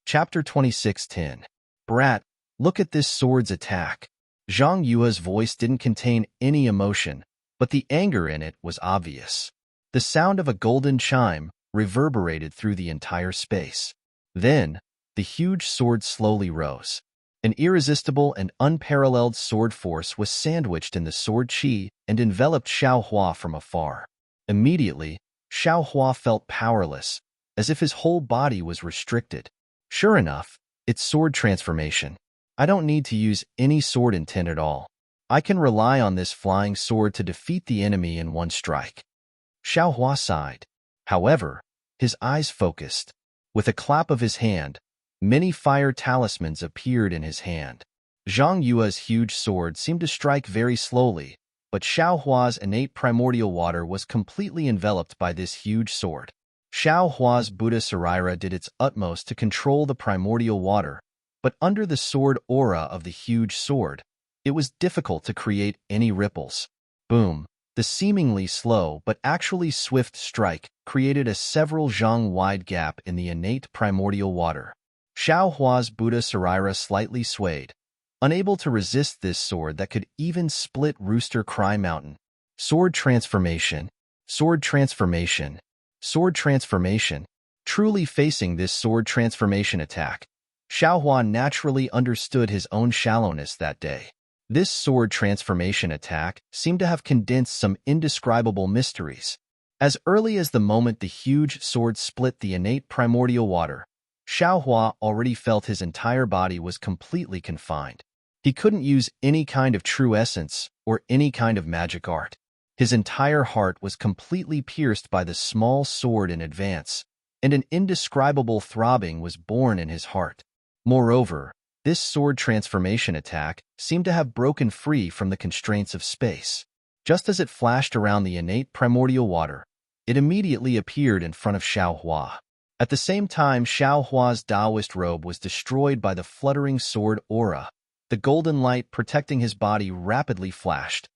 Chapter 26:10. Brat, look at this sword's attack. Zhang Yuhe's voice didn't contain any emotion, but the anger in it was obvious. The sound of a golden chime reverberated through the entire space. Then, the huge sword slowly rose. An irresistible and unparalleled sword force was sandwiched in the sword chi and enveloped Xiaohua from afar. Immediately, Xiaohua felt powerless, as if his whole body was restricted. Sure enough, it's sword transformation. I don't need to use any sword intent at all. I can rely on this flying sword to defeat the enemy in one strike. Xiaohua sighed. However, his eyes focused. With a clap of his hand, many fire talismans appeared in his hand. Zhang Yue's huge sword seemed to strike very slowly, but Xiaohua's innate primordial water was completely enveloped by this huge sword. Xiaohua's Buddha Saraira did its utmost to control the primordial water, but under the sword aura of the huge sword, it was difficult to create any ripples. Boom! The seemingly slow but actually swift strike created a several zhang wide gap in the innate primordial water. Xiaohua's Buddha Saraira slightly swayed, unable to resist this sword that could even split Rooster Cry Mountain. Sword transformation, sword transformation, sword transformation. Truly facing this sword transformation attack, Xiaohua naturally understood his own shallowness that day. This sword transformation attack seemed to have condensed some indescribable mysteries. As early as the moment the huge sword split the innate primordial water, Xiaohua already felt his entire body was completely confined. He couldn't use any kind of true essence or any kind of magic art. His entire heart was completely pierced by the small sword in advance, and an indescribable throbbing was born in his heart. Moreover, this sword transformation attack seemed to have broken free from the constraints of space. Just as it flashed around the innate primordial water, it immediately appeared in front of Xiao Hua. At the same time, Xiao Hua's Taoist robe was destroyed by the fluttering sword aura. The golden light protecting his body rapidly flashed.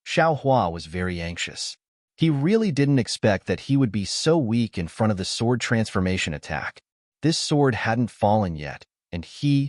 Xiao Hua was very anxious. He really didn't expect that he would be so weak in front of the sword transformation attack. This sword hadn't fallen yet, and he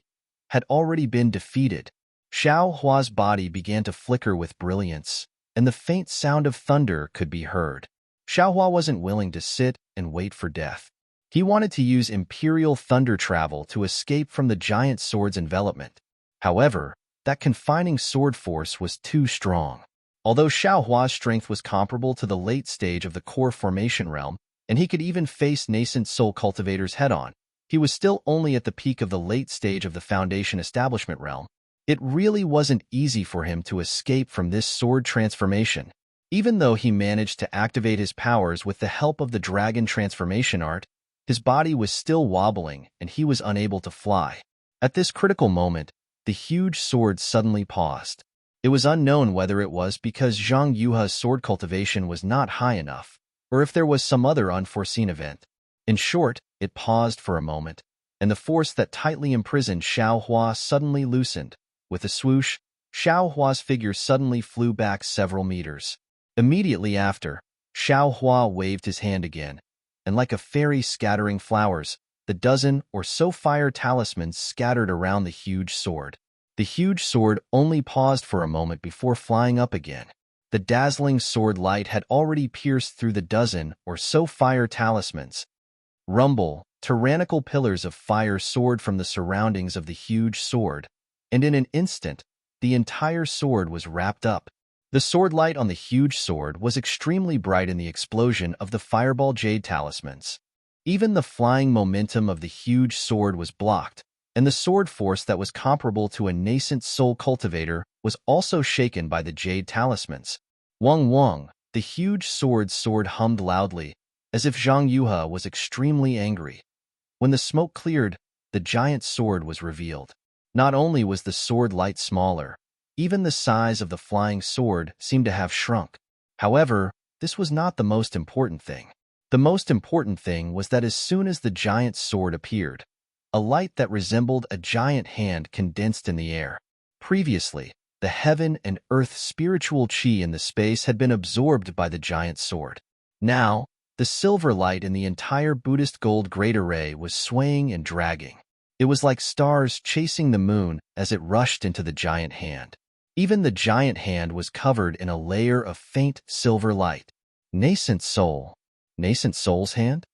had already been defeated. Xiao Hua's body began to flicker with brilliance, and the faint sound of thunder could be heard. Xiao Hua wasn't willing to sit and wait for death. He wanted to use imperial thunder travel to escape from the giant sword's envelopment. However, that confining sword force was too strong. Although Xiao Hua's strength was comparable to the late stage of the core formation realm, and he could even face nascent soul cultivators head-on, he was still only at the peak of the late stage of the foundation establishment realm. It really wasn't easy for him to escape from this sword transformation. Even though he managed to activate his powers with the help of the dragon transformation art, his body was still wobbling and he was unable to fly. At this critical moment, the huge sword suddenly paused. It was unknown whether it was because Zhang Yuha's sword cultivation was not high enough, or if there was some other unforeseen event. In short, it paused for a moment, and the force that tightly imprisoned Xiao Hua suddenly loosened. With a swoosh, Xiao Hua's figure suddenly flew back several meters. Immediately after, Xiao Hua waved his hand again, and like a fairy scattering flowers, the dozen or so fire talismans scattered around the huge sword. The huge sword only paused for a moment before flying up again. The dazzling sword light had already pierced through the dozen or so fire talismans. Rumble, tyrannical pillars of fire soared from the surroundings of the huge sword, and in an instant, the entire sword was wrapped up. The sword light on the huge sword was extremely bright in the explosion of the fireball jade talismans. Even the flying momentum of the huge sword was blocked, and the sword force that was comparable to a nascent soul cultivator was also shaken by the jade talismans. Wang Wang, the huge sword hummed loudly, as if Zhang Yuha was extremely angry. When the smoke cleared, the giant sword was revealed. Not only was the sword light smaller, even the size of the flying sword seemed to have shrunk. However, this was not the most important thing. The most important thing was that as soon as the giant sword appeared, a light that resembled a giant hand condensed in the air. Previously, the heaven and earth spiritual chi in the space had been absorbed by the giant sword. Now, the silver light in the entire Buddhist gold great array was swaying and dragging. It was like stars chasing the moon as it rushed into the giant hand. Even the giant hand was covered in a layer of faint silver light. Nascent soul. Nascent soul's hand?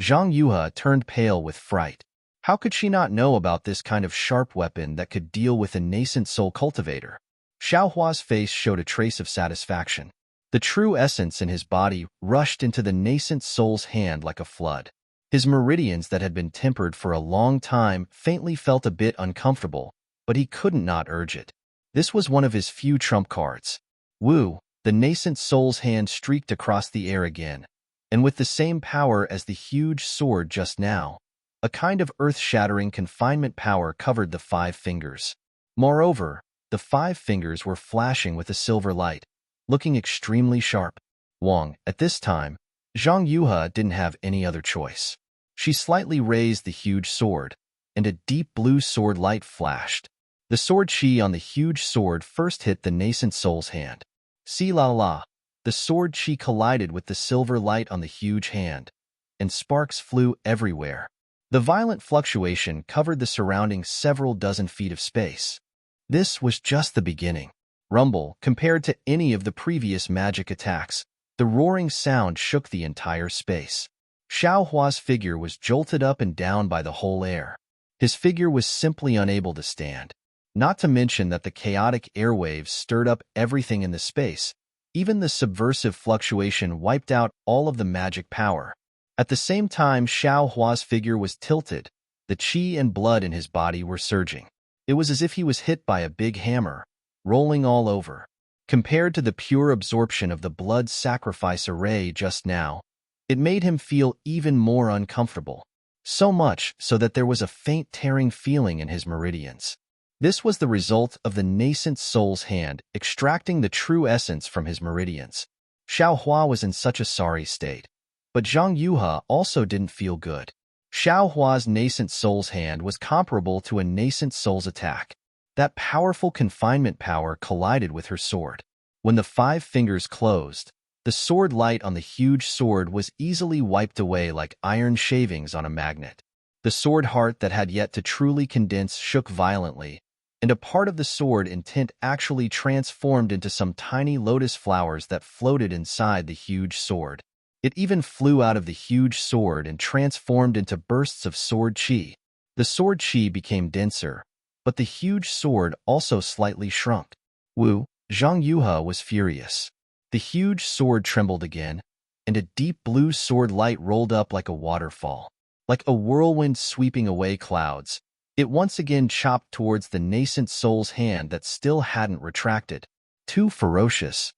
Zhang Yuha turned pale with fright. How could she not know about this kind of sharp weapon that could deal with a nascent soul cultivator? Xiao Hua's face showed a trace of satisfaction. The true essence in his body rushed into the nascent soul's hand like a flood. His meridians that had been tempered for a long time faintly felt a bit uncomfortable, but he couldn't not urge it. This was one of his few trump cards. Woo, the nascent soul's hand streaked across the air again, and with the same power as the huge sword just now, a kind of earth-shattering confinement power covered the 5 fingers. Moreover, the 5 fingers were flashing with a silver light, looking extremely sharp. Wang, at this time, Zhang Yuha didn't have any other choice. She slightly raised the huge sword, and a deep blue sword light flashed. The sword chi on the huge sword first hit the nascent soul's hand. Si la la, the sword chi collided with the silver light on the huge hand, and sparks flew everywhere. The violent fluctuation covered the surrounding several dozen feet of space. This was just the beginning. Rumble, compared to any of the previous magic attacks, the roaring sound shook the entire space. Xiao Hua's figure was jolted up and down by the whole air. His figure was simply unable to stand. Not to mention that the chaotic airwaves stirred up everything in the space. Even the subversive fluctuation wiped out all of the magic power. At the same time, Xiao Hua's figure was tilted. The chi and blood in his body were surging. It was as if he was hit by a big hammer, rolling all over. Compared to the pure absorption of the blood sacrifice array just now, it made him feel even more uncomfortable, so much so that there was a faint tearing feeling in his meridians. This was the result of the nascent soul's hand extracting the true essence from his meridians. Xiao Hua was in such a sorry state, but Zhang Yuhe also didn't feel good. Xiao Hua's nascent soul's hand was comparable to a nascent soul's attack. That powerful confinement power collided with her sword. When the 5 fingers closed, the sword light on the huge sword was easily wiped away like iron shavings on a magnet. The sword heart that had yet to truly condense shook violently, and a part of the sword intent actually transformed into some tiny lotus flowers that floated inside the huge sword. It even flew out of the huge sword and transformed into bursts of sword qi. The sword qi became denser, but the huge sword also slightly shrunk. Zhang Yuhe was furious. The huge sword trembled again, and a deep blue sword light rolled up like a waterfall. Like a whirlwind sweeping away clouds, it once again chopped towards the nascent soul's hand that still hadn't retracted. Too ferocious.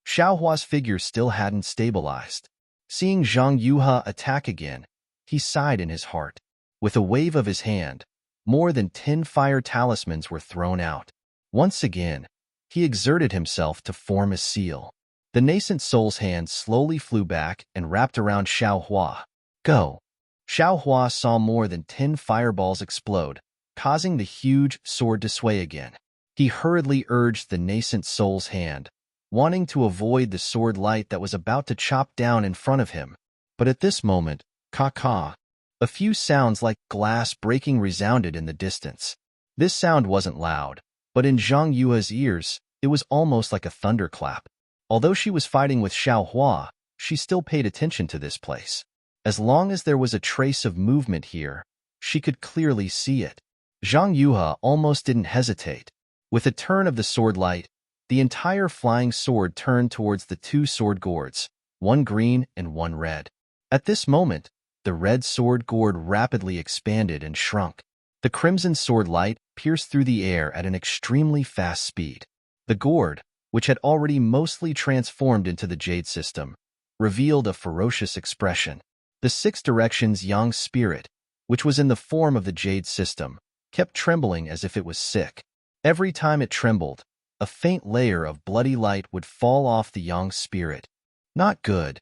Xiao Hua's figure still hadn't stabilized. Seeing Zhang Yuhe attack again, he sighed in his heart. With a wave of his hand, more than 10 fire talismans were thrown out. Once again, he exerted himself to form a seal. The nascent soul's hand slowly flew back and wrapped around Xiao Hua. Go! Xiao Hua saw more than 10 fireballs explode, causing the huge sword to sway again. He hurriedly urged the nascent soul's hand, wanting to avoid the sword light that was about to chop down in front of him. But at this moment, ka-ka, a few sounds like glass breaking resounded in the distance. This sound wasn't loud, but in Zhang Yuhe's ears, it was almost like a thunderclap. Although she was fighting with Xiao Hua, she still paid attention to this place. As long as there was a trace of movement here, she could clearly see it. Zhang Yuhe almost didn't hesitate. With a turn of the sword light, the entire flying sword turned towards the 2 sword gourds, one green and one red. At this moment, the red sword gourd rapidly expanded and shrunk. The crimson sword light pierced through the air at an extremely fast speed. The gourd, which had already mostly transformed into the jade system, revealed a ferocious expression. The 6 directions yang spirit, which was in the form of the jade system, kept trembling as if it was sick. Every time it trembled, a faint layer of bloody light would fall off the yang spirit. Not good.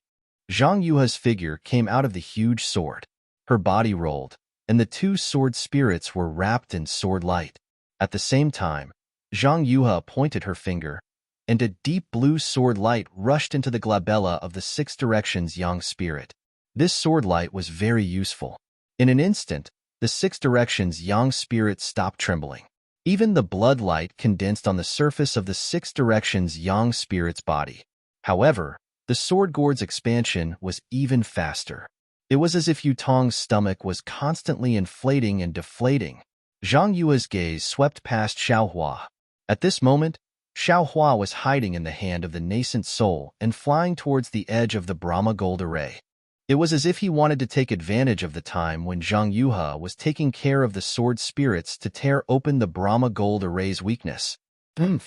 Zhang Yuhe's figure came out of the huge sword. Her body rolled, and the 2 sword spirits were wrapped in sword light. At the same time, Zhang Yuhe pointed her finger, and a deep blue sword light rushed into the glabella of the 6 directions yang spirit. This sword light was very useful. In an instant, the 6 directions yang spirit stopped trembling. Even the blood light condensed on the surface of the 6 directions yang spirit's body. However, the sword gourd's expansion was even faster. It was as if Yutong's stomach was constantly inflating and deflating. Zhang Yue's gaze swept past Xiao Hua. At this moment, Xiao Hua was hiding in the hand of the nascent soul and flying towards the edge of the Brahma gold array. It was as if he wanted to take advantage of the time when Zhang Yuhe was taking care of the sword spirits to tear open the Brahma gold array's weakness. Zhang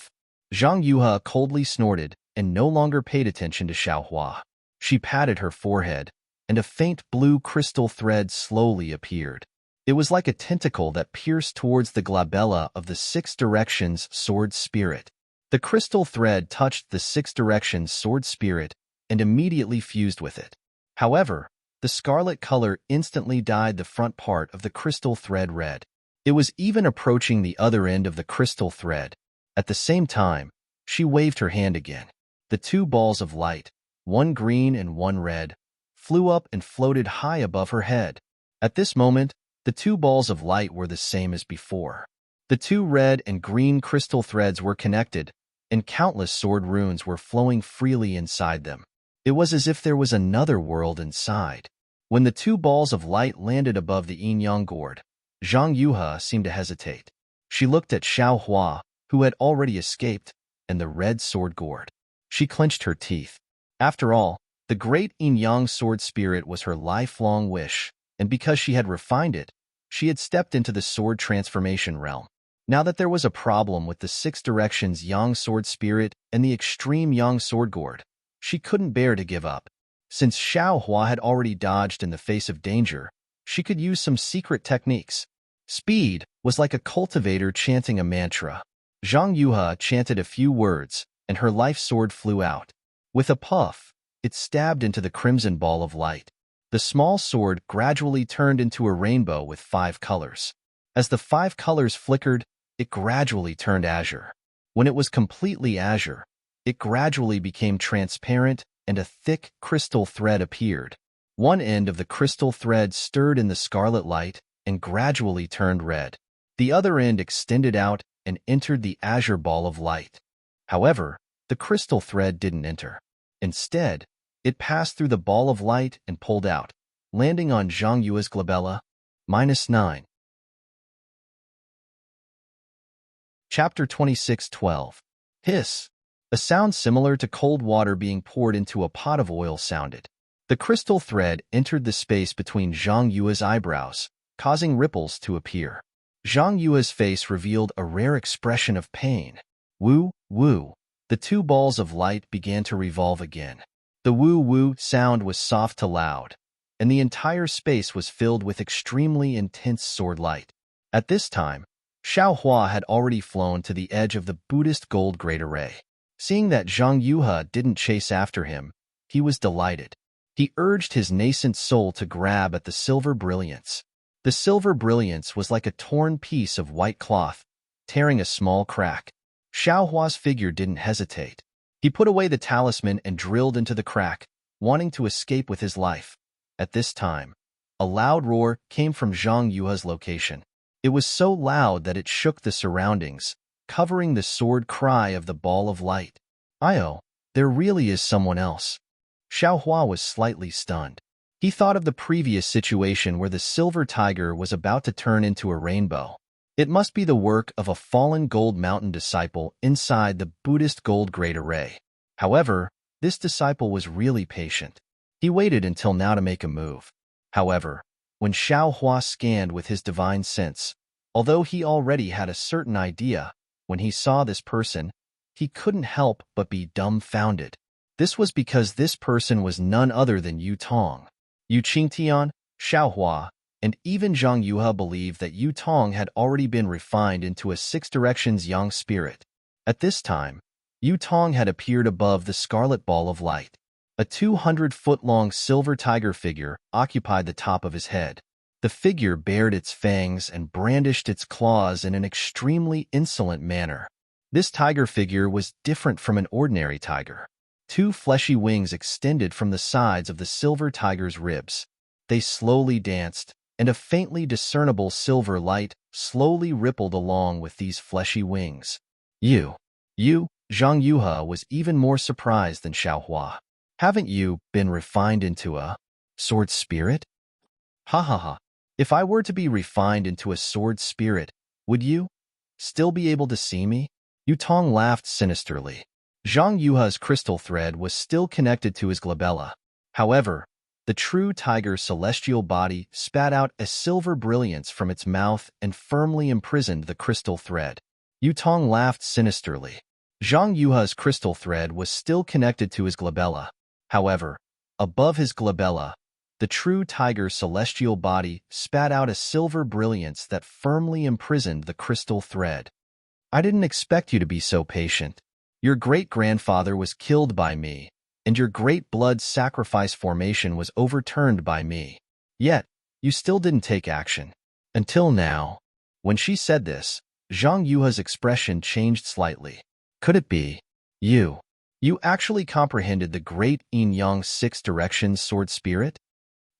Yuhe coldly snorted and no longer paid attention to Xiao Hua. She patted her forehead, and a faint blue crystal thread slowly appeared. It was like a tentacle that pierced towards the glabella of the 6 directions sword spirit. The crystal thread touched the 6 directions sword spirit and immediately fused with it. However, the scarlet color instantly dyed the front part of the crystal thread red. It was even approaching the other end of the crystal thread. At the same time, she waved her hand again. The 2 balls of light, one green and one red, flew up and floated high above her head. At this moment, the 2 balls of light were the same as before. The 2 red and green crystal threads were connected, and countless sword runes were flowing freely inside them. It was as if there was another world inside. When the 2 balls of light landed above the yin-yang gourd, Zhang Yuhe seemed to hesitate. She looked at Xiao Hua, who had already escaped, and the red sword gourd. She clenched her teeth. After all, the great yin-yang sword spirit was her lifelong wish, and because she had refined it, she had stepped into the sword transformation realm. Now that there was a problem with the 6 directions Yang Sword Spirit and the extreme Yang Sword Gourd, she couldn't bear to give up. Since Xiao Hua had already dodged in the face of danger, she could use some secret techniques. Speed was like a cultivator chanting a mantra. Zhang Yuhe chanted a few words, and her life sword flew out. With a puff, it stabbed into the crimson ball of light. The small sword gradually turned into a rainbow with 5 colors. As the 5 colors flickered, it gradually turned azure. When it was completely azure, it gradually became transparent and a thick crystal thread appeared. One end of the crystal thread stirred in the scarlet light and gradually turned red. The other end extended out and entered the azure ball of light. However, the crystal thread didn't enter. Instead, it passed through the ball of light and pulled out, landing on Zhang Yue's glabella. -9. Chapter 26:12. Hiss. A sound similar to cold water being poured into a pot of oil sounded. The crystal thread entered the space between Zhang Yue's eyebrows, causing ripples to appear. Zhang Yue's face revealed a rare expression of pain. Woo, woo. The 2 balls of light began to revolve again. The woo-woo sound was soft to loud, and the entire space was filled with extremely intense sword light. At this time, Xiao Hua had already flown to the edge of the Buddhist gold great array. Seeing that Zhang Yuhe didn't chase after him, he was delighted. He urged his nascent soul to grab at the silver brilliance. The silver brilliance was like a torn piece of white cloth, tearing a small crack. Xiao Hua's figure didn't hesitate. He put away the talisman and drilled into the crack, wanting to escape with his life. At this time, a loud roar came from Zhang Yuhe's location. It was so loud that it shook the surroundings, covering the sword cry of the ball of light. "Io, there really is someone else." Xiao Hua was slightly stunned. He thought of the previous situation where the silver tiger was about to turn into a rainbow. It must be the work of a fallen gold mountain disciple inside the Buddhist gold great array. However, this disciple was really patient. He waited until now to make a move. However, when Xiao Hua scanned with his divine sense, although he already had a certain idea, when he saw this person, he couldn't help but be dumbfounded. This was because this person was none other than Yu Tong. Yu Qingtian, Xiao Hua, and even Zhang Yuhe believed that Yu Tong had already been refined into a 6 directions yang spirit. At this time, Yu Tong had appeared above the scarlet ball of light. A 200-foot-long silver tiger figure occupied the top of his head. The figure bared its fangs and brandished its claws in an extremely insolent manner. This tiger figure was different from an ordinary tiger. 2 fleshy wings extended from the sides of the silver tiger's ribs. They slowly danced, and a faintly discernible silver light slowly rippled along with these fleshy wings. Zhang Yuhe was even more surprised than Xiao Hua. "Haven't you been refined into a sword spirit?" "Ha ha ha. If I were to be refined into a sword spirit, would you still be able to see me?" Yu Tong laughed sinisterly. Zhang Yuhe's crystal thread was still connected to his glabella. However, the true tiger's celestial body spat out a silver brilliance from its mouth and firmly imprisoned the crystal thread. Yu Tong laughed sinisterly. Zhang Yuhe's crystal thread was still connected to his glabella. However, above his glabella, the true tiger's celestial body spat out a silver brilliance that firmly imprisoned the crystal thread. "I didn't expect you to be so patient. Your great-grandfather was killed by me, and your great blood sacrifice formation was overturned by me. Yet, you still didn't take action. Until now." When she said this, Zhang Yuhe's expression changed slightly. "Could it be you? You actually comprehended the great yin-yang 6 directions sword spirit?"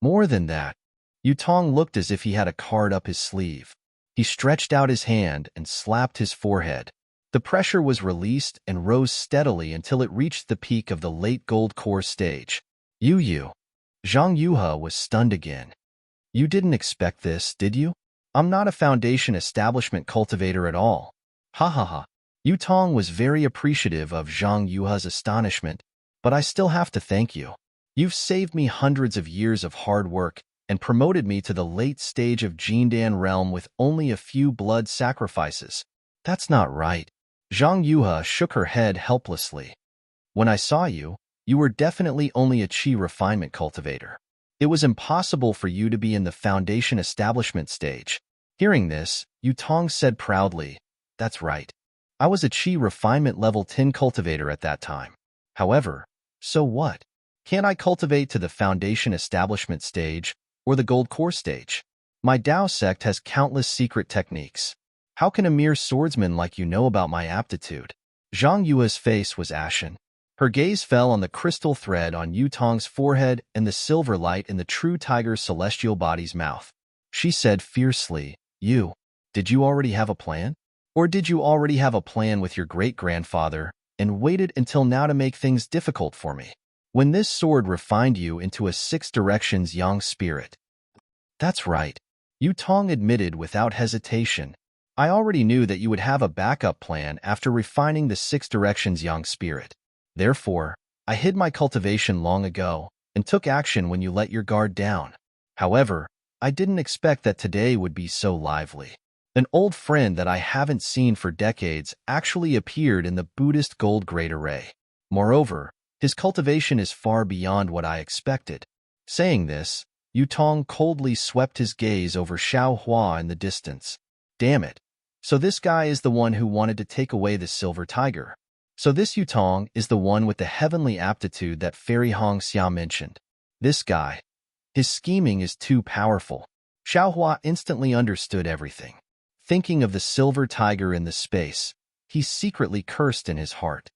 More than that, Yu Tong looked as if he had a card up his sleeve. He stretched out his hand and slapped his forehead. The pressure was released and rose steadily until it reached the peak of the late gold core stage. Zhang Yuhe was stunned again. "You didn't expect this, did you? I'm not a foundation establishment cultivator at all." Ha ha ha. Yu Tong was very appreciative of Zhang Yuhe's astonishment, "But I still have to thank you. You've saved me hundreds of years of hard work and promoted me to the late stage of Jindan realm with only a few blood sacrifices. That's not right. Zhang Yuhe shook her head helplessly. When I saw you, you were definitely only a qi refinement cultivator. It was impossible for you to be in the foundation establishment stage. Hearing this, Yu Tong said proudly, That's right. I was a qi refinement level 10 cultivator at that time. However, so what? Can't I cultivate to the foundation establishment stage or the gold core stage? My Dao sect has countless secret techniques. How can a mere swordsman like you know about my aptitude? Zhang Yue's face was ashen. Her gaze fell on the crystal thread on Yu Tong's forehead and the silver light in the true tiger's celestial body's mouth. She said fiercely, did you already have a plan? Or did you already have a plan with your great-grandfather and waited until now to make things difficult for me? When this sword refined you into a six directions yang spirit. That's right. Yu Tong admitted without hesitation. I already knew that you would have a backup plan after refining the six directions yang spirit. Therefore, I hid my cultivation long ago and took action when you let your guard down. However, I didn't expect that today would be so lively. An old friend that I haven't seen for decades actually appeared in the Buddhist gold great array. Moreover, his cultivation is far beyond what I expected. Saying this, Yu Tong coldly swept his gaze over Xiao Hua in the distance. Damn it. So this guy is the one who wanted to take away the silver tiger. So this Yu Tong is the one with the heavenly aptitude that Fairy Hong Xia mentioned. This guy. His scheming is too powerful. Xiao Hua instantly understood everything. Thinking of the silver tiger in the space, he secretly cursed in his heart.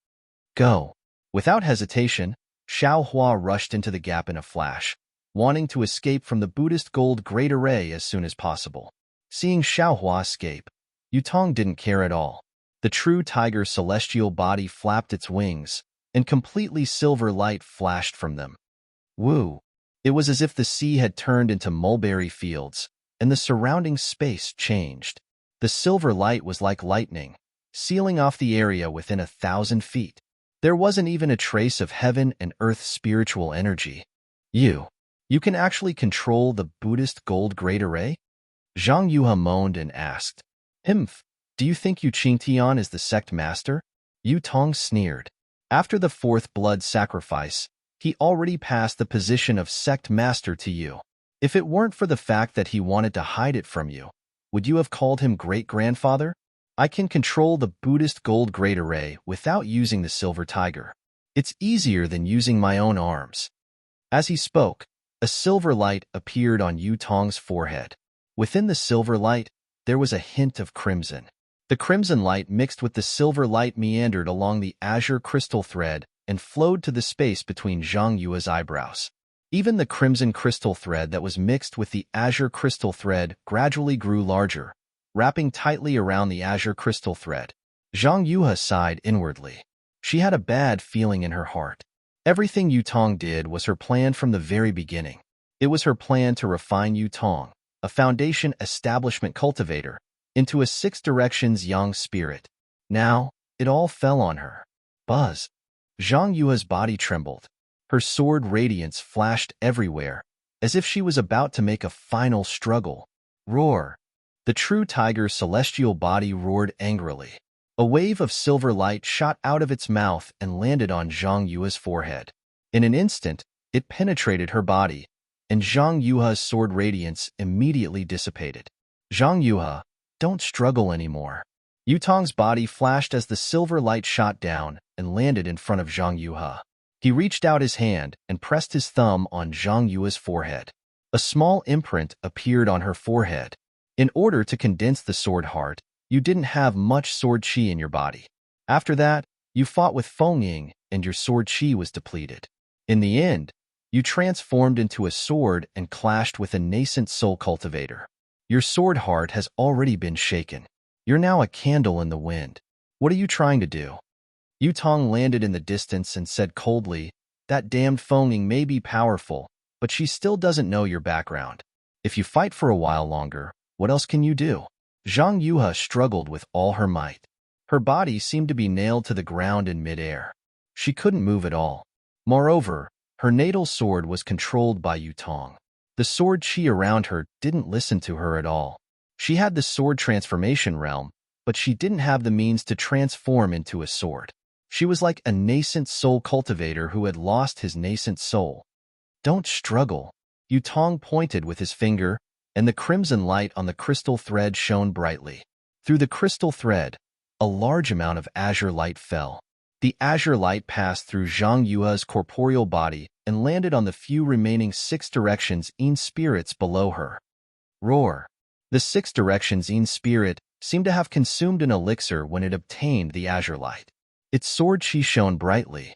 Go. Without hesitation, Xiao Hua rushed into the gap in a flash, wanting to escape from the Buddhist gold great array as soon as possible. Seeing Xiao Hua escape, Yu Tong didn't care at all. The true tiger's celestial body flapped its wings, and completely silver light flashed from them. Woo! It was as if the sea had turned into mulberry fields, and the surrounding space changed. The silver light was like lightning, sealing off the area within 1,000 feet. There wasn't even a trace of heaven and earth's spiritual energy. You can actually control the Buddhist gold great array? Zhang Yuhe moaned and asked. Do you think Yu Qingtian is the sect master? Yu Tong sneered. After the fourth blood sacrifice, he already passed the position of sect master to you. If it weren't for the fact that he wanted to hide it from you, would you have called him great-grandfather? I can control the Buddhist gold great array without using the silver tiger. It's easier than using my own arms. As he spoke, a silver light appeared on Yu Tong's forehead. Within the silver light, there was a hint of crimson. The crimson light mixed with the silver light meandered along the azure crystal thread and flowed to the space between Zhang Yue's eyebrows. Even the crimson crystal thread that was mixed with the azure crystal thread gradually grew larger, wrapping tightly around the azure crystal thread. Zhang Yuhe sighed inwardly. She had a bad feeling in her heart. Everything Yu Tong did was her plan from the very beginning. It was her plan to refine Yu Tong, a foundation establishment cultivator, into a six directions yang spirit. Now, it all fell on her. Buzz. Zhang Yue's body trembled. Her sword radiance flashed everywhere, as if she was about to make a final struggle. Roar. The true tiger's celestial body roared angrily. A wave of silver light shot out of its mouth and landed on Zhang Yue's forehead. In an instant, it penetrated her body, and Zhang Yue's sword radiance immediately dissipated. Zhang Yuhe, don't struggle anymore. Yu Tong's body flashed as the silver light shot down and landed in front of Zhang Yuhe. He reached out his hand and pressed his thumb on Zhang Yue's forehead. A small imprint appeared on her forehead. In order to condense the sword heart, you didn't have much sword qi in your body. After that, you fought with Feng Ying and your sword qi was depleted. In the end, you transformed into a sword and clashed with a nascent soul cultivator. Your sword heart has already been shaken. You're now a candle in the wind. What are you trying to do? Yu Tong landed in the distance and said coldly, that damned Feng Ying may be powerful, but she still doesn't know your background. If you fight for a while longer, what else can you do? Zhang Yuhe struggled with all her might. Her body seemed to be nailed to the ground in midair. She couldn't move at all. Moreover, her natal sword was controlled by Yu Tong. The sword qi around her didn't listen to her at all. She had the sword transformation realm, but she didn't have the means to transform into a sword. She was like a nascent soul cultivator who had lost his nascent soul. Don't struggle. Yutong pointed with his finger, and the crimson light on the crystal thread shone brightly. Through the crystal thread, a large amount of azure light fell. The azure light passed through Zhang Yue's corporeal body and landed on the few remaining 6 directions in spirits below her. Roar! The 6 directions in spirit seemed to have consumed an elixir when it obtained the azure light. Its sword chi shone brightly.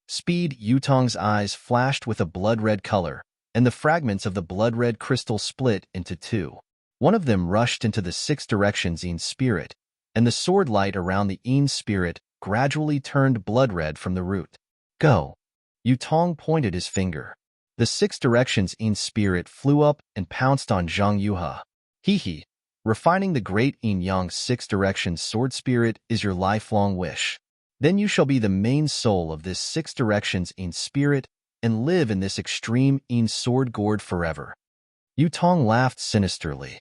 Speed! Yutong's eyes flashed with a blood-red color, and the fragments of the blood-red crystal split into 2. One of them rushed into the 6 directions in spirit, and the sword light around the in spirit gradually turned blood-red from the root. Go! Yutong pointed his finger. The 6 directions in spirit flew up and pounced on Zhang Yuhe. Hee. Refining the great yin-yang 6 directions sword spirit is your lifelong wish. Then you shall be the main soul of this 6 directions in spirit and live in this extreme in sword gourd forever. Yutong laughed sinisterly.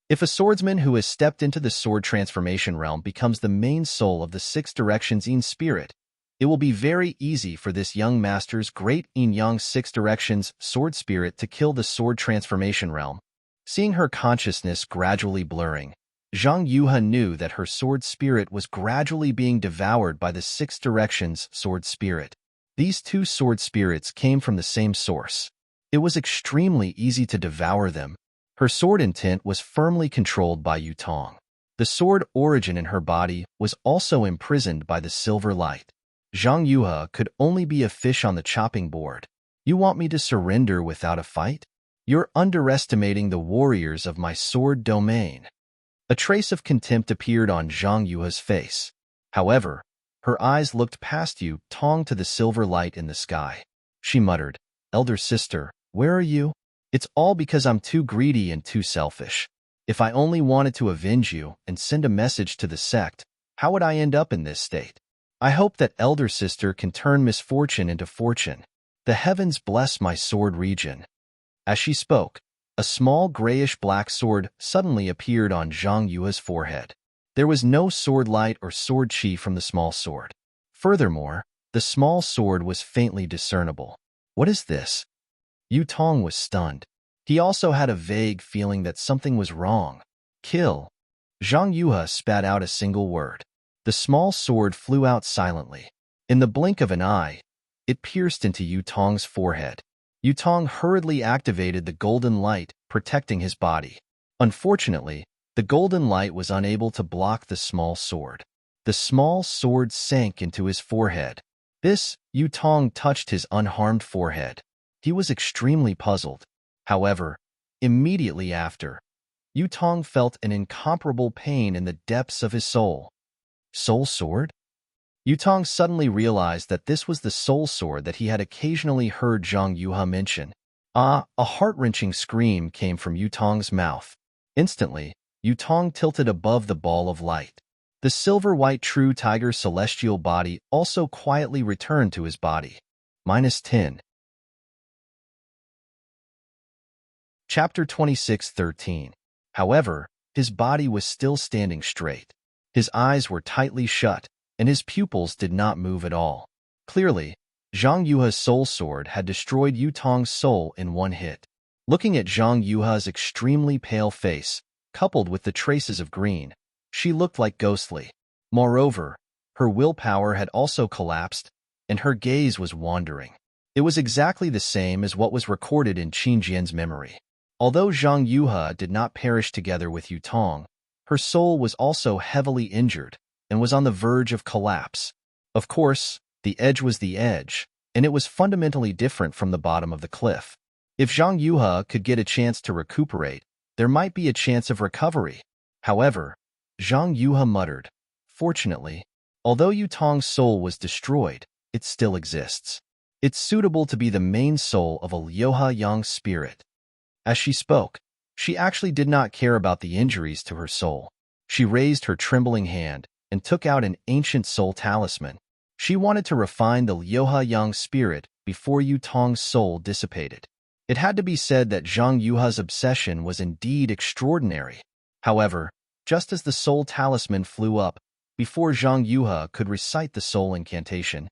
If a swordsman who has stepped into the sword transformation realm becomes the main soul of the 6 directions in spirit, it will be very easy for this young master's great yin-yang 6 directions sword spirit to kill the sword transformation realm. Seeing her consciousness gradually blurring, Zhang Yuhe knew that her sword spirit was gradually being devoured by the 6 directions sword spirit. These 2 sword spirits came from the same source. It was extremely easy to devour them. Her sword intent was firmly controlled by Yutong. The sword origin in her body was also imprisoned by the silver light. Zhang Yuhe could only be a fish on the chopping board. You want me to surrender without a fight? You're underestimating the warriors of my sword domain. A trace of contempt appeared on Zhang Yuhe's face. However, her eyes looked past Yutong to the silver light in the sky. She muttered, "Elder sister, where are you? It's all because I'm too greedy and too selfish. If I only wanted to avenge you and send a message to the sect, how would I end up in this state? I hope that elder sister can turn misfortune into fortune. The heavens bless my sword region." As she spoke, a small grayish-black sword suddenly appeared on Zhang Yue's forehead. There was no sword light or sword chi from the small sword. Furthermore, the small sword was faintly discernible. What is this? Yutong was stunned. He also had a vague feeling that something was wrong. Kill. Zhang Yuhe spat out a single word. The small sword flew out silently. In the blink of an eye, it pierced into Yutong's forehead. Yutong hurriedly activated the golden light, protecting his body. Unfortunately, the golden light was unable to block the small sword. The small sword sank into his forehead. Yutong touched his unharmed forehead. He was extremely puzzled. However, immediately after, Yutong felt an incomparable pain in the depths of his soul. Soul sword? Yutong suddenly realized that this was the soul sword that he had occasionally heard Zhang Yuhe mention. A heart-wrenching scream came from Yutong's mouth. Instantly, Yutong tilted above the ball of light. The silver-white true tiger celestial body also quietly returned to his body. -10. Chapter 26:13. However, his body was still standing straight. His eyes were tightly shut, and his pupils did not move at all. Clearly, Zhang Yuhe's soul sword had destroyed Yutong's soul in one hit. Looking at Zhang Yuhe's extremely pale face, coupled with the traces of green, she looked like ghostly. Moreover, her willpower had also collapsed, and her gaze was wandering. It was exactly the same as what was recorded in Qin Jian's memory. Although Zhang Yuhe did not perish together with Yutong, her soul was also heavily injured and was on the verge of collapse. Of course, the edge was the edge, and it was fundamentally different from the bottom of the cliff. If Zhang Yuhe could get a chance to recuperate, there might be a chance of recovery. However, Zhang Yuhe muttered, "Fortunately, although Yutong's soul was destroyed, it still exists. It's suitable to be the main soul of a Liuhe Yang spirit." As she spoke, she actually did not care about the injuries to her soul. She raised her trembling hand and took out an ancient soul talisman. She wanted to refine the Liuhe Yang spirit before Yutong's soul dissipated. It had to be said that Zhang Yuhe's obsession was indeed extraordinary. However, Just as the soul talisman flew up, before Zhang Yuhe could recite the soul incantation,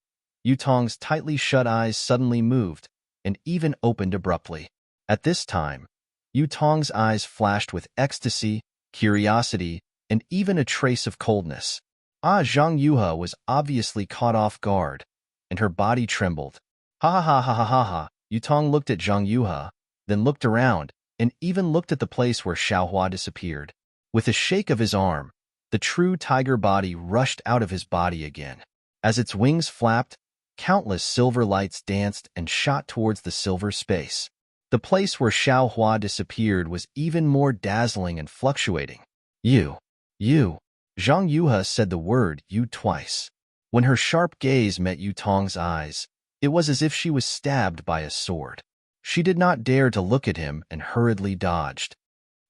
Yutong's tightly shut eyes suddenly moved and even opened abruptly. At this time, Yutong's eyes flashed with ecstasy, curiosity, and even a trace of coldness. Zhang Yuhe was obviously caught off guard, and her body trembled. Ha ha ha ha ha ha ha. Yutong looked at Zhang Yuhe, then looked around, and even looked at the place where Xiaohua disappeared. With a shake of his arm, the true tiger body rushed out of his body again. As its wings flapped, countless silver lights danced and shot towards the silver space. The place where Xiaohua disappeared was even more dazzling and fluctuating. You. Zhang Yuhe said the word you twice. When her sharp gaze met Yutong's eyes, it was as if she was stabbed by a sword. She did not dare to look at him and hurriedly dodged.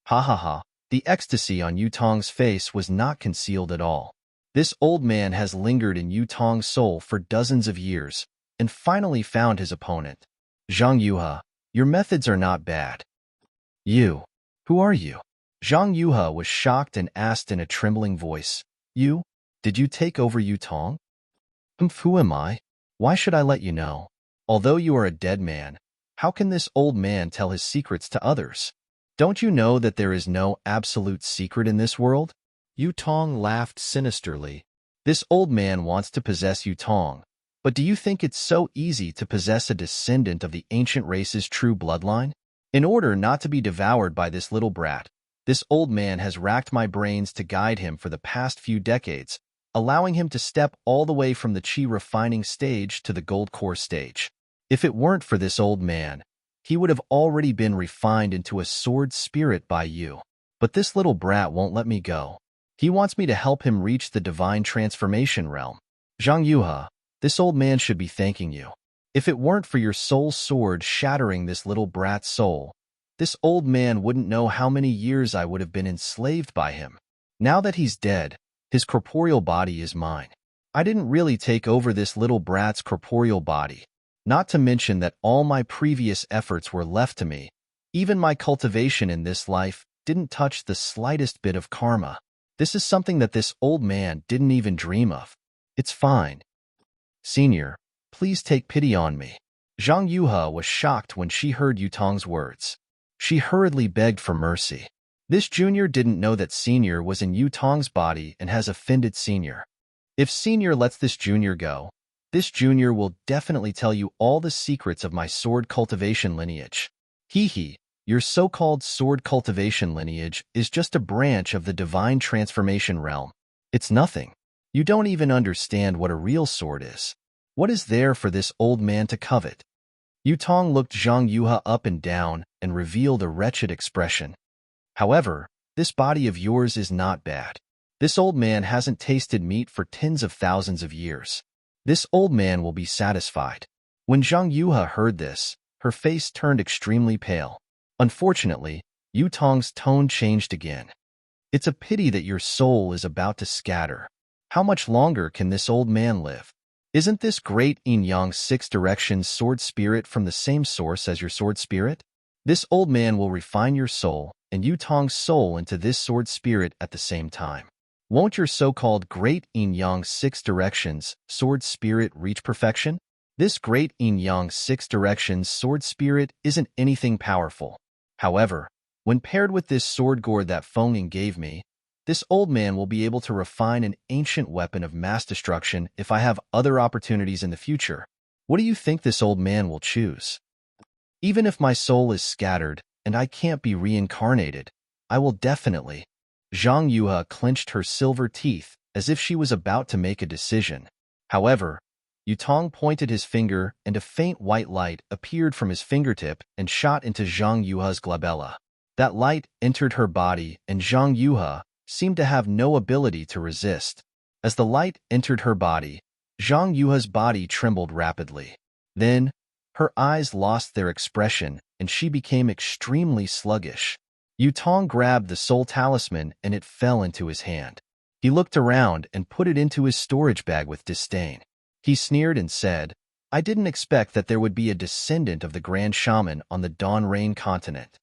Ha ha ha. The ecstasy on Yutong's face was not concealed at all. This old man has lingered in Yutong's soul for dozens of years, and finally found his opponent. Zhang Yuhe, your methods are not bad. You. Who are you? Zhang Yuhe was shocked and asked in a trembling voice. You? Did you take over Yutong? Who am I? Why should I let you know? Although you are a dead man, how can this old man tell his secrets to others? Don't you know that there is no absolute secret in this world? Yutong laughed sinisterly. This old man wants to possess Yutong, but do you think it's so easy to possess a descendant of the ancient race's true bloodline? In order not to be devoured by this little brat, this old man has racked my brains to guide him for the past few decades, allowing him to step all the way from the qi refining stage to the gold core stage. If it weren't for this old man, he would have already been refined into a sword spirit by you. But this little brat won't let me go. He wants me to help him reach the divine transformation realm. Zhang Yuhe, this old man should be thanking you. If it weren't for your soul sword shattering this little brat's soul, this old man wouldn't know how many years I would have been enslaved by him. Now that he's dead, his corporeal body is mine. I didn't really take over this little brat's corporeal body. Not to mention that all my previous efforts were left to me. Even my cultivation in this life didn't touch the slightest bit of karma. This is something that this old man didn't even dream of. It's fine. Senior, please take pity on me. Zhang Yuhe was shocked when she heard Yutong's words. She hurriedly begged for mercy. This junior didn't know that Senior was in Yutong's body and has offended Senior. If Senior lets this junior go, this junior will definitely tell you all the secrets of my sword cultivation lineage. Your so-called sword cultivation lineage is just a branch of the divine transformation realm. It's nothing. You don't even understand what a real sword is. What is there for this old man to covet? Yutong looked Zhang Yuhe up and down and revealed a wretched expression. However, this body of yours is not bad. This old man hasn't tasted meat for tens of thousands of years. This old man will be satisfied. When Zhang Yuhe heard this, her face turned extremely pale. Unfortunately, Yutong's tone changed again. It's a pity that your soul is about to scatter. How much longer can this old man live? Isn't this great yin-yang six directions sword spirit from the same source as your sword spirit? This old man will refine your soul and Yutong's soul into this sword spirit at the same time. Won't your so-called great yin-yang six directions sword spirit reach perfection? This great yin-yang six directions sword spirit isn't anything powerful. However, when paired with this sword gourd that Feng Ying gave me, this old man will be able to refine an ancient weapon of mass destruction if I have other opportunities in the future. What do you think this old man will choose? Even if my soul is scattered and I can't be reincarnated, I will definitely. Zhang Yuhe clenched her silver teeth as if she was about to make a decision. However, Yutong pointed his finger and a faint white light appeared from his fingertip and shot into Zhang Yuhe's glabella. That light entered her body and Zhang Yuhe seemed to have no ability to resist. As the light entered her body, Zhang Yuhe's body trembled rapidly. Then, her eyes lost their expression and she became extremely sluggish. Yutong grabbed the soul talisman and it fell into his hand. He looked around and put it into his storage bag with disdain. He sneered and said, I didn't expect that there would be a descendant of the Grand Shaman on the Dawn Rain continent.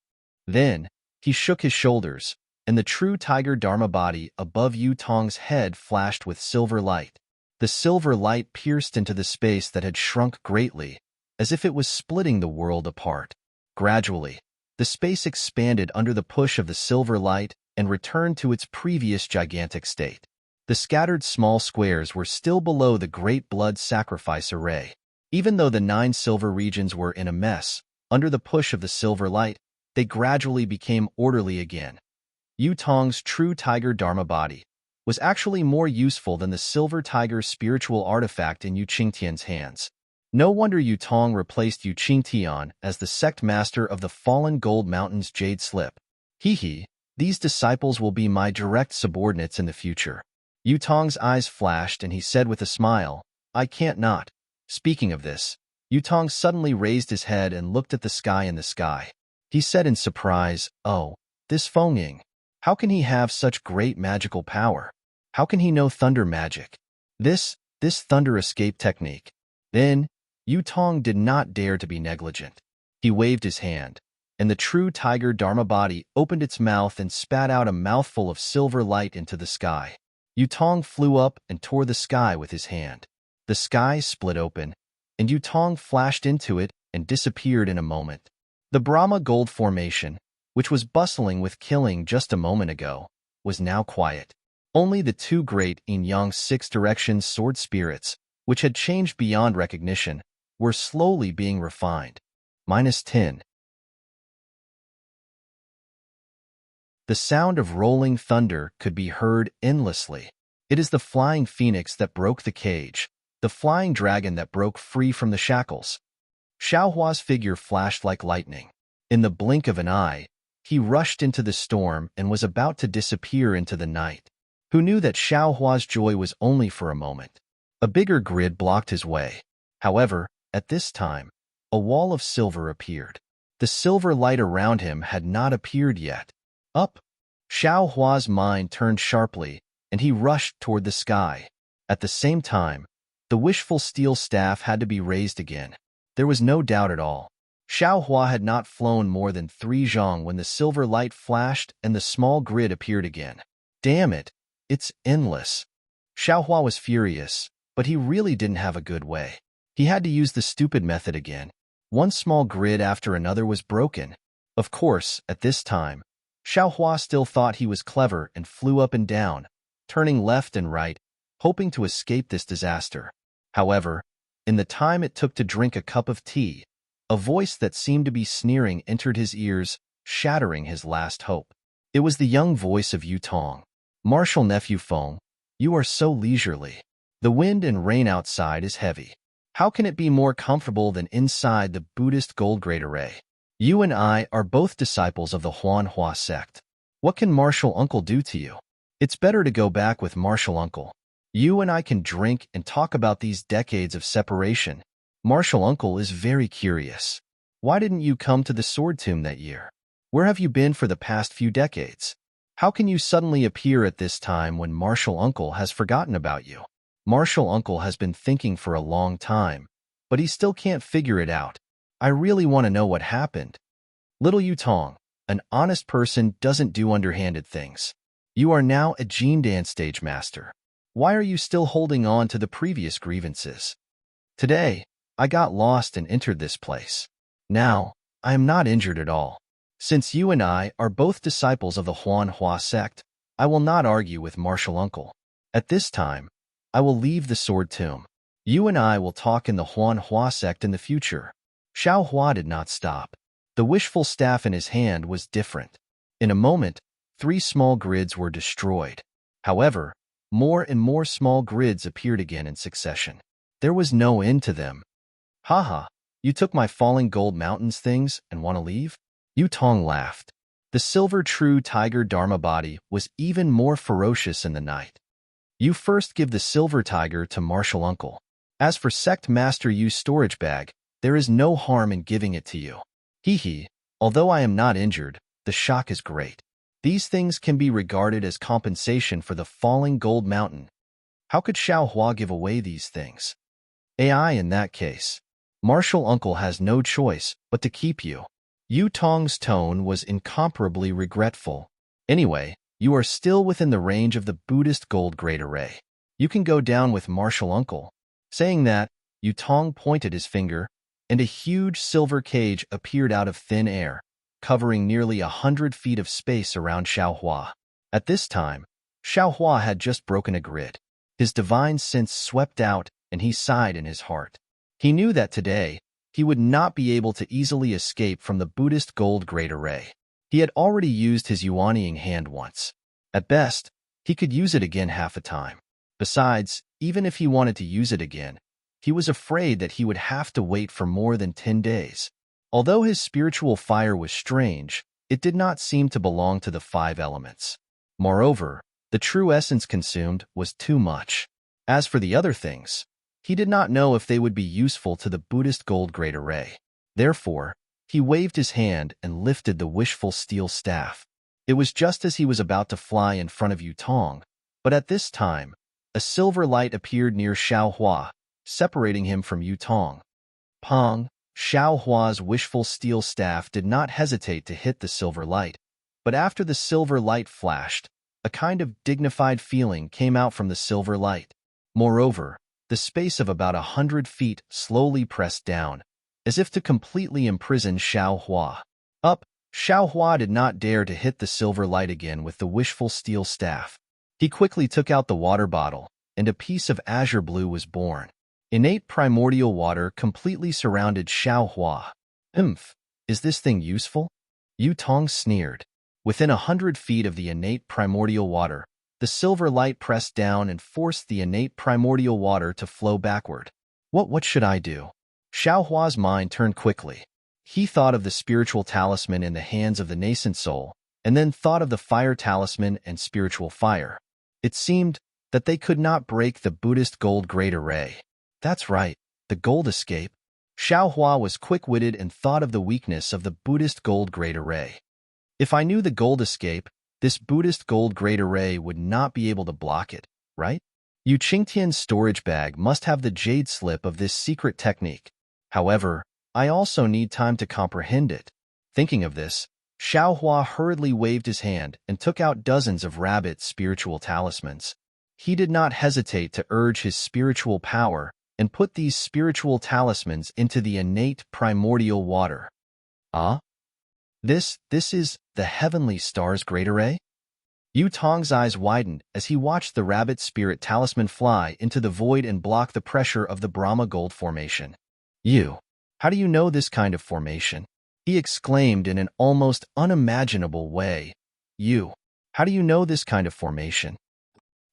Then, he shook his shoulders, and the true tiger Dharma body above Yu Tong's head flashed with silver light. The silver light pierced into the space that had shrunk greatly, as if it was splitting the world apart. Gradually, the space expanded under the push of the silver light and returned to its previous gigantic state. The scattered small squares were still below the great blood sacrifice array. Even though the 9 silver regions were in a mess, under the push of the silver light, they gradually became orderly again. Yu Tong's true tiger Dharma body was actually more useful than the silver tiger's spiritual artifact in Yu Qingtian's hands. No wonder Yu Tong replaced Yu Qingtian as the sect master of the fallen Gold Mountain's Jade Slip. Hee, these disciples will be my direct subordinates in the future. Yu Tong's eyes flashed and he said with a smile, I can't not. Speaking of this, Yu Tong suddenly raised his head and looked at the sky in the sky. He said in surprise, oh, this Feng Ying. How can he have such great magical power? How can he know thunder magic? This thunder escape technique. Then, Yu Tong did not dare to be negligent. He waved his hand, and the true tiger Dharma body opened its mouth and spat out a mouthful of silver light into the sky. Yu Tong flew up and tore the sky with his hand. The sky split open, and Yu Tong flashed into it and disappeared in a moment. The Brahma Gold Formation, which was bustling with killing just a moment ago, was now quiet. Only the 2 great yin-yang 6-direction sword spirits, which had changed beyond recognition, were slowly being refined. -10. The sound of rolling thunder could be heard endlessly. It is the flying phoenix that broke the cage, the flying dragon that broke free from the shackles. Xiaohua's figure flashed like lightning. In the blink of an eye, he rushed into the storm and was about to disappear into the night. Who knew that Xiaohua's joy was only for a moment? A bigger grid blocked his way. However, at this time, a wall of silver appeared. The silver light around him had not appeared yet. Up! Xiaohua's mind turned sharply, and he rushed toward the sky. At the same time, the wishful steel staff had to be raised again. There was no doubt at all. Xiaohua had not flown more than 3 zhang when the silver light flashed and the small grid appeared again. Damn it, it's endless. Xiaohua was furious, but he really didn't have a good way. He had to use the stupid method again. One small grid after another was broken. Of course, at this time, Xiaohua still thought he was clever and flew up and down, turning left and right, hoping to escape this disaster. However, in the time it took to drink a cup of tea, a voice that seemed to be sneering entered his ears, shattering his last hope. It was the young voice of Yu Tong. Martial nephew Feng, you are so leisurely. The wind and rain outside is heavy. How can it be more comfortable than inside the Buddhist gold grade array? You and I are both disciples of the Huanhua sect. What can martial uncle do to you? It's better to go back with martial uncle. You and I can drink and talk about these decades of separation. Martial uncle is very curious. Why didn't you come to the sword tomb that year? Where have you been for the past few decades? How can you suddenly appear at this time when martial uncle has forgotten about you? Martial uncle has been thinking for a long time, but he still can't figure it out. I really want to know what happened. Little Yu Tong, an honest person doesn't do underhanded things. You are now a Jin dance stage master. Why are you still holding on to the previous grievances? Today, I got lost and entered this place. Now, I am not injured at all. Since you and I are both disciples of the Huanhua sect, I will not argue with martial uncle. At this time, I will leave the sword tomb. You and I will talk in the Huanhua sect in the future. Xiaohua did not stop. The wishful staff in his hand was different. In a moment, 3 small grids were destroyed. However, more and more small grids appeared again in succession. There was no end to them. Haha, you took my falling gold mountains things and want to leave? Yu Tong laughed. The silver true tiger Dharma body was even more ferocious in the night. You first give the silver tiger to martial uncle. As for sect master Yu's storage bag, there is no harm in giving it to you. Hee, although I am not injured, the shock is great. These things can be regarded as compensation for the falling gold mountain. How could Xiaohua give away these things? AI in that case. Martial uncle has no choice but to keep you. Yu Tong's tone was incomparably regretful. Anyway, you are still within the range of the Buddhist gold great array. You can go down with martial uncle. Saying that, Yutong pointed his finger, and a huge silver cage appeared out of thin air, covering nearly 100 feet of space around Xiaohua. At this time, Xiaohua had just broken a grid. His divine sense swept out, and he sighed in his heart. He knew that today, he would not be able to easily escape from the Buddhist gold great array. He had already used his Yuanying hand once. At best, he could use it again half a time. Besides, even if he wanted to use it again, he was afraid that he would have to wait for more than 10 days. Although his spiritual fire was strange, it did not seem to belong to the 5 elements. Moreover, the true essence consumed was too much. As for the other things, he did not know if they would be useful to the Buddhist gold great array. Therefore, he waved his hand and lifted the wishful steel staff. It was just as he was about to fly in front of Yutong, but at this time, a silver light appeared near Xiaohua, separating him from Yutong. Pong! Xiaohua's wishful steel staff did not hesitate to hit the silver light, but after the silver light flashed, a kind of dignified feeling came out from the silver light. Moreover, the space of about 100 feet slowly pressed down, as if to completely imprison Xiaohua. Xiaohua did not dare to hit the silver light again with the wishful steel staff. He quickly took out the water bottle, and a piece of azure blue was born. Innate primordial water completely surrounded Xiaohua. Is this thing useful? Yutong sneered. Within 100 feet of the innate primordial water, the silver light pressed down and forced the innate primordial water to flow backward. What should I do? Xiaohua's mind turned quickly. He thought of the spiritual talisman in the hands of the nascent soul, and then thought of the fire talisman and spiritual fire. It seemed that they could not break the Buddhist gold great array. That's right, the gold escape. Xiaohua was quick-witted and thought of the weakness of the Buddhist gold great array. If I knew the gold escape, this Buddhist gold great array would not be able to block it, right? Yu Qingtian's storage bag must have the jade slip of this secret technique. However, I also need time to comprehend it. Thinking of this, Xiaohua hurriedly waved his hand and took out dozens of rabbit spiritual talismans. He did not hesitate to urge his spiritual power and put these spiritual talismans into the innate primordial water. This is the heavenly star's great array? Yutong's eyes widened as he watched the rabbit spirit talisman fly into the void and block the pressure of the Brahma gold formation. How do you know this kind of formation? He exclaimed in an almost unimaginable way. How do you know this kind of formation?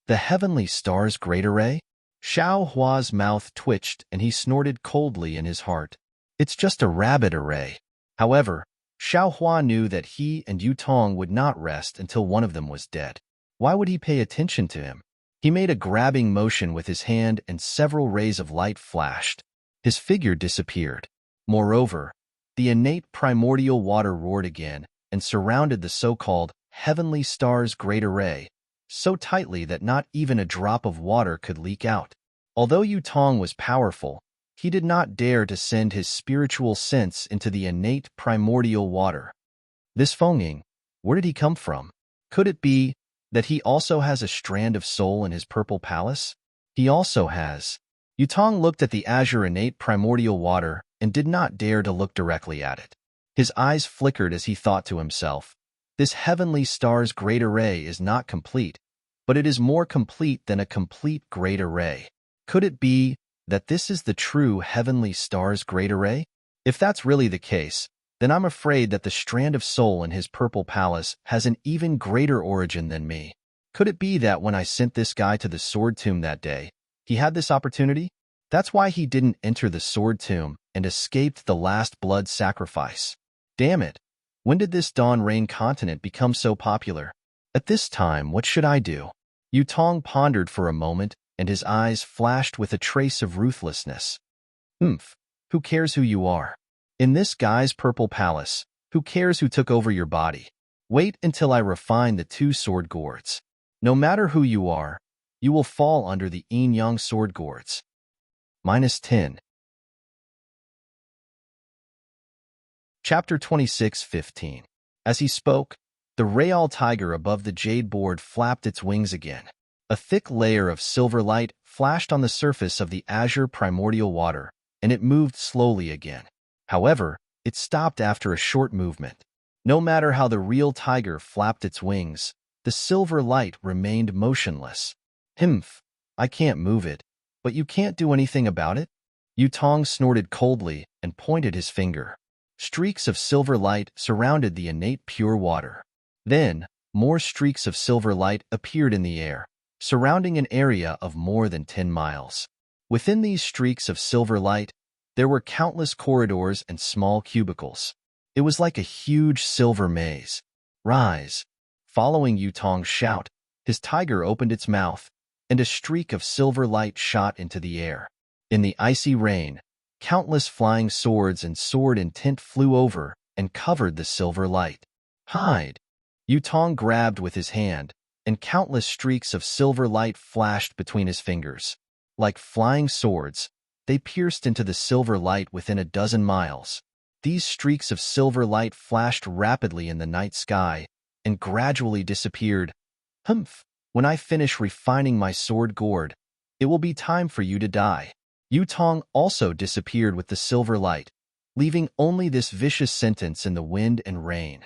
The heavenly star's great array? Xiaohua's mouth twitched and he snorted coldly in his heart. It's just a rabbit array. However, Xiaohua knew that he and Yutong would not rest until one of them was dead. Why would he pay attention to him? He made a grabbing motion with his hand and several rays of light flashed. His figure disappeared. Moreover, the innate primordial water roared again and surrounded the so-called heavenly star's great array, so tightly that not even a drop of water could leak out. Although Yutong was powerful, he did not dare to send his spiritual sense into the innate primordial water. This Fengying, where did he come from? Could it be that he also has a strand of soul in his purple palace? He also has. Yutong looked at the azure innate primordial water and did not dare to look directly at it. His eyes flickered as he thought to himself, this heavenly star's great array is not complete, but it is more complete than a complete great array. Could it be that this is the true heavenly star's great array? If that's really the case, then I'm afraid that the strand of soul in his purple palace has an even greater origin than me. Could it be that when I sent this guy to the sword tomb that day, he had this opportunity? That's why he didn't enter the sword tomb and escaped the last blood sacrifice. Damn it! When did this Dawn Rain continent become so popular? At this time, what should I do? Yutong pondered for a moment, and his eyes flashed with a trace of ruthlessness. Who cares who you are? In this guy's purple palace, who cares who took over your body? Wait until I refine the 2 sword gourds. No matter who you are, you will fall under the yin-yang sword gourds. -10. Chapter 26:15. As he spoke, The Real tiger above the jade board flapped its wings again. A thick layer of silver light flashed on the surface of the azure primordial water, and it moved slowly again. However, it stopped after a short movement. No matter how the real tiger flapped its wings, the silver light remained motionless. Humph, I can't move it, but you can't do anything about it? Yutong snorted coldly and pointed his finger. Streaks of silver light surrounded the innate pure water. Then, more streaks of silver light appeared in the air, surrounding an area of more than 10 miles. Within these streaks of silver light, there were countless corridors and small cubicles. It was like a huge silver maze. Rise! Following Yutong's shout, his tiger opened its mouth, and a streak of silver light shot into the air. In the icy rain, countless flying swords and sword intent flew over and covered the silver light. Hide! Yutong grabbed with his hand, and countless streaks of silver light flashed between his fingers. Like flying swords, they pierced into the silver light within a dozen miles. These streaks of silver light flashed rapidly in the night sky and gradually disappeared. Humph! When I finish refining my sword gourd, it will be time for you to die. Yutong also disappeared with the silver light, leaving only this vicious sentence in the wind and rain.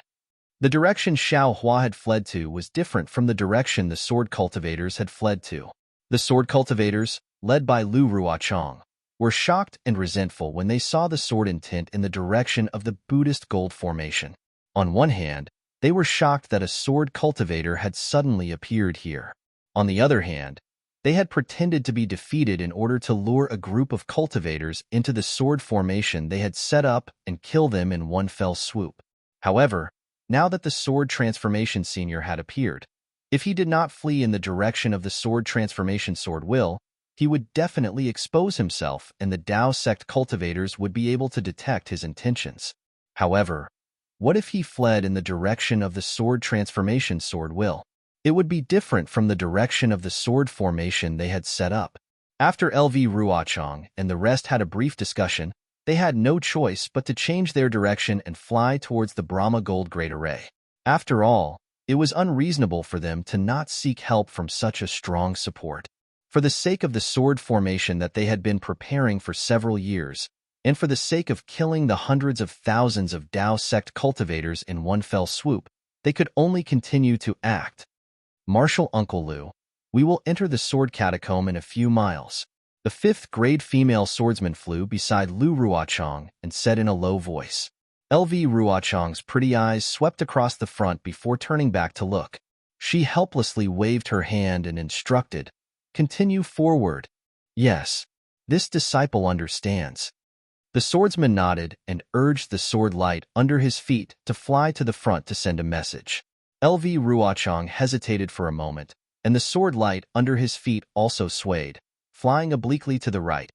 The direction Xiao Hua had fled to was different from the direction the sword cultivators had fled to. The sword cultivators, led by Lu Ruochong, were shocked and resentful when they saw the sword intent in the direction of the Buddhist gold formation. On one hand, they were shocked that a sword cultivator had suddenly appeared here. On the other hand, they had pretended to be defeated in order to lure a group of cultivators into the sword formation they had set up and kill them in one fell swoop. However, now that the sword transformation senior had appeared, if he did not flee in the direction of the sword transformation sword will, he would definitely expose himself and the Dao sect cultivators would be able to detect his intentions. However, what if he fled in the direction of the sword transformation sword will? It would be different from the direction of the sword formation they had set up. After LV Ruochong and the rest had a brief discussion, they had no choice but to change their direction and fly towards the Brahma Gold Great Array. After all, it was unreasonable for them to not seek help from such a strong support. For the sake of the sword formation that they had been preparing for several years, and for the sake of killing the hundreds of thousands of Dao sect cultivators in one fell swoop, they could only continue to act. Marshal Uncle Lu, we will enter the sword catacomb in a few miles. The fifth-grade female swordsman flew beside Lu Ruochong and said in a low voice. LV Ruochong's pretty eyes swept across the front before turning back to look. She helplessly waved her hand and instructed, "Continue forward." Yes, this disciple understands. The swordsman nodded and urged the sword light under his feet to fly to the front to send a message. LV Ruochong hesitated for a moment, and the sword light under his feet also swayed, flying obliquely to the right.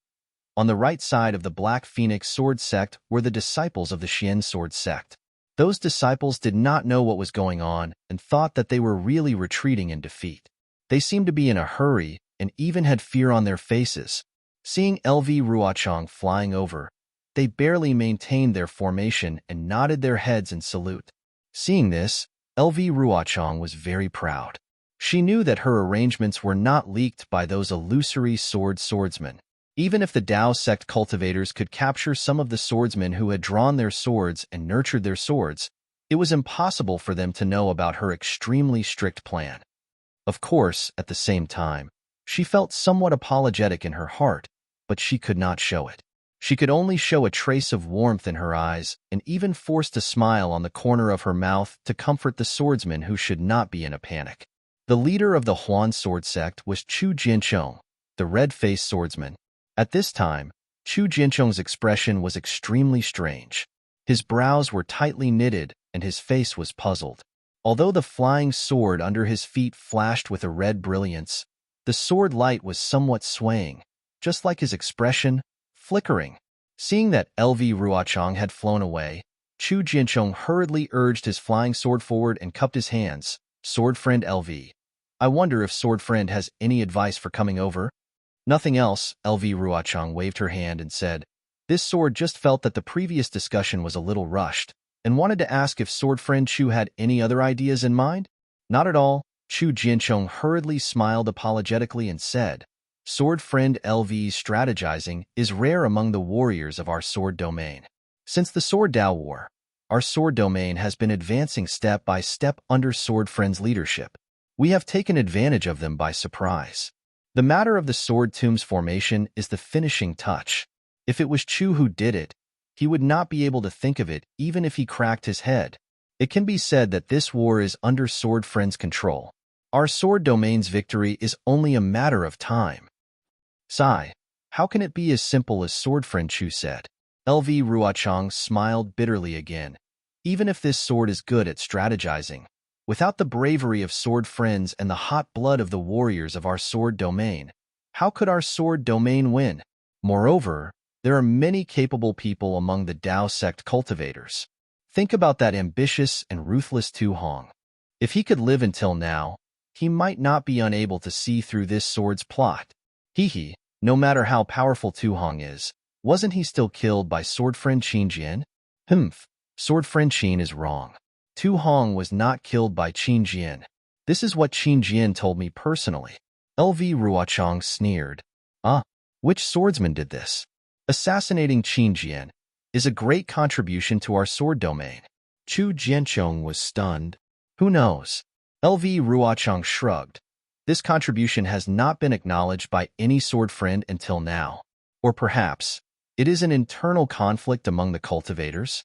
On the right side of the Black Phoenix sword sect were the disciples of the Xian sword sect. Those disciples did not know what was going on and thought that they were really retreating in defeat. They seemed to be in a hurry and even had fear on their faces. Seeing LV Ruochong flying over, they barely maintained their formation and nodded their heads in salute. Seeing this, LV Ruochong was very proud. She knew that her arrangements were not leaked by those illusory swordsmen. Even if the Dao sect cultivators could capture some of the swordsmen who had drawn their swords and nurtured their swords, it was impossible for them to know about her extremely strict plan. Of course, at the same time, she felt somewhat apologetic in her heart, but she could not show it. She could only show a trace of warmth in her eyes and even forced a smile on the corner of her mouth to comfort the swordsmen who should not be in a panic. The leader of the Huan sword sect was Chu Jianchong, the red-faced swordsman. At this time, Chu Jianchong's expression was extremely strange. His brows were tightly knitted and his face was puzzled. Although the flying sword under his feet flashed with a red brilliance, the sword light was somewhat swaying, just like his expression, flickering. Seeing that LV Ruochong had flown away, Chu Jianchong hurriedly urged his flying sword forward and cupped his hands. "Sword friend LV, I wonder if sword friend has any advice for coming over?" "Nothing else," LV Ruochong waved her hand and said. "This sword just felt that the previous discussion was a little rushed. and wanted to ask if sword friend Chu had any other ideas in mind. Not at all. Chu Jianchong hurriedly smiled apologetically and said, Sword friend LV's strategizing is rare among the warriors of our sword domain. Since the Sword Dao War, our sword domain has been advancing step by step under sword friend's leadership. We have taken advantage of them by surprise. The matter of the sword tomb's formation is the finishing touch. If it was Chu who did it, he would not be able to think of it even if he cracked his head. It can be said that this war is under sword friend's control. Our sword domain's victory is only a matter of time. Sigh. How can it be as simple as sword friend Chu said? LV Ruochang smiled bitterly again. Even if this sword is good at strategizing, without the bravery of sword friends and the hot blood of the warriors of our sword domain, how could our sword domain win? Moreover, there are many capable people among the Dao sect cultivators. Think about that ambitious and ruthless Tu Hong. If he could live until now, he might not be unable to see through this sword's plot. Hee, no matter how powerful Tu Hong is, wasn't he still killed by sword friend Qin Jian? Sword friend Qin is wrong. Tu Hong was not killed by Qin Jian. This is what Qin Jian told me personally. LV Ruochang sneered. Which swordsman did this? Assassinating Qin Jian is a great contribution to our sword domain. Chu Jianchong was stunned. Who knows? LV Ruochang shrugged. This contribution has not been acknowledged by any sword friend until now. Or perhaps, it is an internal conflict among the cultivators?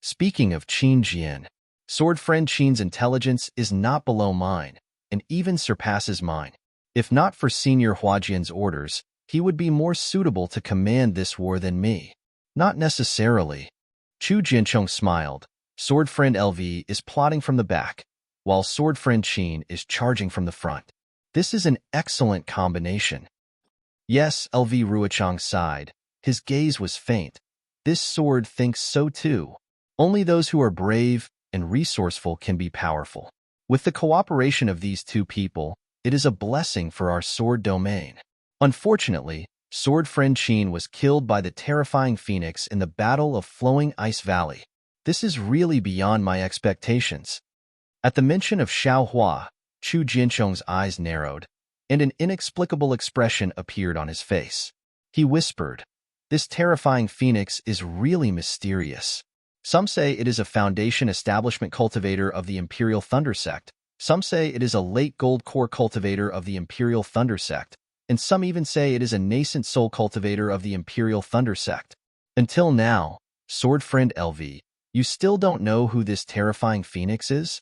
Speaking of Qin Jian, sword friend Qin's intelligence is not below mine, and even surpasses mine. If not for Senior Huajian's orders, he would be more suitable to command this war than me. Not necessarily. Chu Jianchong smiled. Sword friend LV is plotting from the back, while sword friend Qin is charging from the front. This is an excellent combination. Yes, LV Ruochang sighed. His gaze was faint. This sword thinks so too. Only those who are brave and resourceful can be powerful. With the cooperation of these two people, it is a blessing for our sword domain. Unfortunately, sword friend Qin was killed by the terrifying phoenix in the Battle of Flowing Ice Valley. This is really beyond my expectations. At the mention of Xiao Hua, Chu Jianchong's eyes narrowed, and an inexplicable expression appeared on his face. He whispered, This terrifying phoenix is really mysterious. Some say it is a foundation establishment cultivator of the Imperial Thunder Sect. Some say it is a late gold core cultivator of the Imperial Thunder Sect. And some even say it is a nascent soul cultivator of the Imperial Thunder Sect. Until now, sword friend LV, you still don't know who this terrifying phoenix is?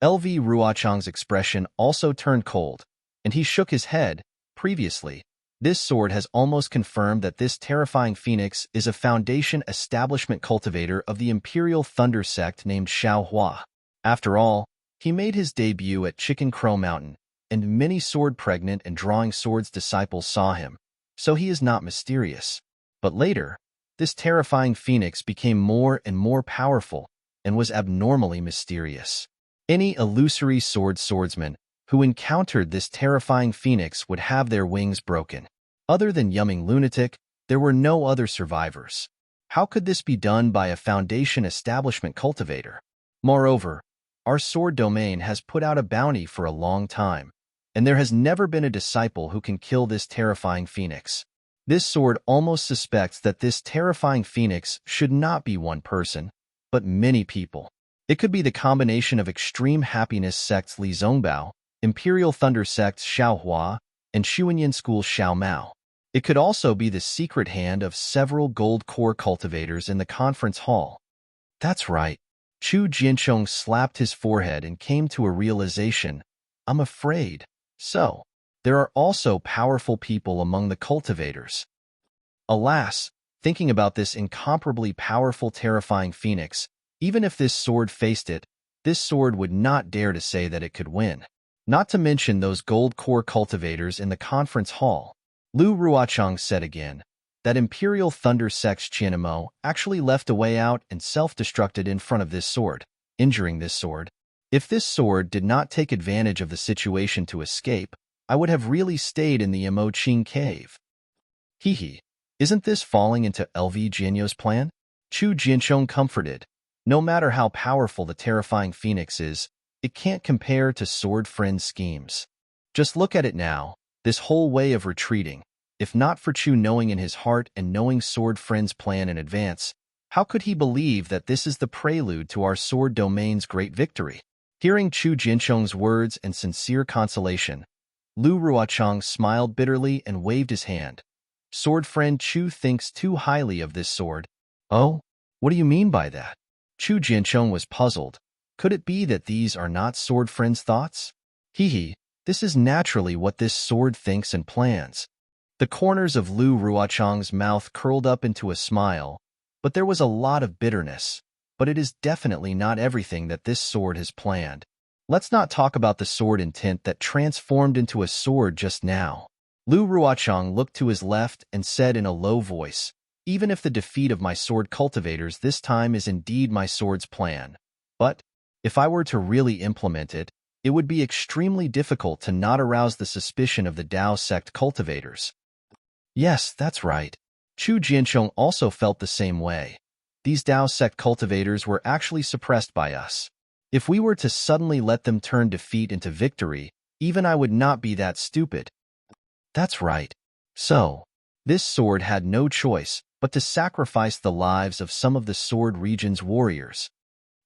LV Ruochang's expression also turned cold, and he shook his head. Previously, this sword has almost confirmed that this terrifying phoenix is a foundation establishment cultivator of the Imperial Thunder Sect named Xiao Hua. After all, he made his debut at Chicken Crow Mountain, and many sword-pregnant and drawing swords disciples saw him, so he is not mysterious. But later, this terrifying phoenix became more and more powerful and was abnormally mysterious. Any illusory swordsman who encountered this terrifying phoenix would have their wings broken. Other than Yumming Lunatic, there were no other survivors. How could this be done by a foundation establishment cultivator? Moreover, our sword domain has put out a bounty for a long time, and there has never been a disciple who can kill this terrifying phoenix. This sword almost suspects that this terrifying phoenix should not be one person, but many people. It could be the combination of Extreme Happiness Sect's Li Zongbao, Imperial Thunder Sect's Xiao Hua, and Xuanyan School's Xiao Mao. It could also be the secret hand of several gold core cultivators in the conference hall. That's right. Chu Jianchong slapped his forehead and came to a realization. I'm afraid. So, there are also powerful people among the cultivators. Alas, thinking about this incomparably powerful terrifying phoenix, even if this sword faced it, this sword would not dare to say that it could win. Not to mention those gold core cultivators in the conference hall. Lu Ruochang said again, that Imperial Thunder Sect's Qianmo actually left a way out and self-destructed in front of this sword, injuring this sword. If this sword did not take advantage of the situation to escape, I would have really stayed in the Mo Qing cave. Isn't this falling into LV Jianyo's plan? Chu Jianchong comforted. No matter how powerful the terrifying phoenix is, it can't compare to Sword Friend's schemes. Just look at it now, this whole way of retreating. If not for Chu knowing in his heart and knowing Sword Friend's plan in advance, how could he believe that this is the prelude to our sword domain's great victory? Hearing Chu Jinchong's words and sincere consolation, Lu Ruochang smiled bitterly and waved his hand. Sword Friend Chu thinks too highly of this sword. Oh? What do you mean by that? Chu Jinchong was puzzled. Could it be that these are not Sword Friend's thoughts? Hee, this is naturally what this sword thinks and plans. The corners of Lu Ruochang's mouth curled up into a smile, but there was a lot of bitterness. But it is definitely not everything that this sword has planned. Let's not talk about the sword intent that transformed into a sword just now. Lu Ruochang looked to his left and said in a low voice, even if the defeat of my sword cultivators this time is indeed my sword's plan. But, if I were to really implement it, it would be extremely difficult to not arouse the suspicion of the Dao sect cultivators. Yes, that's right. Chu Jinchong also felt the same way. These Dao sect cultivators were actually suppressed by us. If we were to suddenly let them turn defeat into victory, even I would not be that stupid. That's right. So, this sword had no choice but to sacrifice the lives of some of the sword region's warriors.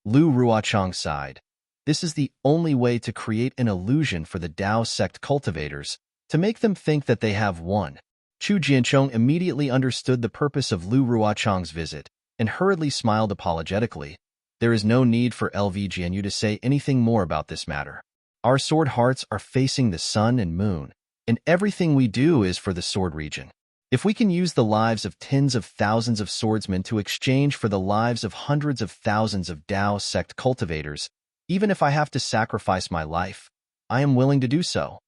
Lu Ruochang sighed. This is the only way to create an illusion for the Dao sect cultivators, to make them think that they have won. Chu Jinchong immediately understood the purpose of Lu Ruochang's visit, and hurriedly smiled apologetically. There is no need for LV Jianyu to say anything more about this matter. Our sword hearts are facing the sun and moon, and everything we do is for the sword region. If we can use the lives of tens of thousands of swordsmen to exchange for the lives of hundreds of thousands of Dao sect cultivators, even if I have to sacrifice my life, I am willing to do so.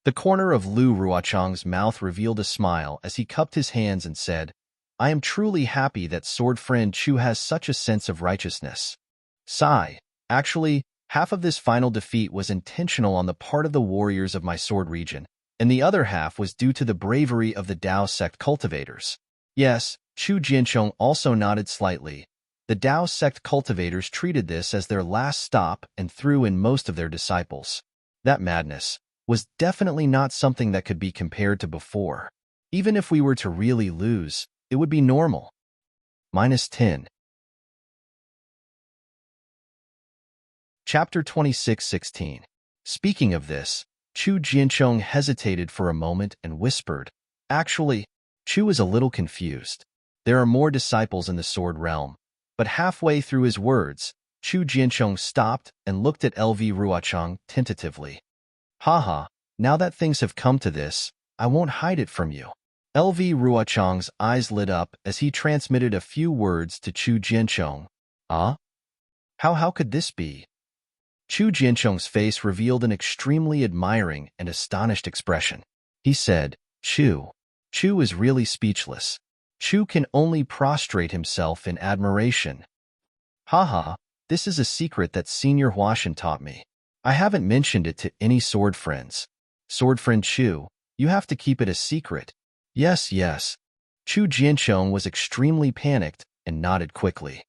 The corner of Lu Ruochang's mouth revealed a smile as he cupped his hands and said, I am truly happy that Sword Friend Chu has such a sense of righteousness. Sigh. Actually, half of this final defeat was intentional on the part of the warriors of my sword region, and the other half was due to the bravery of the Dao sect cultivators. Yes, Chu Jinchong also nodded slightly. The Dao sect cultivators treated this as their last stop and threw in most of their disciples. That madness was definitely not something that could be compared to before. Even if we were to really lose, it would be normal. -10. Chapter 26:16. Speaking of this, Chu Jinchong hesitated for a moment and whispered, Actually, Chu is a little confused. There are more disciples in the sword realm. But halfway through his words, Chu Jinchong stopped and looked at LV Ruochang tentatively. Haha, now that things have come to this, I won't hide it from you. LV Ruochang's eyes lit up as he transmitted a few words to Chu Jinchong. How could this be? Chu Jinchong's face revealed an extremely admiring and astonished expression. He said, Chu. Chu is really speechless. Chu can only prostrate himself in admiration. Haha, this is a secret that Senior Huashan taught me. I haven't mentioned it to any sword friends. Sword friend Chu, you have to keep it a secret. Yes. Chu Jinchong was extremely panicked and nodded quickly.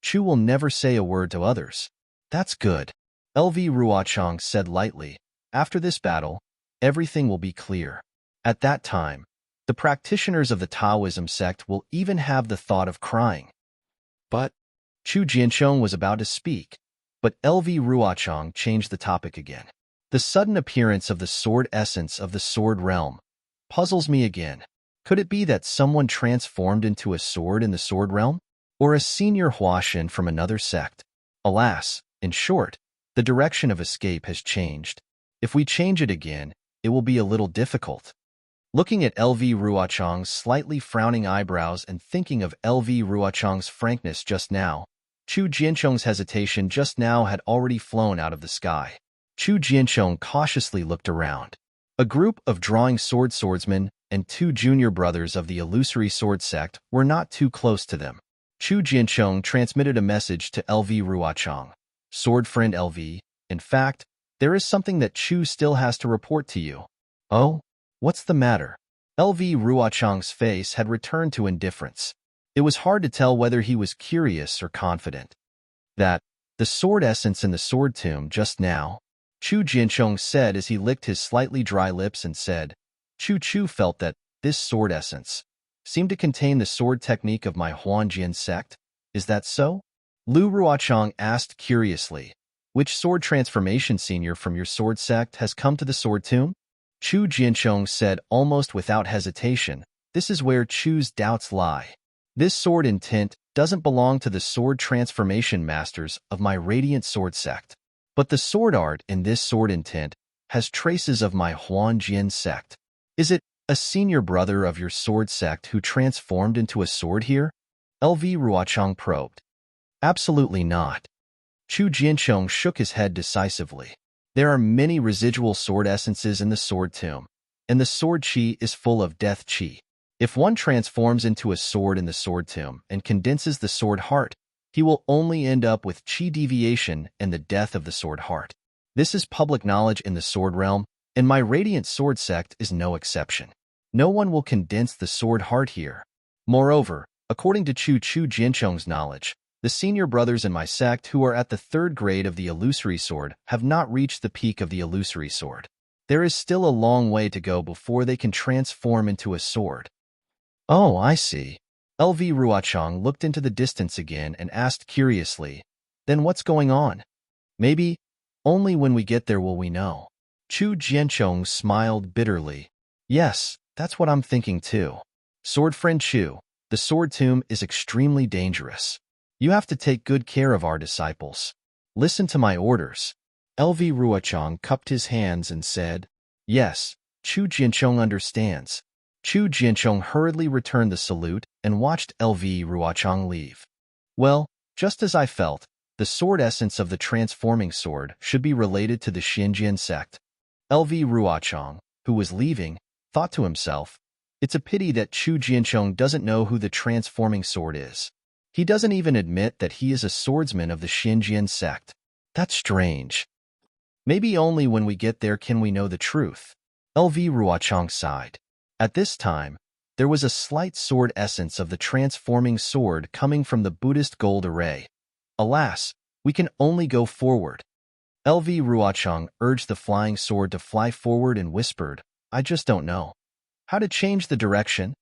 Chu will never say a word to others. That's good. LV Ruochang said lightly. After this battle, everything will be clear. At that time, the practitioners of the Taoism sect will even have the thought of crying. But Chu Jinchong was about to speak, but LV Ruochang changed the topic again. The sudden appearance of the sword essence of the sword realm puzzles me again. Could it be that someone transformed into a sword in the sword realm? Or a senior Huashan from another sect? Alas, in short, the direction of escape has changed. If we change it again, it will be a little difficult. Looking at LV Ruochang's slightly frowning eyebrows and thinking of LV Ruochang's frankness just now, Chu Jinchong's hesitation just now had already flown out of the sky. Chu Jinchong cautiously looked around. A group of drawing swordsmen and two junior brothers of the illusory sword sect were not too close to them. Chu Jinchong transmitted a message to LV Ruochang. Sword friend LV, in fact, there is something that Chu still has to report to you. Oh? What's the matter? LV Ruochang's face had returned to indifference. It was hard to tell whether he was curious or confident. That, the sword essence in the sword tomb just now? Chu Jianchong said as he licked his slightly dry lips and said, Chu Chu felt that this sword essence seemed to contain the sword technique of my Huanjian sect. Is that so? Lu Ruochang asked curiously. Which sword transformation senior from your sword sect has come to the sword tomb? Chu Jianchong said almost without hesitation. This is where Chu's doubts lie. This sword intent doesn't belong to the sword transformation masters of my radiant sword sect. But the sword art in this sword intent has traces of my Huanjian sect. Is it a senior brother of your sword sect who transformed into a sword here? LV Ruochang probed. Absolutely not. Chu Jianchong shook his head decisively. There are many residual sword essences in the sword tomb, and the sword chi is full of death chi. If one transforms into a sword in the sword tomb and condenses the sword heart, he will only end up with chi deviation and the death of the sword heart. This is public knowledge in the sword realm, and my radiant sword sect is no exception. No one will condense the sword heart here. Moreover, according to Chu Jianchong's knowledge, the senior brothers in my sect who are at the 3rd grade of the illusory sword have not reached the peak of the illusory sword. There is still a long way to go before they can transform into a sword. Oh, I see. LV Ruochang looked into the distance again and asked curiously, then what's going on? Maybe only when we get there will we know. Chu Jianchong smiled bitterly. Yes, that's what I'm thinking too. Sword friend Chu, the sword tomb is extremely dangerous. You have to take good care of our disciples. Listen to my orders. LV Ruochang cupped his hands and said, Yes, Chu Jianchong understands. Chu Jianchong hurriedly returned the salute and watched LV Ruochang leave. Well, just as I felt, the sword essence of the transforming sword should be related to the Xinjian sect. LV Ruochang, who was leaving, thought to himself, it's a pity that Chu Jianchong doesn't know who the transforming sword is. He doesn't even admit that he is a swordsman of the Xinjian sect. That's strange. Maybe only when we get there can we know the truth. LV Ruochang sighed. At this time, there was a slight sword essence of the transforming sword coming from the Buddhist gold array. Alas, we can only go forward. LV Ruochang urged the flying sword to fly forward and whispered, I just don't know. How to change the direction?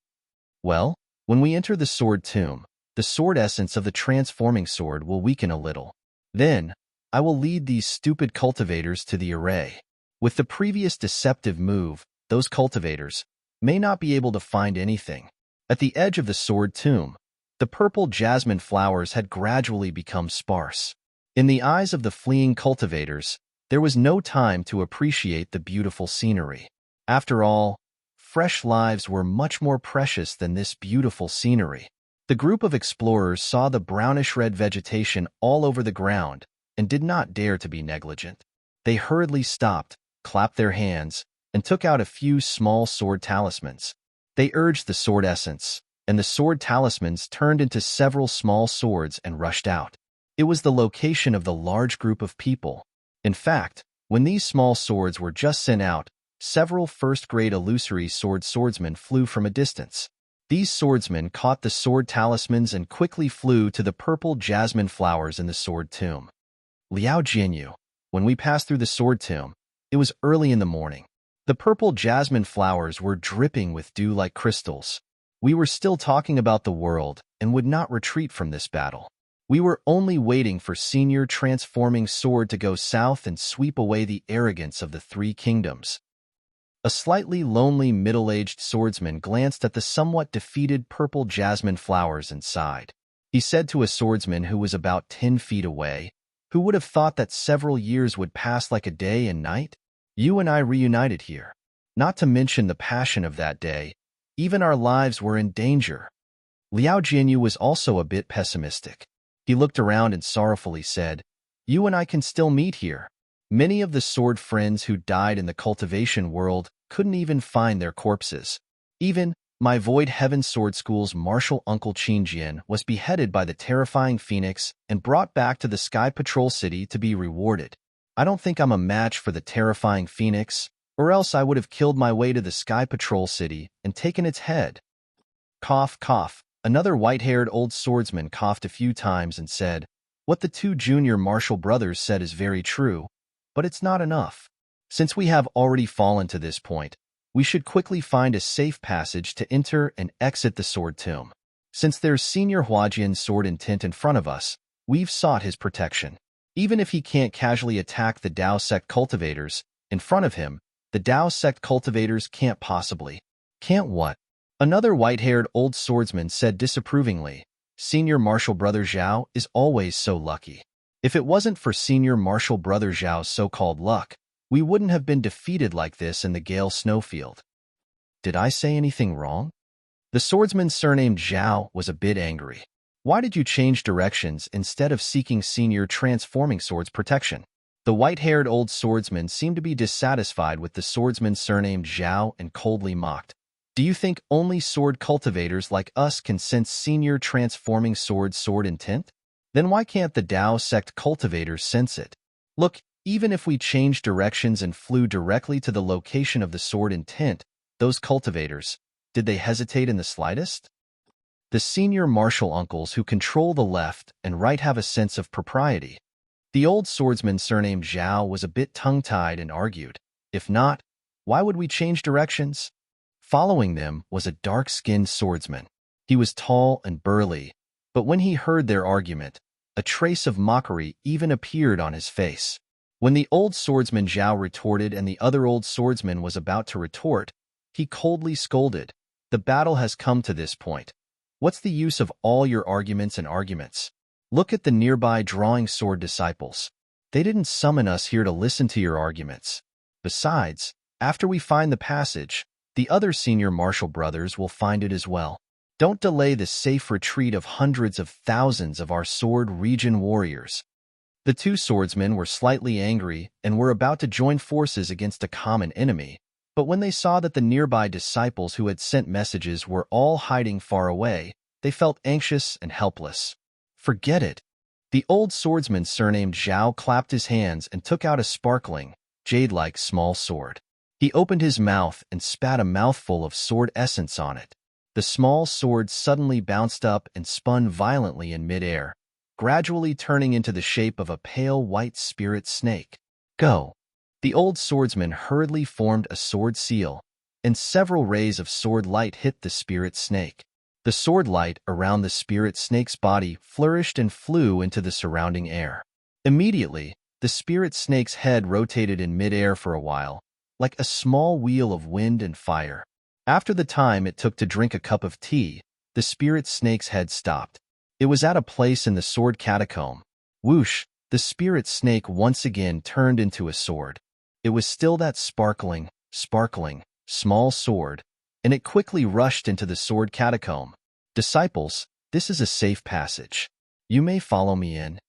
Well, when we enter the sword tomb, the sword essence of the transforming sword will weaken a little. Then, I will lead these stupid cultivators to the array. With the previous deceptive move, those cultivators may not be able to find anything. At the edge of the sword tomb, the purple jasmine flowers had gradually become sparse. In the eyes of the fleeing cultivators, there was no time to appreciate the beautiful scenery. After all, fresh lives were much more precious than this beautiful scenery. The group of explorers saw the brownish-red vegetation all over the ground and did not dare to be negligent. They hurriedly stopped, clapped their hands, and took out a few small sword talismans. They urged the sword essence, and the sword talismans turned into several small swords and rushed out. It was the location of the large group of people. In fact, when these small swords were just sent out, several first-grade illusory swordsmen flew from a distance. These swordsmen caught the sword talismans and quickly flew to the purple jasmine flowers in the sword tomb. Liao Jianyu, when we passed through the sword tomb, it was early in the morning. The purple jasmine flowers were dripping with dew like crystals. We were still talking about the world and would not retreat from this battle. We were only waiting for senior transforming sword to go south and sweep away the arrogance of the 3 kingdoms. A slightly lonely middle-aged swordsman glanced at the somewhat defeated purple jasmine flowers and sighed. He said to a swordsman who was about 10 feet away, who would have thought that several years would pass like a day and night? You and I reunited here. Not to mention the passion of that day, even our lives were in danger. Liao Jianyu was also a bit pessimistic. He looked around and sorrowfully said, You and I can still meet here. Many of the sword friends who died in the cultivation world couldn't even find their corpses. Even my Void Heaven Sword School's martial uncle Qinjian was beheaded by the terrifying Phoenix and brought back to the Sky Patrol City to be rewarded. I don't think I'm a match for the terrifying Phoenix, or else I would have killed my way to the Sky Patrol City and taken its head. Cough, cough. Another white-haired old swordsman coughed a few times and said, What the two junior martial brothers said is very true, but it's not enough. Since we have already fallen to this point, we should quickly find a safe passage to enter and exit the sword tomb. Since there's Senior Huajian's sword intent in front of us, we've sought his protection. Even if he can't casually attack the Dao sect cultivators in front of him, the Dao sect cultivators can't possibly. Can't what? Another white-haired old swordsman said disapprovingly. Senior Martial Brother Zhao is always so lucky. If it wasn't for Senior Martial Brother Zhao's so-called luck, we wouldn't have been defeated like this in the Gale Snowfield. Did I say anything wrong? The swordsman surnamed Zhao was a bit angry. Why did you change directions instead of seeking Senior Transforming Sword's protection? The white-haired old swordsman seemed to be dissatisfied with the swordsman surnamed Zhao and coldly mocked. Do you think only sword cultivators like us can sense Senior Transforming sword intent? Then why can't the Dao sect cultivators sense it? Look, even if we changed directions and flew directly to the location of the sword intent, those cultivators, did they hesitate in the slightest? The senior martial uncles who control the left and right have a sense of propriety. The old swordsman surnamed Zhao was a bit tongue-tied and argued. If not, why would we change directions? Following them was a dark-skinned swordsman. He was tall and burly, but when he heard their argument, a trace of mockery even appeared on his face. When the old swordsman Zhao retorted and the other old swordsman was about to retort, he coldly scolded. The battle has come to this point. What's the use of all your arguments and arguments? Look at the nearby drawing sword disciples. They didn't summon us here to listen to your arguments. Besides, after we find the passage, the other senior martial brothers will find it as well. Don't delay the safe retreat of hundreds of thousands of our sword region warriors. The two swordsmen were slightly angry and were about to join forces against a common enemy, but when they saw that the nearby disciples who had sent messages were all hiding far away, they felt anxious and helpless. Forget it. The old swordsman surnamed Zhao clapped his hands and took out a sparkling, jade-like small sword. He opened his mouth and spat a mouthful of sword essence on it. The small sword suddenly bounced up and spun violently in midair, gradually turning into the shape of a pale white spirit snake. Go! The old swordsman hurriedly formed a sword seal, and several rays of sword light hit the spirit snake. The sword light around the spirit snake's body flourished and flew into the surrounding air. Immediately, the spirit snake's head rotated in midair for a while, like a small wheel of wind and fire. After the time it took to drink a cup of tea, the spirit snake's head stopped. It was at a place in the sword catacomb. Whoosh! The spirit snake once again turned into a sword. It was still that sparkling, small sword, and it quickly rushed into the sword catacomb. Disciples, this is a safe passage. You may follow me in.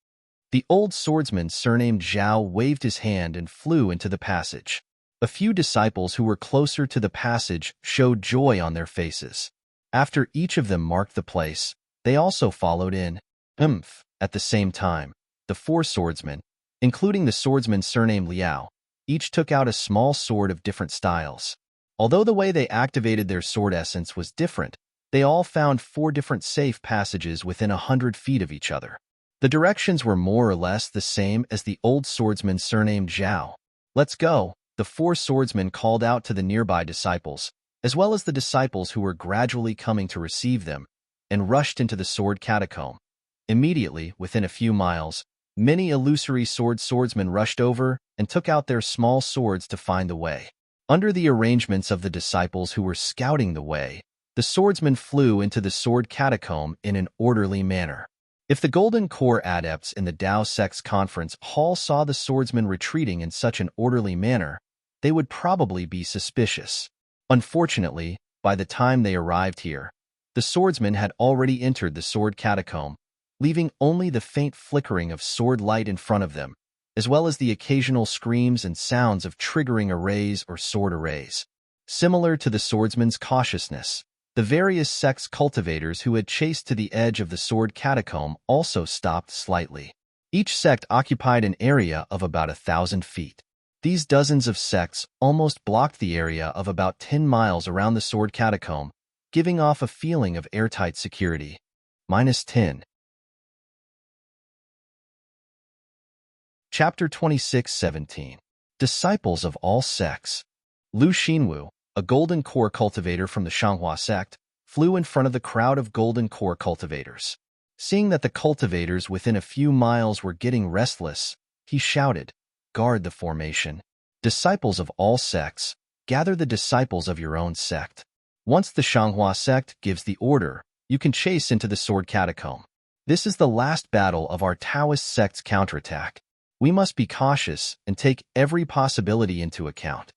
The old swordsman surnamed Zhao waved his hand and flew into the passage. A few disciples who were closer to the passage showed joy on their faces. After each of them marked the place, they also followed in. At the same time, the four swordsmen, including the swordsman surnamed Liao, each took out a small sword of different styles. Although the way they activated their sword essence was different, they all found 4 different safe passages within 100 feet of each other. The directions were more or less the same as the old swordsman surnamed Zhao. Let's go, the 4 swordsmen called out to the nearby disciples, as well as the disciples who were gradually coming to receive them, and rushed into the sword catacomb. Immediately, within a few miles, many illusory swordsmen rushed over and took out their small swords to find the way. Under the arrangements of the disciples who were scouting the way, the swordsmen flew into the sword catacomb in an orderly manner. If the Golden Core adepts in the Dao Sect's conference hall saw the swordsmen retreating in such an orderly manner, they would probably be suspicious. Unfortunately, by the time they arrived here, the swordsmen had already entered the sword catacomb, leaving only the faint flickering of sword light in front of them, as well as the occasional screams and sounds of triggering arrays or sword arrays. Similar to the swordsman's cautiousness, the various sects cultivators who had chased to the edge of the sword catacomb also stopped slightly. Each sect occupied an area of about 1,000 feet. These dozens of sects almost blocked the area of about 10 miles around the sword catacomb, giving off a feeling of airtight security. -10. Chapter 26:17. Disciples of all sects. Lu Xinwu, a golden core cultivator from the Shanghua sect, flew in front of the crowd of golden core cultivators. Seeing that the cultivators within a few miles were getting restless, he shouted, "Guard the formation. Disciples of all sects, gather the disciples of your own sect." Once the Shanghua sect gives the order, you can chase into the sword catacomb. This is the last battle of our Taoist sect's counterattack. We must be cautious and take every possibility into account.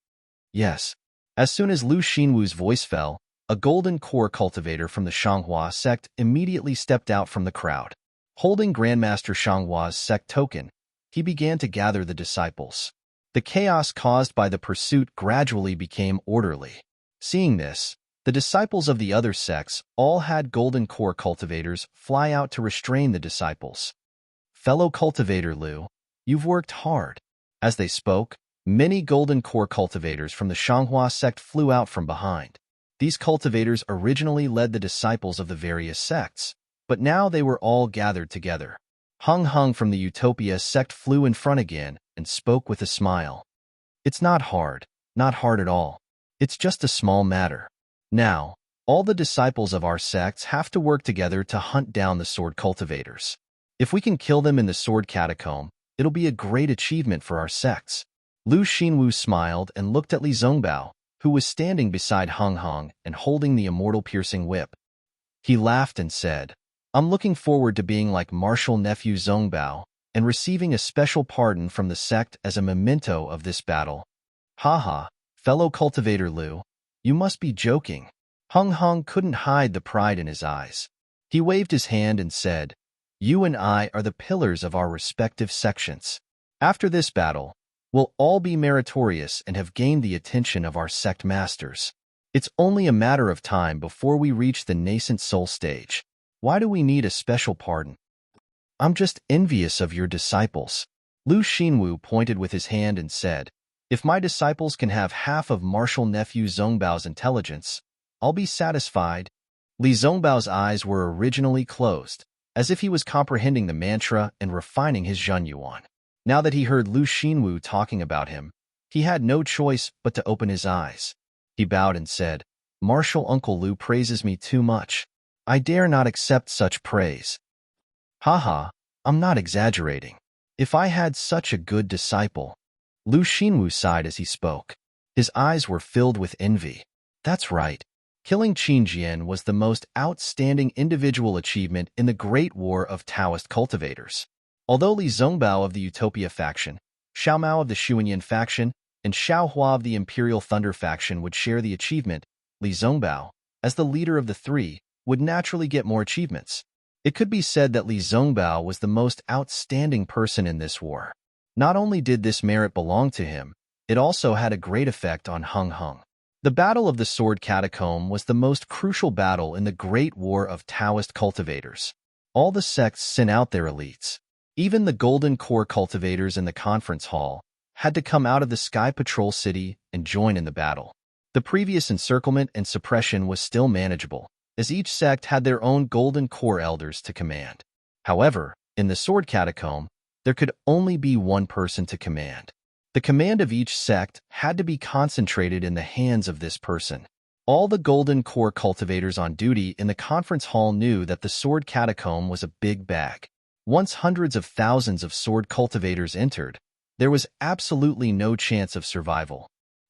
Yes. As soon as Lu Xinwu's voice fell, a golden core cultivator from the Shanghua sect immediately stepped out from the crowd. Holding Grandmaster Shanghua's sect token, he began to gather the disciples. The chaos caused by the pursuit gradually became orderly. Seeing this, the disciples of the other sects all had golden core cultivators fly out to restrain the disciples. "Fellow cultivator Lu, you've worked hard." As they spoke, many golden core cultivators from the Shanghua sect flew out from behind. These cultivators originally led the disciples of the various sects, but now they were all gathered together. Hung from the Utopia sect flew in front again and spoke with a smile. "It's not hard at all. It's just a small matter. Now, all the disciples of our sects have to work together to hunt down the sword cultivators. If we can kill them in the sword catacomb, it'll be a great achievement for our sects." Lu Xinwu smiled and looked at Li Zongbao, who was standing beside Hung and holding the immortal piercing whip. He laughed and said, "I'm looking forward to being like martial nephew Zongbao and receiving a special pardon from the sect as a memento of this battle." "Haha, fellow cultivator Lu, you must be joking." Hung couldn't hide the pride in his eyes. He waved his hand and said, "You and I are the pillars of our respective sections. After this battle, we'll all be meritorious and have gained the attention of our sect masters. It's only a matter of time before we reach the nascent soul stage. Why do we need a special pardon?" "I'm just envious of your disciples." Lu Xinwu pointed with his hand and said, "If my disciples can have half of martial nephew Zongbao's intelligence, I'll be satisfied." Li Zongbao's eyes were originally closed, as if he was comprehending the mantra and refining his Zhenyuan. Now that he heard Lu Xinwu talking about him, he had no choice but to open his eyes. He bowed and said, "Martial Uncle Lu praises me too much. I dare not accept such praise." "Haha, I'm not exaggerating. If I had such a good disciple." Lu Xinwu sighed as he spoke. His eyes were filled with envy. That's right. Killing Qin Jian was the most outstanding individual achievement in the Great War of Taoist cultivators. Although Li Zongbao of the Utopia faction, Xiao Mao of the Xuanyan faction, and Xiao Hua of the Imperial Thunder faction would share the achievement, Li Zongbao, as the leader of the three, would naturally get more achievements. It could be said that Li Zongbao was the most outstanding person in this war. Not only did this merit belong to him, it also had a great effect on Hung. The Battle of the Sword Catacomb was the most crucial battle in the Great War of Taoist cultivators. All the sects sent out their elites. Even the golden core cultivators in the conference hall had to come out of the Sky Patrol City and join in the battle. The previous encirclement and suppression was still manageable, as each sect had their own golden core elders to command. However, in the sword catacomb, there could only be one person to command. The command of each sect had to be concentrated in the hands of this person. All the golden core cultivators on duty in the conference hall knew that the sword catacomb was a big bag. Once hundreds of thousands of sword cultivators entered, there was absolutely no chance of survival.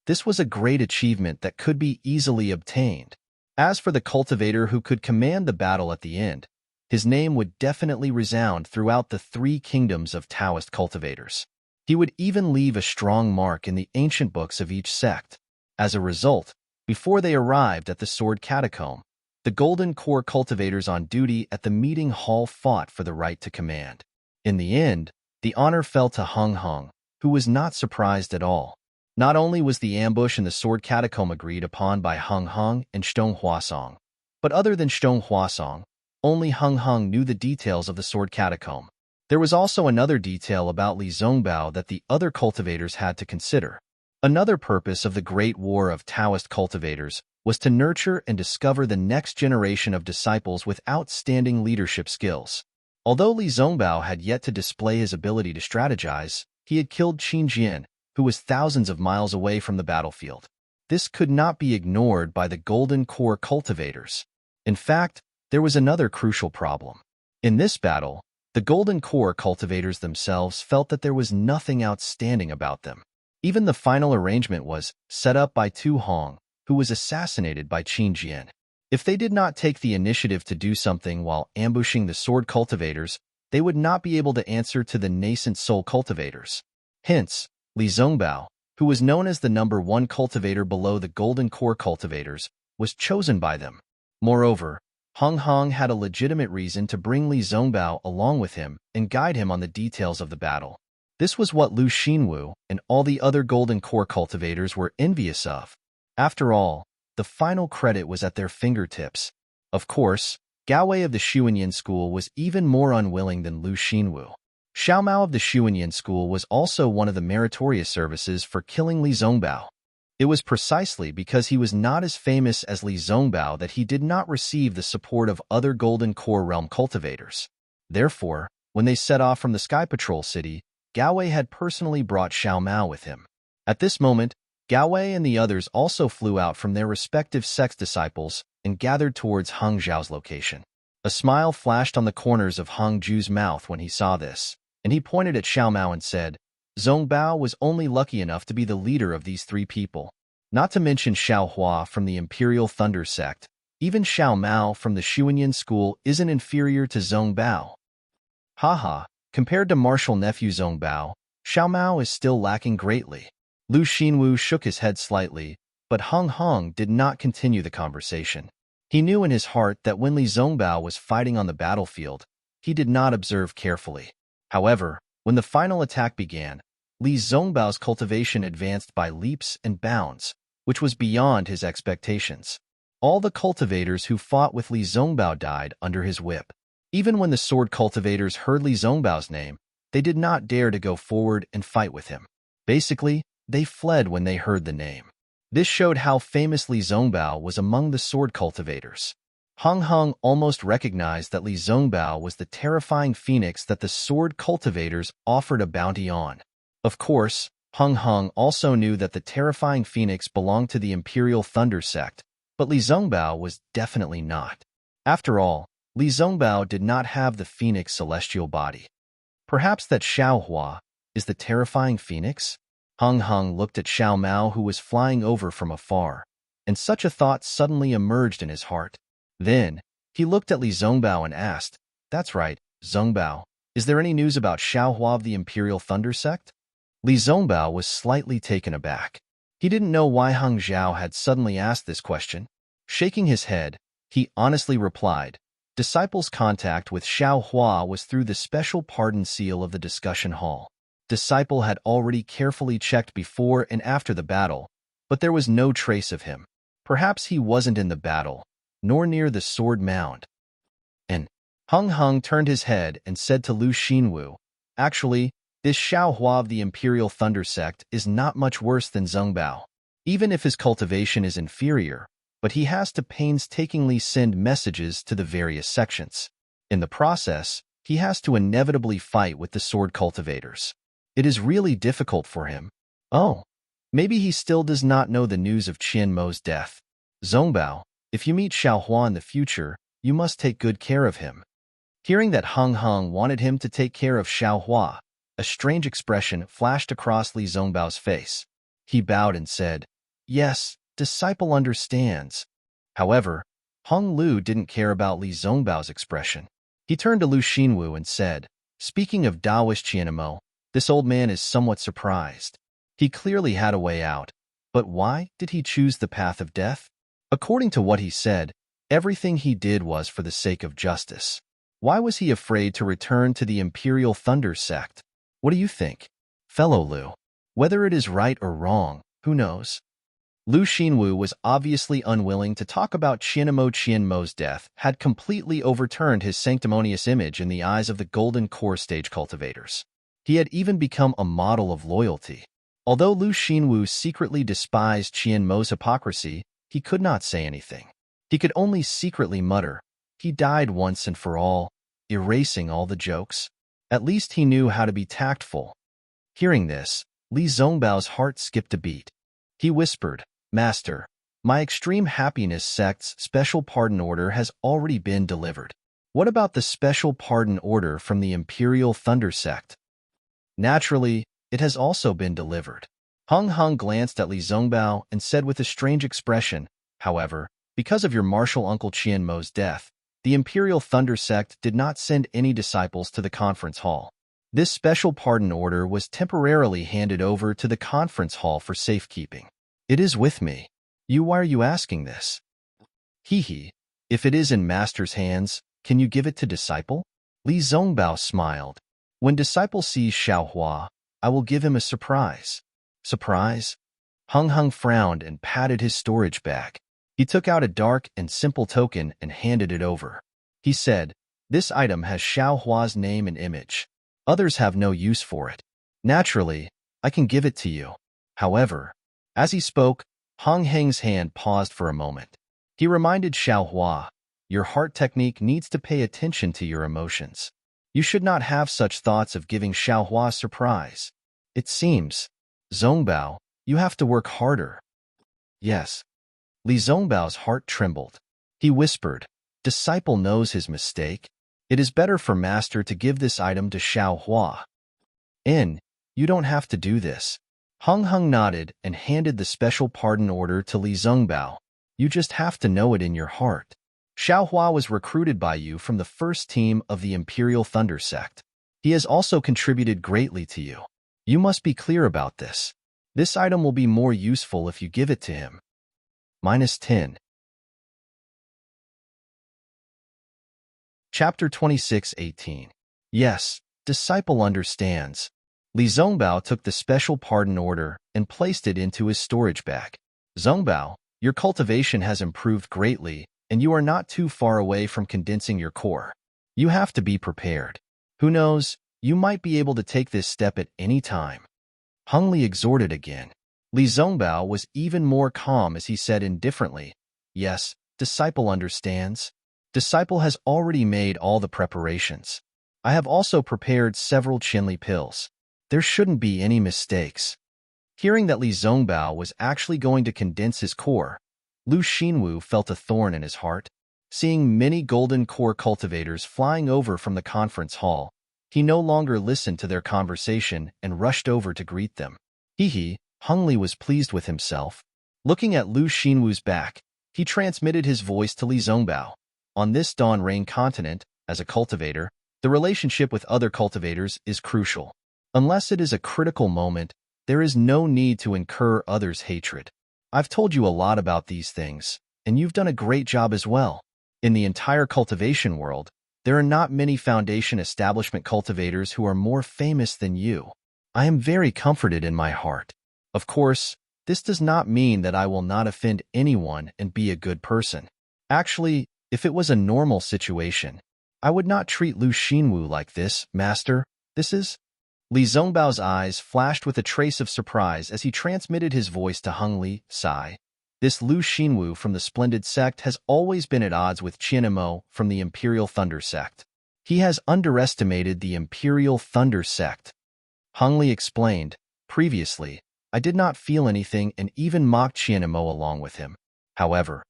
This was a great achievement that could be easily obtained. As for the cultivator who could command the battle at the end, his name would definitely resound throughout the three kingdoms of Taoist cultivators. He would even leave a strong mark in the ancient books of each sect. As a result, before they arrived at the sword catacomb, the golden core cultivators on duty at the meeting hall fought for the right to command. In the end, the honor fell to Hung, who was not surprised at all. Not only was the ambush in the sword catacomb agreed upon by Hung and Stone Huasong, but other than Stone Huasong, only Hung knew the details of the sword catacomb. There was also another detail about Li Zongbao that the other cultivators had to consider. Another purpose of the Great War of Taoist cultivators was to nurture and discover the next generation of disciples with outstanding leadership skills. Although Li Zongbao had yet to display his ability to strategize, He had killed Qin Jian, who was thousands of miles away from the battlefield. This could not be ignored by the Golden Core cultivators. In fact, there was another crucial problem. In this battle, the Golden Core cultivators themselves felt that there was nothing outstanding about them. Even the final arrangement was set up by Tu Hong, who was assassinated by Qin Jian. If they did not take the initiative to do something while ambushing the sword cultivators, they would not be able to answer to the nascent soul cultivators. Hence, Li Zongbao, who was known as the #1 cultivator below the Golden Core cultivators, was chosen by them. Moreover, Hong Hong had a legitimate reason to bring Li Zongbao along with him and guide him on the details of the battle. This was what Lu Xinwu and all the other Golden Core cultivators were envious of. After all, the final credit was at their fingertips. Of course, Gao Wei of the Xuanyan school was even more unwilling than Lu Xinwu. Xiao Mao of the Xuanyan school was also one of the meritorious services for killing Li Zongbao. It was precisely because he was not as famous as Li Zongbao that he did not receive the support of other Golden Core realm cultivators. Therefore, when they set off from the Sky Patrol City, Gao Wei had personally brought Xiao Mao with him. At this moment, Gao Wei and the others also flew out from their respective sects disciples and gathered towards Hang Zhao's location. A smile flashed on the corners of Hang Zhu's mouth when he saw this, and he pointed at Xiao Mao and said, Zongbao was only lucky enough to be the leader of these 3 people. Not to mention Xiao Hua from the Imperial Thunder sect, even Xiao Mao from the Xuanyan school isn't inferior to Zongbao. Haha, compared to martial nephew Zongbao, Xiao Mao is still lacking greatly. Lu Xinwu shook his head slightly, but Hong Hong did not continue the conversation. He knew in his heart that when Li Zongbao was fighting on the battlefield, he did not observe carefully. However, when the final attack began, Li Zongbao's cultivation advanced by leaps and bounds, which was beyond his expectations. All the cultivators who fought with Li Zongbao died under his whip. Even when the sword cultivators heard Li Zongbao's name, they did not dare to go forward and fight with him. Basically, they fled when they heard the name. This showed how famous Li Zongbao was among the sword cultivators. Hong Hong almost recognized that Li Zongbao was the terrifying phoenix that the sword cultivators offered a bounty on. Of course, Hong Hong also knew that the terrifying phoenix belonged to the Imperial Thunder sect, but Li Zongbao was definitely not. After all, Li Zongbao did not have the phoenix celestial body. Perhaps that Xiao Hua is the terrifying phoenix? Hong Hong looked at Xiao Mao, who was flying over from afar, and such a thought suddenly emerged in his heart. Then, he looked at Li Zongbao and asked, That's right, Zongbao, is there any news about Xiao Hua of the Imperial Thunder sect? Li Zongbao was slightly taken aback. He didn't know why Hang Zhao had suddenly asked this question. Shaking his head, he honestly replied, Disciples' contact with Xiao Hua was through the special pardon seal of the discussion hall. Disciple had already carefully checked before and after the battle, but there was no trace of him. Perhaps he wasn't in the battle, nor near the sword mound. And Hung Hung turned his head and said to Lu Xinwu, Actually, this Xiao Hua of the Imperial Thunder sect is not much worse than Zongbao, even if his cultivation is inferior, but he has to painstakingly send messages to the various sections. In the process, he has to inevitably fight with the sword cultivators. It is really difficult for him. Oh, maybe he still does not know the news of Qian Mo's death. Zongbao, if you meet Xiao Hua in the future, you must take good care of him. Hearing that Hung Hung wanted him to take care of Xiao Hua, a strange expression flashed across Li Zongbao's face. He bowed and said, Yes, disciple understands. However, Hong Lu didn't care about Li Zongbao's expression. He turned to Lu Xinwu and said, Speaking of Taoist Qianmo, this old man is somewhat surprised. He clearly had a way out, but why did he choose the path of death? According to what he said, everything he did was for the sake of justice. Why was he afraid to return to the Imperial Thunder sect? What do you think, fellow Lu? Whether it is right or wrong, who knows? Lu Xinwu was obviously unwilling to talk about Qianmo's death had completely overturned his sanctimonious image in the eyes of the Golden Core stage cultivators. He had even become a model of loyalty. Although Lu Xinwu secretly despised Qianmo's hypocrisy, he could not say anything. He could only secretly mutter, He died once and for all, erasing all the jokes. At least he knew how to be tactful. Hearing this, Li Zongbao's heart skipped a beat. He whispered, "Master, my Extreme Happiness Sect's special pardon order has already been delivered. What about the special pardon order from the Imperial Thunder Sect?" "Naturally, it has also been delivered." Hung Hung glanced at Li Zongbao and said with a strange expression, "However, because of your martial uncle Qian Mo's death, the Imperial Thunder Sect did not send any disciples to the conference hall. This special pardon order was temporarily handed over to the conference hall for safekeeping. It is with me." Why are you asking this?" "Hee. If it is in Master's hands, can you give it to Disciple?" Li Zongbao smiled. "When Disciple sees Xiaohua, I will give him a surprise." "Surprise?" Hung Hung frowned and patted his storage bag. He took out a dark and simple token and handed it over. He said, "This item has Xiaohua's name and image. Others have no use for it. Naturally, I can give it to you. However," as he spoke, Hong Heng's hand paused for a moment. He reminded Xiaohua, "Your heart technique needs to pay attention to your emotions. You should not have such thoughts of giving Xiaohua a surprise. It seems, Zongbao, you have to work harder." "Yes." Li Zongbao's heart trembled. He whispered, "Disciple knows his mistake. It is better for Master to give this item to Xiaohua." You don't have to do this." Hung Hung nodded and handed the special pardon order to Li Zongbao. "You just have to know it in your heart. Xiaohua was recruited by you from the first team of the Imperial Thunder Sect. He has also contributed greatly to you. You must be clear about this. This item will be more useful if you give it to him." -10. Chapter 26:18. Yes, Disciple understands. Li Zongbao took the special pardon order and placed it into his storage bag. "Zongbao, your cultivation has improved greatly, and you are not too far away from condensing your core. You have to be prepared. Who knows, you might be able to take this step at any time." Hung Li exhorted again. Li Zongbao was even more calm as he said indifferently, "Yes, Disciple understands. Disciple has already made all the preparations. I have also prepared several Qinli pills. There shouldn't be any mistakes." Hearing that Li Zongbao was actually going to condense his core, Lu Xinwu felt a thorn in his heart. Seeing many golden core cultivators flying over from the conference hall, he no longer listened to their conversation and rushed over to greet them. Hung Li was pleased with himself. Looking at Lu Xinwu's back, he transmitted his voice to Li Zongbao. On this Dawn Rain continent, as a cultivator, the relationship with other cultivators is crucial. Unless it is a critical moment, there is no need to incur others' hatred. I've told you a lot about these things, and you've done a great job as well. In the entire cultivation world, there are not many foundation establishment cultivators who are more famous than you. I am very comforted in my heart. Of course, this does not mean that I will not offend anyone and be a good person. Actually, if it was a normal situation, I would not treat Lu Xinwu like this, Master. This is... Li Zongbao's eyes flashed with a trace of surprise as he transmitted his voice to Hung Li, sigh. This Lu Xinwu from the Splendid Sect has always been at odds with Qian Mo from the Imperial Thunder Sect. He has underestimated the Imperial Thunder Sect. Hung Li explained, "Previously, I did not feel anything and even mocked Qian Mo along with him. However,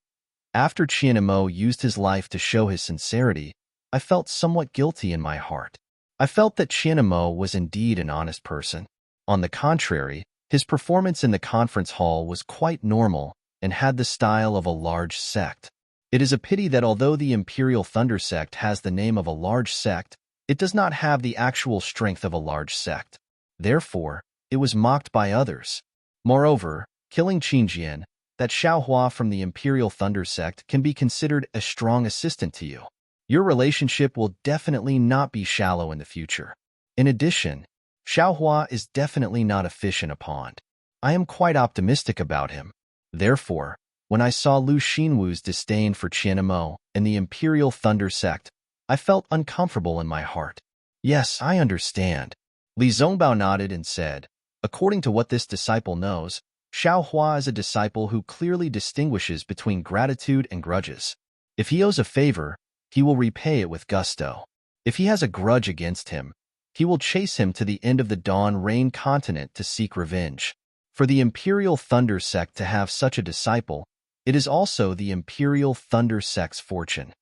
after Qian Mo used his life to show his sincerity, I felt somewhat guilty in my heart. I felt that Qian Mo was indeed an honest person. On the contrary, his performance in the conference hall was quite normal and had the style of a large sect. It is a pity that although the Imperial Thunder Sect has the name of a large sect, it does not have the actual strength of a large sect. Therefore, it was mocked by others. Moreover, killing Qinjian, that Xiaohua from the Imperial Thunder Sect, can be considered a strong assistant to you. Your relationship will definitely not be shallow in the future. In addition, Xiaohua is definitely not a fish in a pond. I am quite optimistic about him. Therefore, when I saw Lu Xinwu's disdain for Qian Mo and the Imperial Thunder Sect, I felt uncomfortable in my heart." "Yes, I understand." Li Zongbao nodded and said, "According to what this disciple knows, Xiaohua is a disciple who clearly distinguishes between gratitude and grudges. If he owes a favor, he will repay it with gusto. If he has a grudge against him, He will chase him to the end of the Dawn Rain continent to seek revenge. For the Imperial Thunder sect to have such a disciple, it is also the Imperial Thunder sect's fortune.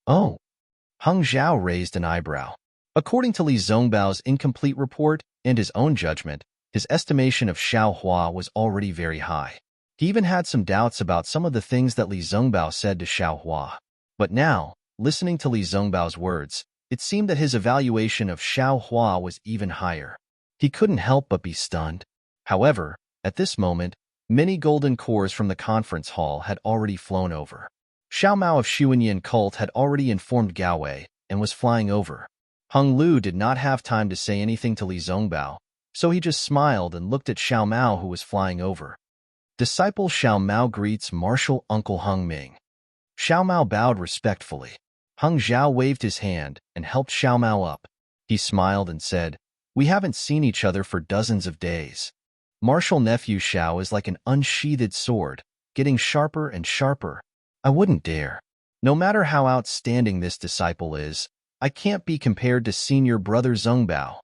Oh. Hung Zhao raised an eyebrow. According to Li Zongbao's incomplete report and his own judgment, his estimation of Xiao Hua was already very high. He even had some doubts about some of the things that Li Zongbao said to Xiao Hua. But now, listening to Li Zongbao's words, it seemed that his evaluation of Xiao Hua was even higher. He couldn't help but be stunned. However, at this moment, many golden cores from the conference hall had already flown over. Xiao Mao of Xuanyan cult had already informed Gao Wei and was flying over. Hung Lu did not have time to say anything to Li Zongbao, so he just smiled and looked at Xiao Mao, who was flying over. Disciple Xiao Mao greets Martial Uncle Hung Ming. Xiao Mao bowed respectfully. Hung Zhao waved his hand and helped Xiao Mao up. He smiled and said, "We haven't seen each other for dozens of days. Martial nephew Xiao is like an unsheathed sword, getting sharper and sharper. I wouldn't dare. No matter how outstanding this disciple is, I can't be compared to senior brother Zongbao."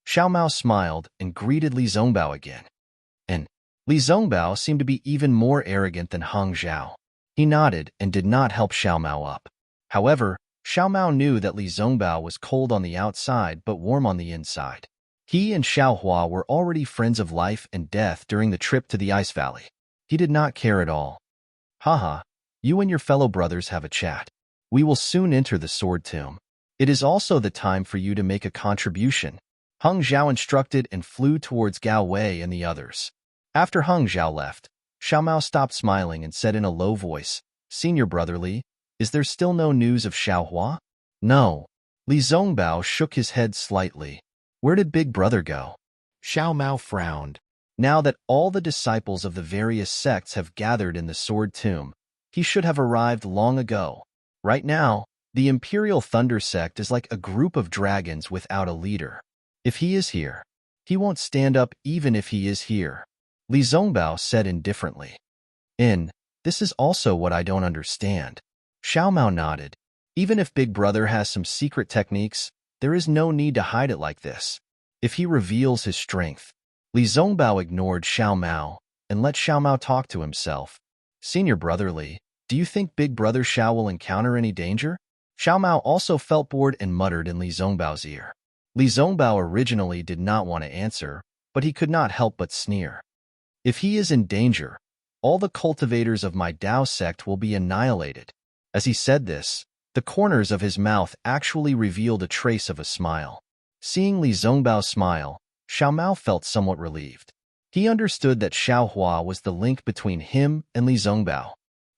Xiao Mao smiled and greeted Li Zongbao again. And Li Zongbao seemed to be even more arrogant than Hung Zhao. He nodded and did not help Xiao Mao up. However, Xiao Mao knew that Li Zongbao was cold on the outside but warm on the inside. He and Xiao Hua were already friends of life and death during the trip to the Ice Valley. He did not care at all. "Haha, you and your fellow brothers have a chat. We will soon enter the Sword Tomb. It is also the time for you to make a contribution." Hung Zhao instructed and flew towards Gao Wei and the others. After Hung Zhao left, Xiao Mao stopped smiling and said in a low voice, "Senior brother Li, is there still no news of Xiao Hua?" "No." Li Zongbao shook his head slightly. "Where did Big Brother go?" Xiao Mao frowned. Now that all the disciples of the various sects have gathered in the Sword Tomb, he should have arrived long ago. Right now, the Imperial Thunder sect is like a group of dragons without a leader. If he is here, he won't stand up even if he is here. Li Zongbao said indifferently. This is also what I don't understand." Xiao Mao nodded. "Even if Big Brother has some secret techniques, there is no need to hide it like this. If he reveals his strength." Li Zongbao ignored Xiao Mao and let Xiao Mao talk to himself. "Senior brother Li, do you think Big Brother Xiao will encounter any danger?" Xiao Mao also felt bored and muttered in Li Zongbao's ear. Li Zongbao originally did not want to answer, but he could not help but sneer. "If he is in danger, all the cultivators of my Dao sect will be annihilated." As he said this, the corners of his mouth actually revealed a trace of a smile. Seeing Li Zongbao smile, Xiao Mao felt somewhat relieved. He understood that Xiao Hua was the link between him and Li Zongbao.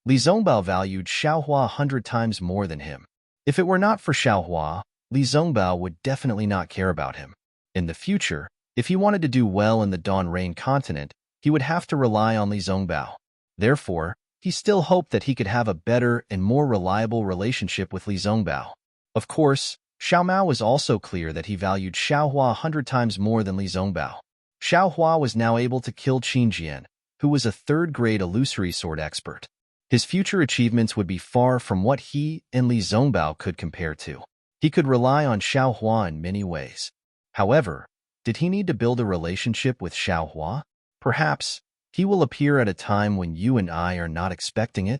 Li Zongbao valued Xiao Hua 100 times more than him. If it were not for Xiao Hua, Li Zongbao would definitely not care about him. In the future, if he wanted to do well in the Dawn Rain continent, he would have to rely on Li Zongbao. Therefore, he still hoped that he could have a better and more reliable relationship with Li Zongbao. Of course, Xiao Mao was also clear that he valued Xiao Hua 100 times more than Li Zongbao. Xiao Hua was now able to kill Qin Jian, who was a third-grade illusory sword expert. His future achievements would be far from what he and Li Zongbao could compare to. He could rely on Xiao Hua in many ways. However, did he need to build a relationship with Xiao Hua? Perhaps he will appear at a time when you and I are not expecting it.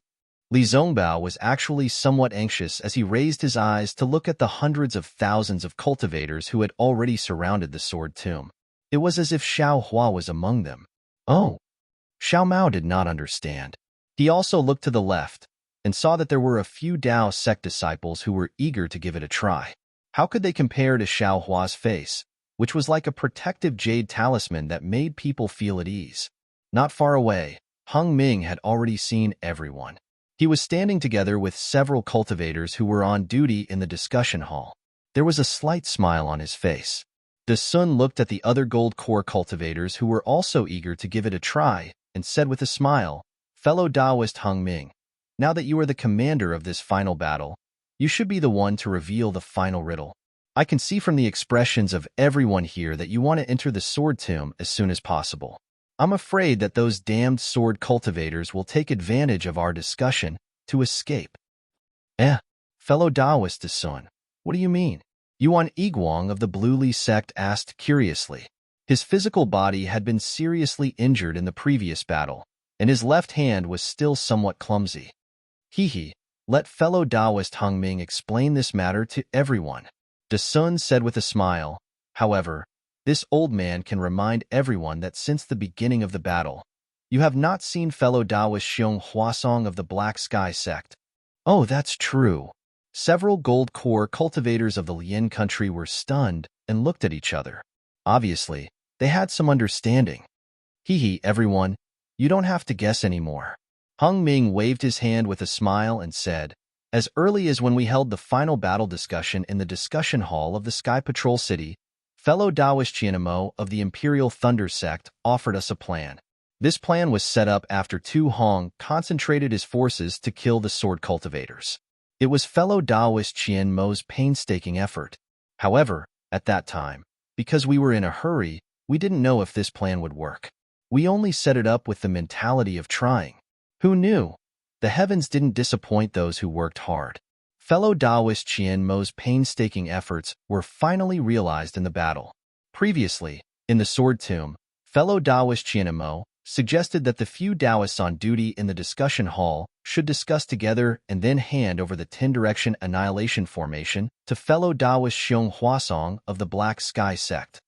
Li Zongbao was actually somewhat anxious as he raised his eyes to look at the hundreds of thousands of cultivators who had already surrounded the Sword Tomb. It was as if Xiao Hua was among them. Oh! Xiao Mao did not understand. He also looked to the left and saw that there were a few Dao sect disciples who were eager to give it a try. How could they compare to Xiao Hua's face, which was like a protective jade talisman that made people feel at ease? Not far away, Hung Ming had already seen everyone. He was standing together with several cultivators who were on duty in the discussion hall. There was a slight smile on his face. The Sun looked at the other gold core cultivators who were also eager to give it a try and said with a smile, "Fellow Taoist Hung Ming, now that you are the commander of this final battle, you should be the one to reveal the final riddle. I can see from the expressions of everyone here that you want to enter the Sword Tomb as soon as possible. I'm afraid that those damned sword cultivators will take advantage of our discussion to escape." Fellow Taoist Sun, what do you mean? Yuan Yiguang of the Blue Li sect asked curiously. His physical body had been seriously injured in the previous battle, and his left hand was still somewhat clumsy. He, let fellow Taoist Hung Ming explain this matter to everyone. De Sun said with a smile. However, this old man can remind everyone that since the beginning of the battle, you have not seen fellow Taoist Xiong Huasong of the Black Sky sect. Oh, that's true. Several gold core cultivators of the Lian country were stunned and looked at each other. Obviously, they had some understanding. Everyone, you don't have to guess anymore. Hung Ming waved his hand with a smile and said, as early as when we held the final battle discussion in the discussion hall of the Sky Patrol City, fellow Taoist Qianmo of the Imperial Thunder sect offered us a plan. This plan was set up after Tu Hong concentrated his forces to kill the sword cultivators. It was fellow Taoist Qianmo's painstaking effort. However, at that time, because we were in a hurry, we didn't know if this plan would work. We only set it up with the mentality of trying. Who knew? The heavens didn't disappoint those who worked hard. Fellow Taoist Qianmo's painstaking efforts were finally realized in the battle. Previously, in the Sword Tomb, fellow Taoist Qianmo suggested that the few Taoists on duty in the discussion hall should discuss together and then hand over the 10-direction annihilation formation to fellow Taoist Xiong Huasong of the Black Sky sect.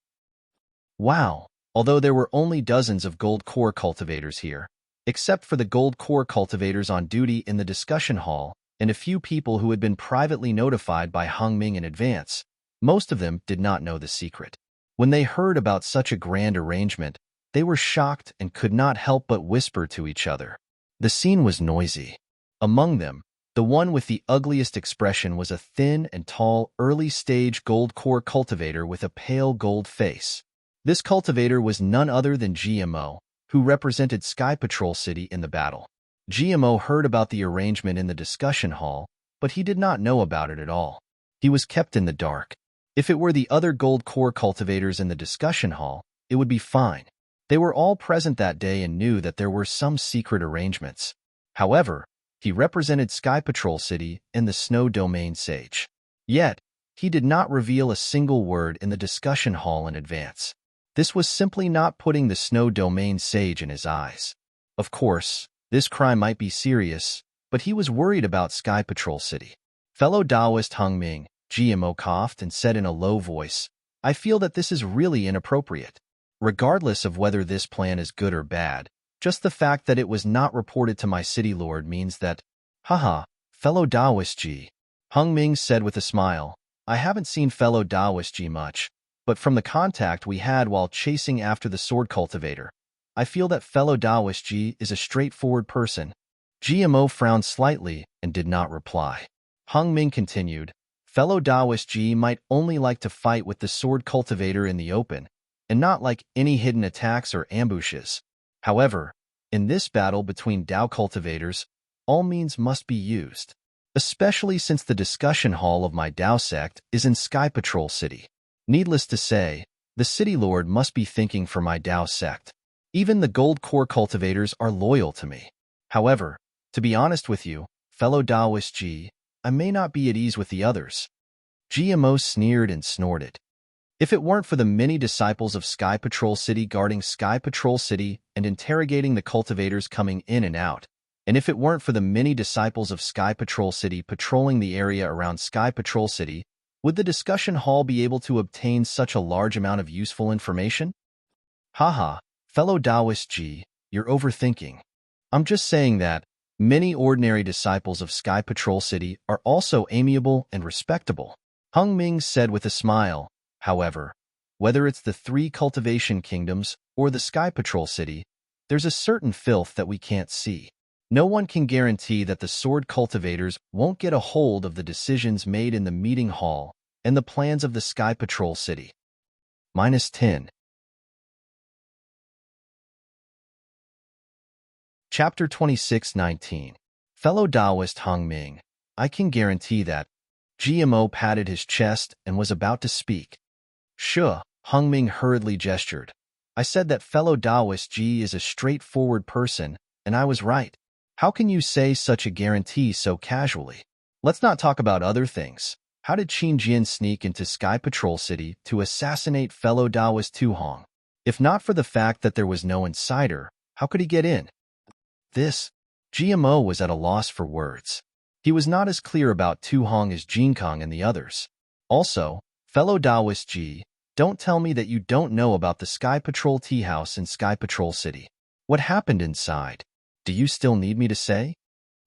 Wow! Although there were only dozens of gold core cultivators here, except for the gold core cultivators on duty in the discussion hall and a few people who had been privately notified by Hung Ming in advance, most of them did not know the secret. When they heard about such a grand arrangement, they were shocked and could not help but whisper to each other. The scene was noisy. Among them, the one with the ugliest expression was a thin and tall, early-stage gold core cultivator with a pale gold face. This cultivator was none other than GMO, who represented Sky Patrol City in the battle. GMO heard about the arrangement in the discussion hall, but he did not know about it at all. He was kept in the dark. If it were the other gold core cultivators in the discussion hall, it would be fine. They were all present that day and knew that there were some secret arrangements. However, he represented Sky Patrol City and the Snow Domain Sage. Yet, he did not reveal a single word in the discussion hall in advance. This was simply not putting the Snow Domain Sage in his eyes. Of course, this crime might be serious, but he was worried about Sky Patrol City. Fellow Taoist Hung Ming, GMO coughed and said in a low voice, I feel that this is really inappropriate. Regardless of whether this plan is good or bad, just the fact that it was not reported to my city lord means that, fellow Taoist G. Hung Ming said with a smile, I haven't seen fellow Taoist G much, but from the contact we had while chasing after the sword cultivator, I feel that fellow Taoist G is a straightforward person. GMO frowned slightly and did not reply. Hung Ming continued, fellow Taoist G might only like to fight with the sword cultivator in the open, and not like any hidden attacks or ambushes. However, in this battle between Tao cultivators, all means must be used, especially since the discussion hall of my Tao sect is in Sky Patrol City. Needless to say, the city lord must be thinking for my Tao sect. Even the gold core cultivators are loyal to me. However, to be honest with you, fellow Taoist G, I may not be at ease with the others. GMO sneered and snorted. If it weren't for the many disciples of Sky Patrol City guarding Sky Patrol City and interrogating the cultivators coming in and out, and if it weren't for the many disciples of Sky Patrol City patrolling the area around Sky Patrol City, would the discussion hall be able to obtain such a large amount of useful information? Fellow Taoist G, you're overthinking. I'm just saying that many ordinary disciples of Sky Patrol City are also amiable and respectable. Hung Ming said with a smile. However, whether it's the 3 cultivation kingdoms or the Sky Patrol City, there's a certain filth that we can't see. No one can guarantee that the sword cultivators won't get a hold of the decisions made in the meeting hall and the plans of the Sky Patrol City. -10. Chapter 26:19. Fellow Taoist Hung Ming, I can guarantee that. GMO patted his chest and was about to speak. Sure, Hung Ming hurriedly gestured. I said that fellow Taoist G is a straightforward person, and I was right. How can you say such a guarantee so casually? Let's not talk about other things. How did Qin Jian sneak into Sky Patrol City to assassinate fellow Daoist Tu Hong? If not for the fact that there was no insider, how could he get in? This, GMO was at a loss for words. He was not as clear about Tu Hong as Jin Kong and the others. Also, fellow Daoist Ji, don't tell me that you don't know about the Sky Patrol Tea House in Sky Patrol City. What happened inside? Do you still need me to say?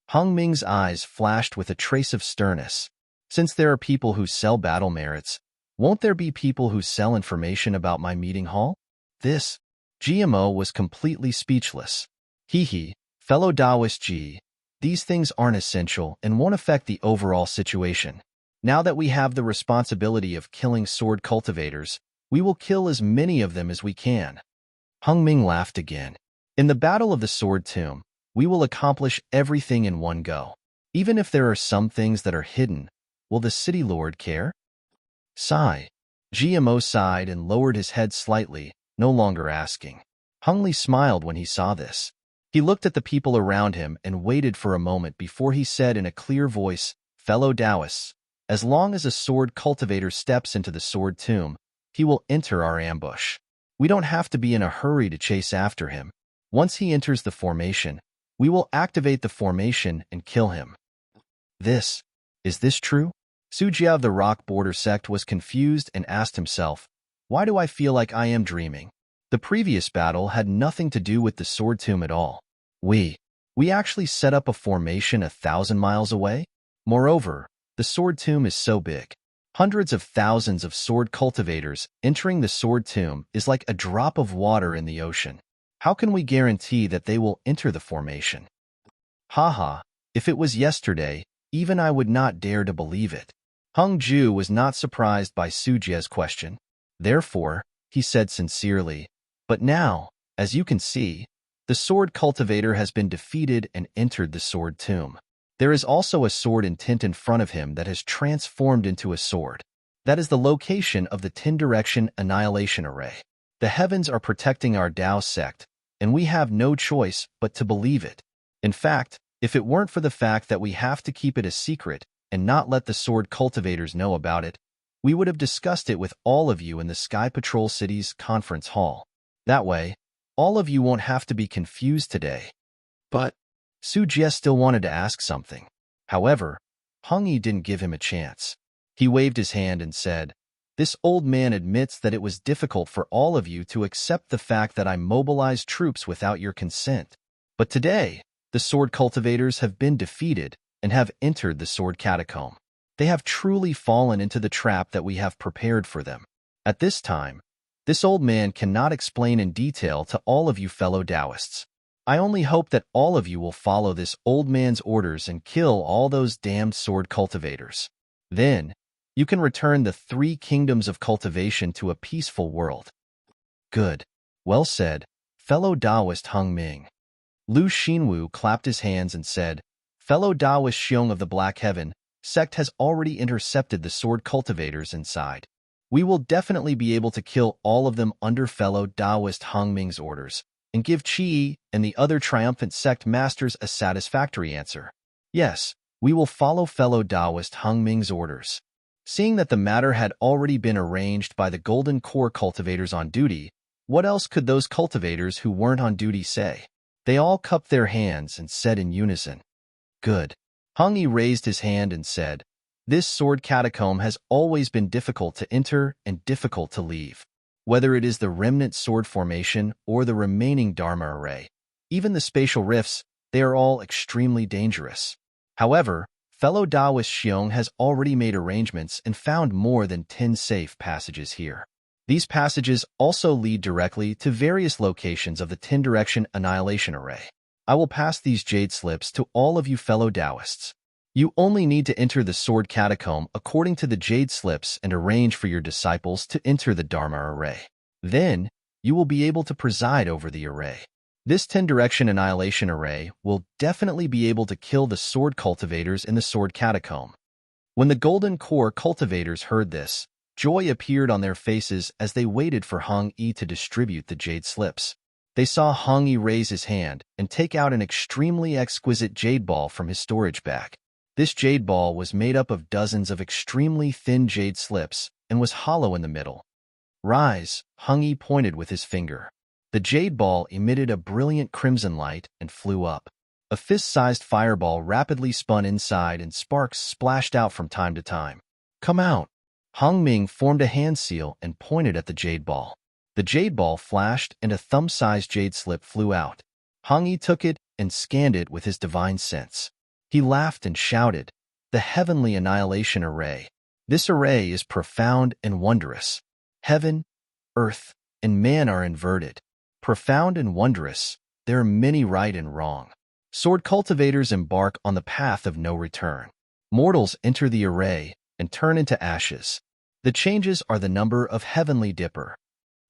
Hung Ming's eyes flashed with a trace of sternness. Since there are people who sell battle merits, won't there be people who sell information about my meeting hall? This, GMO was completely speechless. Hee, fellow Daoist Ji, these things aren't essential and won't affect the overall situation. Now that we have the responsibility of killing sword cultivators, we will kill as many of them as we can. Hung Ming laughed again. In the Battle of the Sword Tomb, we will accomplish everything in one go. Even if there are some things that are hidden, will the City Lord care? Sigh. GMO sighed and lowered his head slightly, no longer asking. Hung Li smiled when he saw this. He looked at the people around him and waited for a moment before he said in a clear voice, "Fellow Taoists, as long as a sword cultivator steps into the sword tomb, he will enter our ambush. We don't have to be in a hurry to chase after him. Once he enters the formation, we will activate the formation and kill him." Is this true? Sujia of the Rock Border sect was confused and asked himself, why do I feel like I am dreaming? The previous battle had nothing to do with the sword tomb at all. We actually set up a formation 1,000 miles away? Moreover, the sword tomb is so big. Hundreds of thousands of sword cultivators entering the sword tomb is like a drop of water in the ocean. How can we guarantee that they will enter the formation? Haha, if it was yesterday, even I would not dare to believe it. Hung Ju was not surprised by Sujia's question. Therefore, he said sincerely, but now, as you can see, the sword cultivator has been defeated and entered the sword tomb. There is also a sword intent in front of him that has transformed into a sword. That is the location of the 10-direction annihilation array. The heavens are protecting our Dao sect, and we have no choice but to believe it. In fact, if it weren't for the fact that we have to keep it a secret and not let the sword cultivators know about it, we would have discussed it with all of you in the Sky Patrol City's conference hall. That way, all of you won't have to be confused today. But Sujia still wanted to ask something. However, Hung Yi didn't give him a chance. He waved his hand and said, "This old man admits that it was difficult for all of you to accept the fact that I mobilized troops without your consent. But today, the sword cultivators have been defeated and have entered the sword catacomb. They have truly fallen into the trap that we have prepared for them. At this time, this old man cannot explain in detail to all of you fellow Taoists. I only hope that all of you will follow this old man's orders and kill all those damned sword cultivators. Then, you can return the 3 kingdoms of cultivation to a peaceful world." Good. Well said, fellow Taoist Hung Ming. Lu Xinwu clapped his hands and said, "Fellow Taoist Xiong of the Black Heaven, sect has already intercepted the sword cultivators inside. We will definitely be able to kill all of them under fellow Taoist Hung Ming's orders, and give Qi and the other triumphant sect masters a satisfactory answer. Yes, we will follow fellow Taoist Hung Ming's orders." Seeing that the matter had already been arranged by the Golden Core cultivators on duty, what else could those cultivators who weren't on duty say? They all cupped their hands and said in unison, "Good." Hung Yi raised his hand and said, "This sword catacomb has always been difficult to enter and difficult to leave. Whether it is the remnant sword formation or the remaining Dharma array, even the spatial rifts, they are all extremely dangerous. However, fellow Taoist Xiong has already made arrangements and found more than 10 safe passages here. These passages also lead directly to various locations of the 10-direction annihilation array. I will pass these jade slips to all of you fellow Taoists. You only need to enter the sword catacomb according to the jade slips and arrange for your disciples to enter the Dharma array. Then, you will be able to preside over the array. This 10-direction annihilation array will definitely be able to kill the sword cultivators in the sword catacomb." When the Golden Core cultivators heard this, joy appeared on their faces as they waited for Hung Yi to distribute the jade slips. They saw Hung Yi raise his hand and take out an extremely exquisite jade ball from his storage bag. This jade ball was made up of dozens of extremely thin jade slips and was hollow in the middle. Rise, Hung Yi pointed with his finger. The jade ball emitted a brilliant crimson light and flew up. A fist-sized fireball rapidly spun inside and sparks splashed out from time to time. Come out! Hong Ming formed a hand seal and pointed at the jade ball. The jade ball flashed and a thumb-sized jade slip flew out. Hong Yi took it and scanned it with his divine sense. He laughed and shouted, "The heavenly annihilation array. This array is profound and wondrous. Heaven, earth, and man are inverted. Profound and wondrous, there are many right and wrong. Sword cultivators embark on the path of no return. Mortals enter the array and turn into ashes. The changes are the number of heavenly dipper.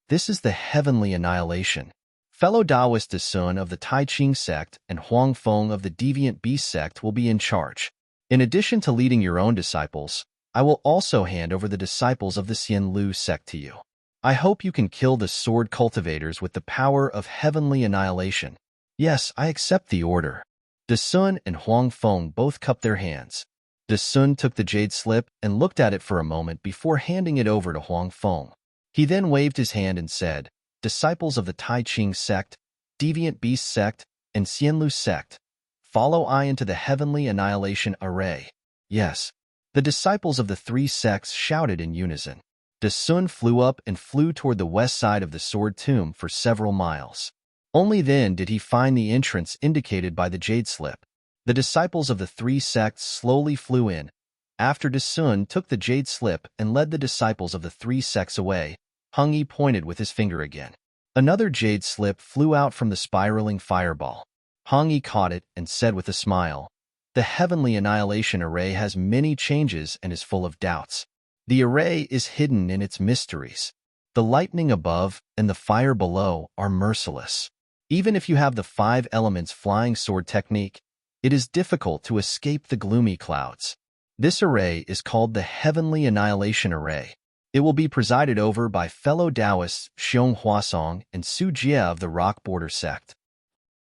This is the heavenly annihilation. Fellow Taoist Sun of the Tai Ching sect and Huang Feng of the Deviant Beast sect will be in charge. In addition to leading your own disciples, I will also hand over the disciples of the Xian Lu sect to you. I hope you can kill the sword cultivators with the power of heavenly annihilation." "Yes, I accept the order." De Sun and Huang Feng both cupped their hands. De Sun took the jade slip and looked at it for a moment before handing it over to Huang Feng. He then waved his hand and said, "Disciples of the Tai Ching sect, Deviant Beast sect, and Xian Lu sect, follow I into the heavenly annihilation array." "Yes." The disciples of the three sects shouted in unison. De Sun flew up and flew toward the west side of the sword tomb for several miles. Only then did he find the entrance indicated by the jade slip. The disciples of the three sects slowly flew in. After De Sun took the jade slip and led the disciples of the three sects away, Hung Yi pointed with his finger again. Another jade slip flew out from the spiraling fireball. Hung Yi caught it and said with a smile, "The heavenly annihilation array has many changes and is full of doubts. The array is hidden in its mysteries. The lightning above and the fire below are merciless. Even if you have the 5 elements flying sword technique, it is difficult to escape the gloomy clouds. This array is called the Heavenly Annihilation Array. It will be presided over by fellow Taoists Xiong Huasong and Su Jia of the Rock Border Sect."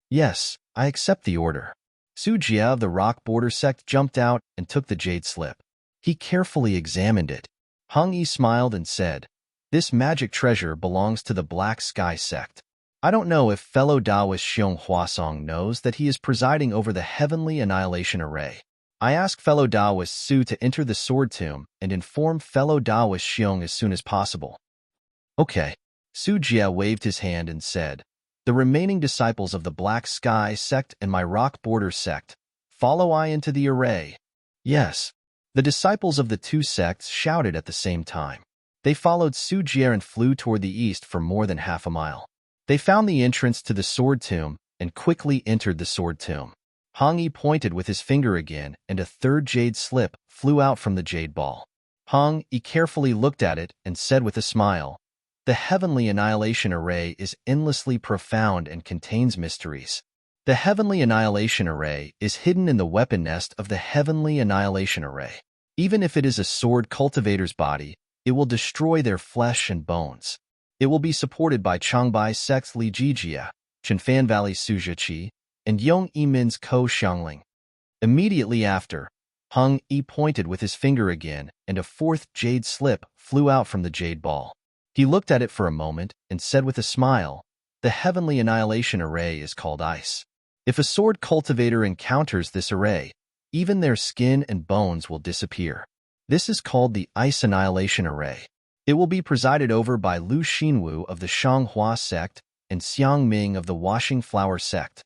"Yes, I accept the order." Su Jia of the Rock Border Sect jumped out and took the jade slip. He carefully examined it. Hung Yi smiled and said, "This magic treasure belongs to the Black Sky Sect. I don't know if fellow Taoist Xiong Huasong knows that he is presiding over the Heavenly Annihilation Array. I ask fellow Taoist Su to enter the sword tomb and inform fellow Taoist Xiong as soon as possible." "Okay." Su Jia waved his hand and said, "The remaining disciples of the Black Sky Sect and my Rock Border Sect, follow I into the array." "Yes." The disciples of the two sects shouted at the same time. They followed Su Jia and flew toward the east for more than half a mile. They found the entrance to the sword tomb and quickly entered the sword tomb. Hong Yi pointed with his finger again, and a third jade slip flew out from the jade ball. Hong Yi carefully looked at it and said with a smile, "The Heavenly Annihilation Array is endlessly profound and contains mysteries. The Heavenly Annihilation Array is hidden in the weapon nest of the Heavenly Annihilation Array. Even if it is a sword cultivator's body, it will destroy their flesh and bones. It will be supported by Changbai Sect's Li Jijia, Chenfan Valley Sujiqi, and Yong Yimin's Ko Xiangling." Immediately after, Hung Yi pointed with his finger again, and a fourth jade slip flew out from the jade ball. He looked at it for a moment and said with a smile, "The Heavenly Annihilation Array is called ice. If a sword cultivator encounters this array, even their skin and bones will disappear. This is called the Ice Annihilation Array. It will be presided over by Lu Xinwu of the Shanghua sect and Xiang Ming of the Washing Flower sect."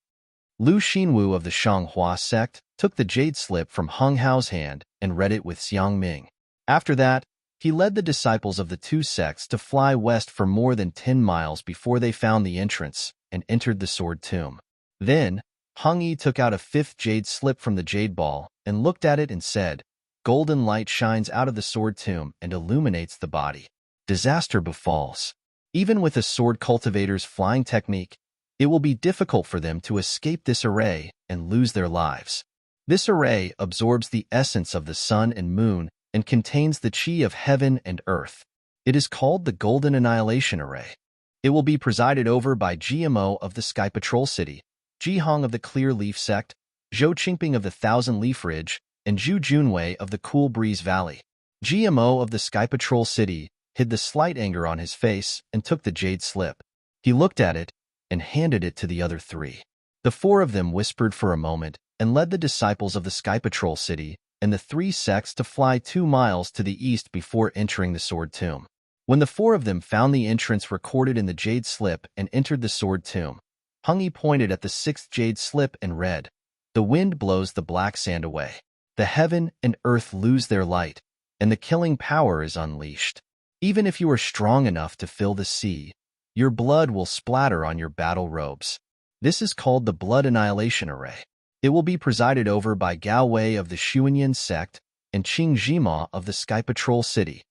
Lu Xinwu of the Shanghua sect took the jade slip from Hung Hao's hand and read it with Xiang Ming. After that, he led the disciples of the two sects to fly west for more than 10 miles before they found the entrance and entered the sword tomb. Then, Hung Yi took out a fifth jade slip from the jade ball and looked at it and said, "Golden light shines out of the sword tomb and illuminates the body. Disaster befalls. Even with a sword cultivator's flying technique, it will be difficult for them to escape this array and lose their lives. This array absorbs the essence of the sun and moon and contains the chi of heaven and earth. It is called the Golden Annihilation Array. It will be presided over by GMO of the Sky Patrol City, Ji Hong of the Clear Leaf Sect, Zhou Qingping of the Thousand Leaf Ridge, and Zhu Junwei of the Cool Breeze Valley. GMO of the Sky Patrol City hid the slight anger on his face and took the jade slip. He looked at it and handed it to the other three. The four of them whispered for a moment and led the disciples of the Sky Patrol City and the three sects to fly 2 miles to the east before entering the Sword Tomb. When the four of them found the entrance recorded in the jade slip and entered the Sword Tomb, Hung Yi pointed at the 6th jade slip and read, "The wind blows the black sand away. The heaven and earth lose their light, and the killing power is unleashed. Even if you are strong enough to fill the sea, your blood will splatter on your battle robes." This is called the Blood Annihilation Array. It will be presided over by Gao Wei of the Xuanyan sect and Qing Jima of the Sky Patrol City.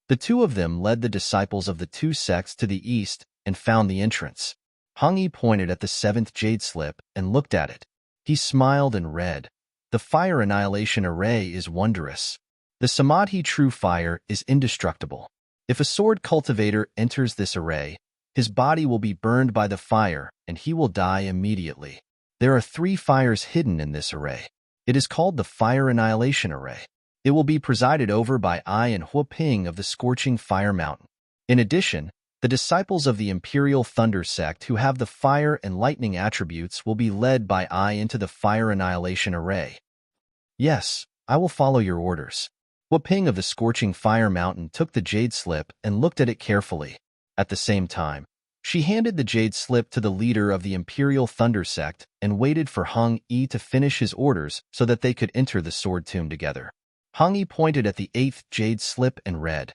The two of them led the disciples of the two sects to the east and found the entrance. Hung Yi pointed at the 7th jade slip and looked at it. He smiled and read, "The Fire Annihilation Array is wondrous. The Samadhi True Fire is indestructible. If a sword cultivator enters this array, his body will be burned by the fire and he will die immediately. There are 3 fires hidden in this array. It is called the Fire Annihilation Array. It will be presided over by I and Hua Ping of the Scorching Fire Mountain. In addition, the disciples of the Imperial Thunder sect who have the fire and lightning attributes will be led by I into the Fire Annihilation Array." "Yes, I will follow your orders." Hua Ping of the Scorching Fire Mountain took the jade slip and looked at it carefully. At the same time, she handed the jade slip to the leader of the Imperial Thunder sect and waited for Hung Yi to finish his orders so that they could enter the Sword Tomb together. Hung Yi pointed at the 8th jade slip and read,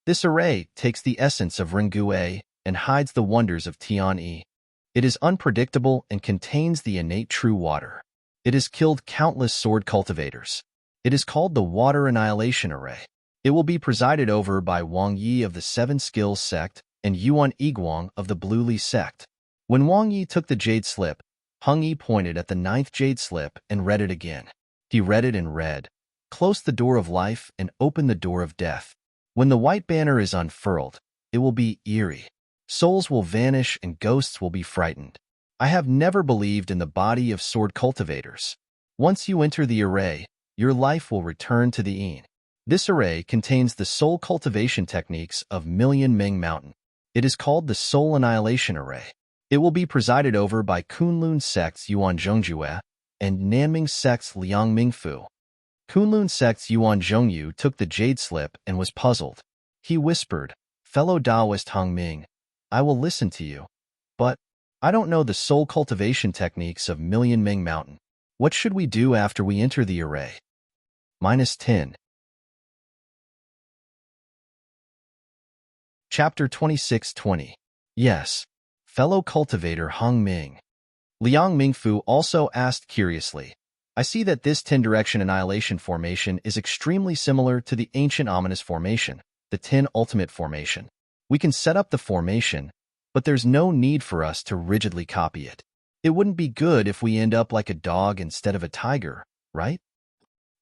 "This array takes the essence of Ringue and hides the wonders of Tianyi. It is unpredictable and contains the innate true water. It has killed countless sword cultivators. It is called the Water Annihilation Array. It will be presided over by Wang Yi of the 7 Skills sect and Yuan Yiguang of the Blue Li sect." When Wang Yi took the jade slip, Hung Yi pointed at the 9th jade slip and read it again. He read it and read, "Close the door of life and open the door of death. When the white banner is unfurled, it will be eerie. Souls will vanish and ghosts will be frightened. I have never believed in the body of sword cultivators. Once you enter the array, your life will return to the Yin." This array contains the soul cultivation techniques of Million Ming Mountain. It is called the Soul Annihilation Array. It will be presided over by Kunlun sect's Yuan Zhongjue and Nanming sect's Liang Mingfu. Kunlun sect's Yuan Zhongyu took the jade slip and was puzzled. He whispered, "Fellow Taoist Hung Ming, I will listen to you, but I don't know the soul cultivation techniques of Million Ming Mountain. What should we do after we enter the array?" -10. Chapter 26-20. Yes, fellow cultivator Hung Ming. Liang Mingfu also asked curiously, "I see that this 10-direction annihilation formation is extremely similar to the ancient ominous formation, the 10 ultimate formation. We can set up the formation, but there's no need for us to rigidly copy it. It wouldn't be good if we end up like a dog instead of a tiger, right?"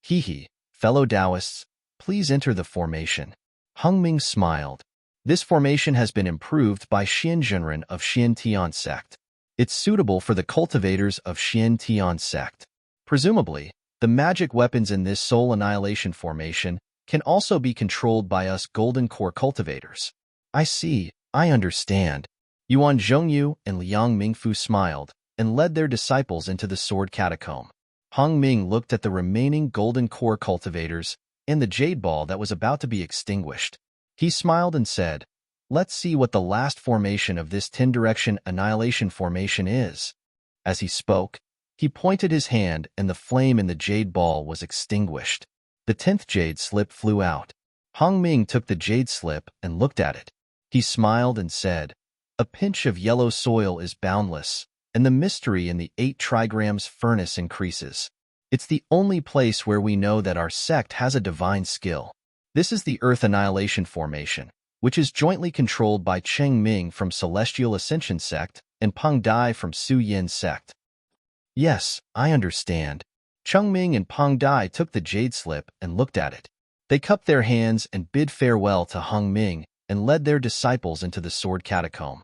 "Hee, fellow Taoists, please enter the formation." Hung Ming smiled. "This formation has been improved by Xian Zhenren of Xian Tian sect. It's suitable for the cultivators of Xian Tian sect. Presumably, the magic weapons in this soul annihilation formation can also be controlled by us golden core cultivators." "I see, I understand." Yuan Zhongyu and Liang Mingfu smiled and led their disciples into the sword catacomb. Hung Ming looked at the remaining golden core cultivators and the jade ball that was about to be extinguished. He smiled and said, "Let's see what the last formation of this 10-direction annihilation formation is." As he spoke, he pointed his hand and the flame in the jade ball was extinguished. The 10th jade slip flew out. Hung Ming took the jade slip and looked at it. He smiled and said, "A pinch of yellow soil is boundless, and the mystery in the 8 trigrams furnace increases. It's the only place where we know that our sect has a divine skill. This is the Earth Annihilation Formation, which is jointly controlled by Cheng Ming from Celestial Ascension sect and Peng Dai from Su Yin sect." "Yes, I understand." Cheng Ming and Peng Dai took the jade slip and looked at it. They cupped their hands and bid farewell to Hung Ming and led their disciples into the sword catacomb.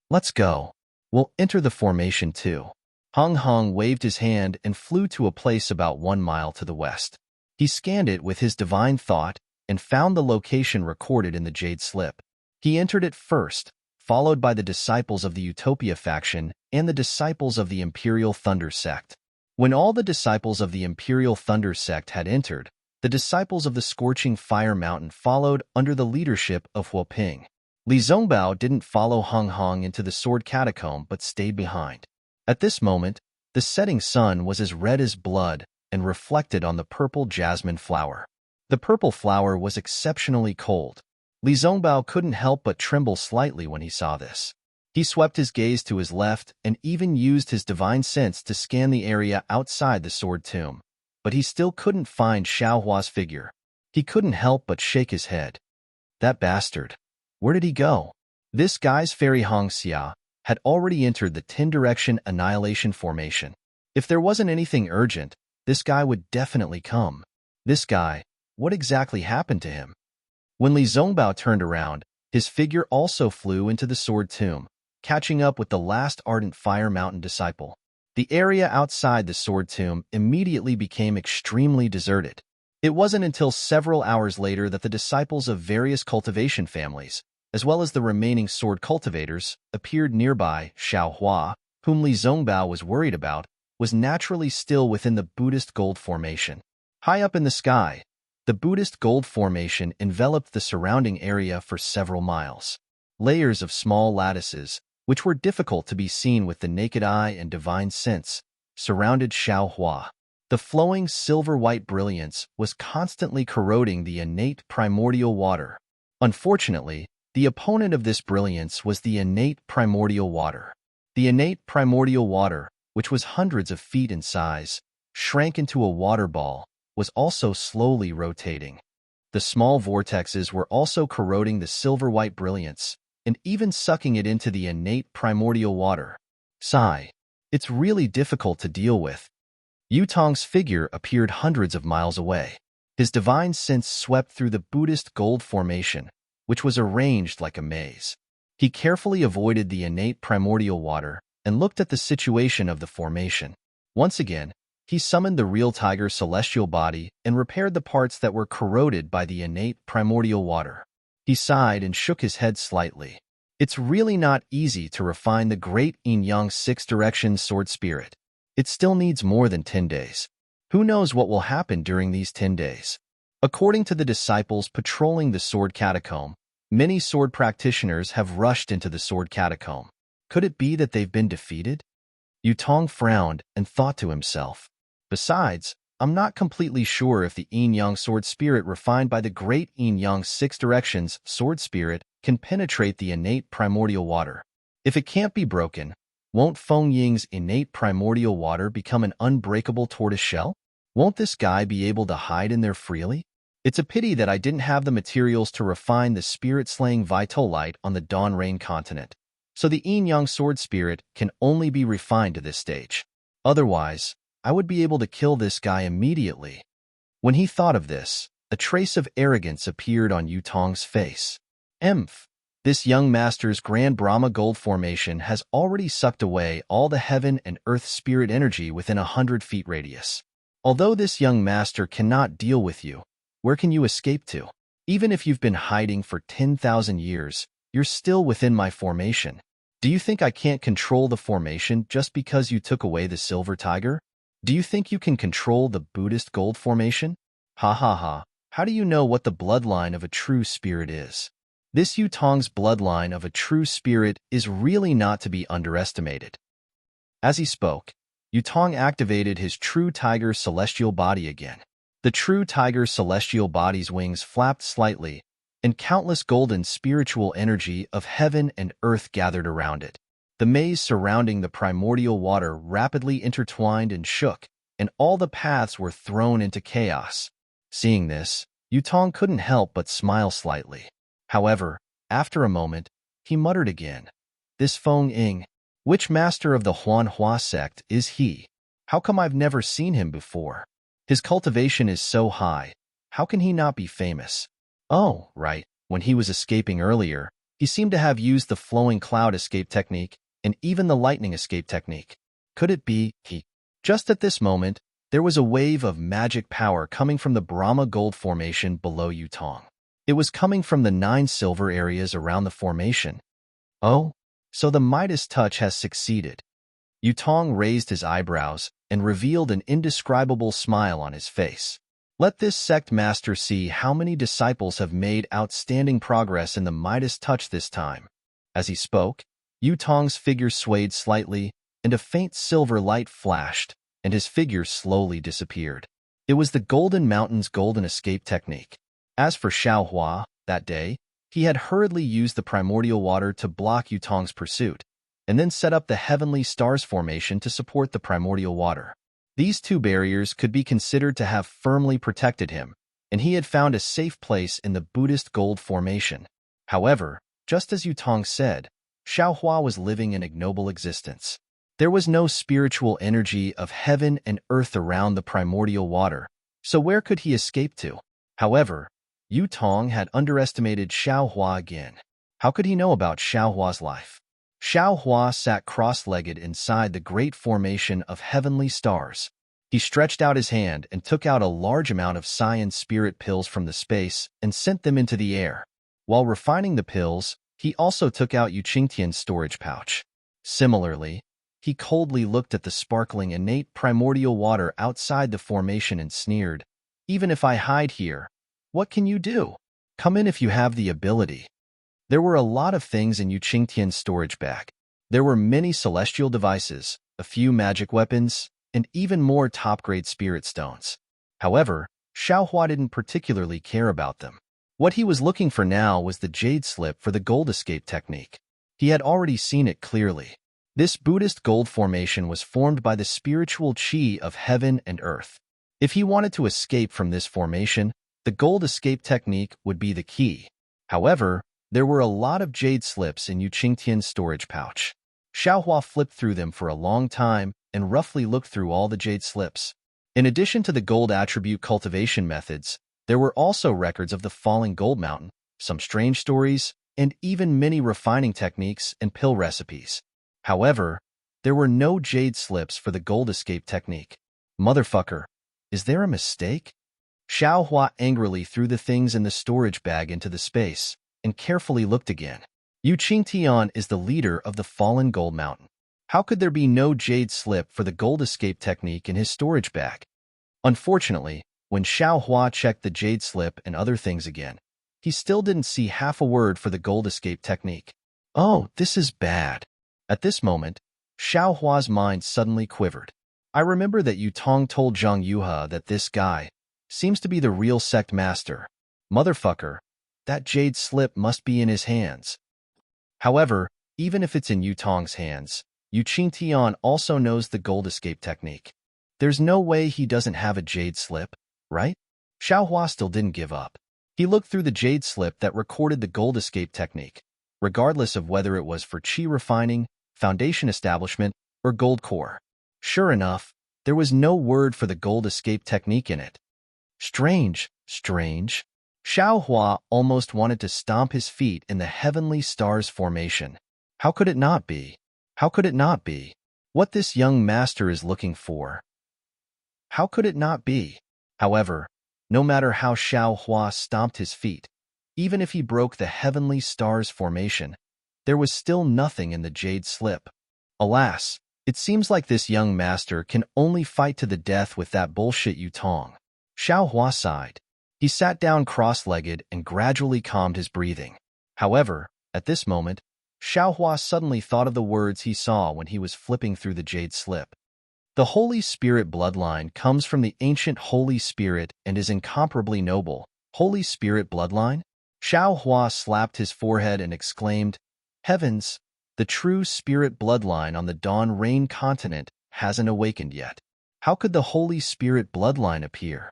"Let's go. We'll enter the formation too." Hung waved his hand and flew to a place about 1 mile to the west. He scanned it with his divine thought and found the location recorded in the jade slip. He entered it first, followed by the disciples of the Utopia faction and the disciples of the Imperial Thunder sect. When all the disciples of the Imperial Thunder sect had entered, the disciples of the Scorching Fire Mountain followed under the leadership of Huoping. Li Zongbao didn't follow Hong Hong into the Sword Catacomb but stayed behind. At this moment, the setting sun was as red as blood and reflected on the purple jasmine flower. The purple flower was exceptionally cold. Li Zongbao couldn't help but tremble slightly when he saw this. He swept his gaze to his left and even used his divine sense to scan the area outside the sword tomb, but he still couldn't find Xiaohua's figure. He couldn't help but shake his head. That bastard. Where did he go? This guy's fairy Hong Xia had already entered the 10-direction annihilation formation. If there wasn't anything urgent, this guy would definitely come. This guy, what exactly happened to him? When Li Zongbao turned around, his figure also flew into the sword tomb, catching up with the last Ardent Fire Mountain disciple. The area outside the sword tomb immediately became extremely deserted. It wasn't until several hours later that the disciples of various cultivation families, as well as the remaining sword cultivators, appeared nearby. Xiaohua, whom Li Zongbao was worried about, was naturally still within the Buddhist gold formation. High up in the sky, the Buddhist gold formation enveloped the surrounding area for several miles. Layers of small lattices, which were difficult to be seen with the naked eye and divine sense, surrounded Xiaohua. The flowing silver-white brilliance was constantly corroding the innate primordial water. Unfortunately, the opponent of this brilliance was the innate primordial water. The innate primordial water, which was hundreds of feet in size, shrank into a water ball, was also slowly rotating. The small vortexes were also corroding the silver-white brilliance, and even sucking it into the innate primordial water. Sigh. It's really difficult to deal with. Yutong's figure appeared hundreds of miles away. His divine sense swept through the Buddhist gold formation, which was arranged like a maze. He carefully avoided the innate primordial water and looked at the situation of the formation. Once again, he summoned the real tiger celestial body and repaired the parts that were corroded by the innate primordial water. He sighed and shook his head slightly. It's really not easy to refine the great yin-yang six-direction sword spirit. It still needs more than 10 days. Who knows what will happen during these 10 days? According to the disciples patrolling the sword catacomb, many sword practitioners have rushed into the sword catacomb. Could it be that they've been defeated? Yutong frowned and thought to himself. Besides, I'm not completely sure if the yin-yang sword spirit refined by the great yin-yang six directions sword spirit can penetrate the innate primordial water. If it can't be broken, won't Feng Ying's innate primordial water become an unbreakable tortoise shell? Won't this guy be able to hide in there freely? It's a pity that I didn't have the materials to refine the spirit-slaying vital light on the Dawn Rain continent, so the yin-yang sword spirit can only be refined to this stage. Otherwise, I would be able to kill this guy immediately. When he thought of this, a trace of arrogance appeared on Yutong's face. Emph! This young master's Grand Brahma gold formation has already sucked away all the heaven and earth spirit energy within 100 feet radius. Although this young master cannot deal with you, where can you escape to? Even if you've been hiding for 10,000 years, you're still within my formation. Do you think I can't control the formation just because you took away the silver tiger? Do you think you can control the Buddhist gold formation? Ha ha ha, how do you know what the bloodline of a true spirit is? This Yutong's bloodline of a true spirit is really not to be underestimated. As he spoke, Yutong activated his true tiger celestial body again. The true tiger celestial body's wings flapped slightly, and countless golden spiritual energy of heaven and earth gathered around it. The maze surrounding the primordial water rapidly intertwined and shook, and all the paths were thrown into chaos. Seeing this, Yutong couldn't help but smile slightly. However, after a moment, he muttered again, "This Feng Ying, which master of the Huanhua sect is he? How come I've never seen him before? His cultivation is so high, how can he not be famous? Oh, right, when he was escaping earlier, he seemed to have used the flowing cloud escape technique and even the lightning escape technique. Could it be he?" Just at this moment, There was a wave of magic power coming from the Brahma Gold Formation below Yutong. It was coming from the 9 silver areas around the formation. Oh, so the Midas touch has succeeded. Yutong raised his eyebrows and revealed an indescribable smile on his face. Let this sect master see how many disciples have made outstanding progress in the Midas touch this time. As he spoke, Yutong's figure swayed slightly, and a faint silver light flashed, and his figure slowly disappeared. It was the Golden Mountain's golden escape technique. As for Xiaohua, that day, he had hurriedly used the primordial water to block Yutong's pursuit, and then set up the Heavenly Stars formation to support the primordial water. These 2 barriers could be considered to have firmly protected him, and he had found a safe place in the Buddhist gold formation. However, just as Yutong said, Xiaohua was living an ignoble existence. There was no spiritual energy of heaven and earth around the primordial water, so where could he escape to? However, Yutong had underestimated Xiaohua again. How could he know about Xiaohua's life? Xiaohua sat cross-legged inside the great formation of heavenly stars. He stretched out his hand and took out a large amount of cyan spirit pills from the space and sent them into the air. While refining the pills, he also took out Yuqingtian's storage pouch. Similarly, he coldly looked at the sparkling innate primordial water outside the formation and sneered, "Even if I hide here, what can you do? Come in if you have the ability." There were a lot of things in Yuqingtian's storage bag. There were many celestial devices, a few magic weapons, and even more top-grade spirit stones. However, Xiaohua didn't particularly care about them. What he was looking for now was the jade slip for the gold escape technique. He had already seen it clearly. This Buddhist gold formation was formed by the spiritual chi of heaven and earth. If he wanted to escape from this formation, the gold escape technique would be the key. However, there were a lot of jade slips in Yuqingtian's storage pouch. Xiaohua flipped through them for a long time and roughly looked through all the jade slips. In addition to the gold attribute cultivation methods, there were also records of the falling gold mountain, some strange stories, and even many refining techniques and pill recipes. However, there were no jade slips for the gold escape technique. Motherfucker, is there a mistake? Xiaohua angrily threw the things in the storage bag into the space and carefully looked again. Yuqingtian is the leader of the fallen gold mountain. How could there be no jade slip for the gold escape technique in his storage bag? Unfortunately, when Xiaohua checked the jade slip and other things again, he still didn't see half a word for the gold escape technique. Oh, this is bad. At this moment, Xiaohua's mind suddenly quivered. I remember that Yutong told Zhang Yuhe that this guy seems to be the real sect master. Motherfucker, that jade slip must be in his hands. However, even if it's in Yutong's hands, Yuqingtian also knows the gold escape technique. There's no way he doesn't have a jade slip, right? Xiaohua still didn't give up. He looked through the jade slip that recorded the gold escape technique, regardless of whether it was for chi refining, foundation establishment, or gold core. Sure enough, there was no word for the gold escape technique in it. Strange. Xiaohua almost wanted to stomp his feet in the heavenly stars formation. How could it not be? How could it not be? What this young master is looking for. How could it not be? However, no matter how Xiaohua stomped his feet, even if he broke the heavenly stars formation, there was still nothing in the jade slip. Alas, it seems like this young master can only fight to the death with that bullshit Yutong. Xiaohua sighed. He sat down cross-legged and gradually calmed his breathing. However, at this moment, Xiaohua suddenly thought of the words he saw when he was flipping through the jade slip. The Holy Spirit bloodline comes from the ancient Holy Spirit and is incomparably noble. Holy Spirit bloodline? Xiaohua slapped his forehead and exclaimed, Heavens, the true spirit bloodline on the Dawn Rain continent hasn't awakened yet. How could the Holy Spirit bloodline appear?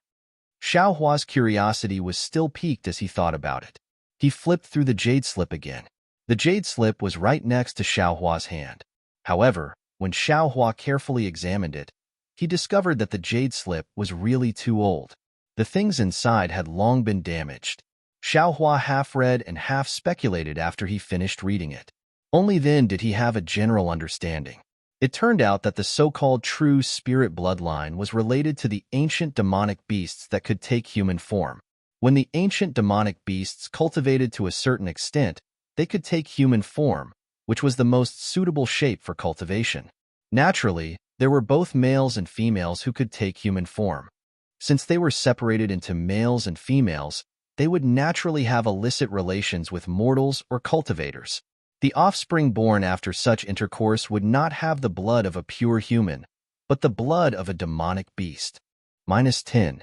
Xiaohua's curiosity was still piqued as he thought about it. He flipped through the jade slip again. The jade slip was right next to Xiaohua's hand. However, when Xiaohua carefully examined it, he discovered that the jade slip was really too old. The things inside had long been damaged. Xiaohua half read and half speculated after he finished reading it. Only then did he have a general understanding. It turned out that the so-called true spirit bloodline was related to the ancient demonic beasts that could take human form. When the ancient demonic beasts cultivated to a certain extent, they could take human form, which was the most suitable shape for cultivation. Naturally, there were both males and females who could take human form. Since they were separated into males and females, they would naturally have illicit relations with mortals or cultivators. The offspring born after such intercourse would not have the blood of a pure human, but the blood of a demonic beast. -10.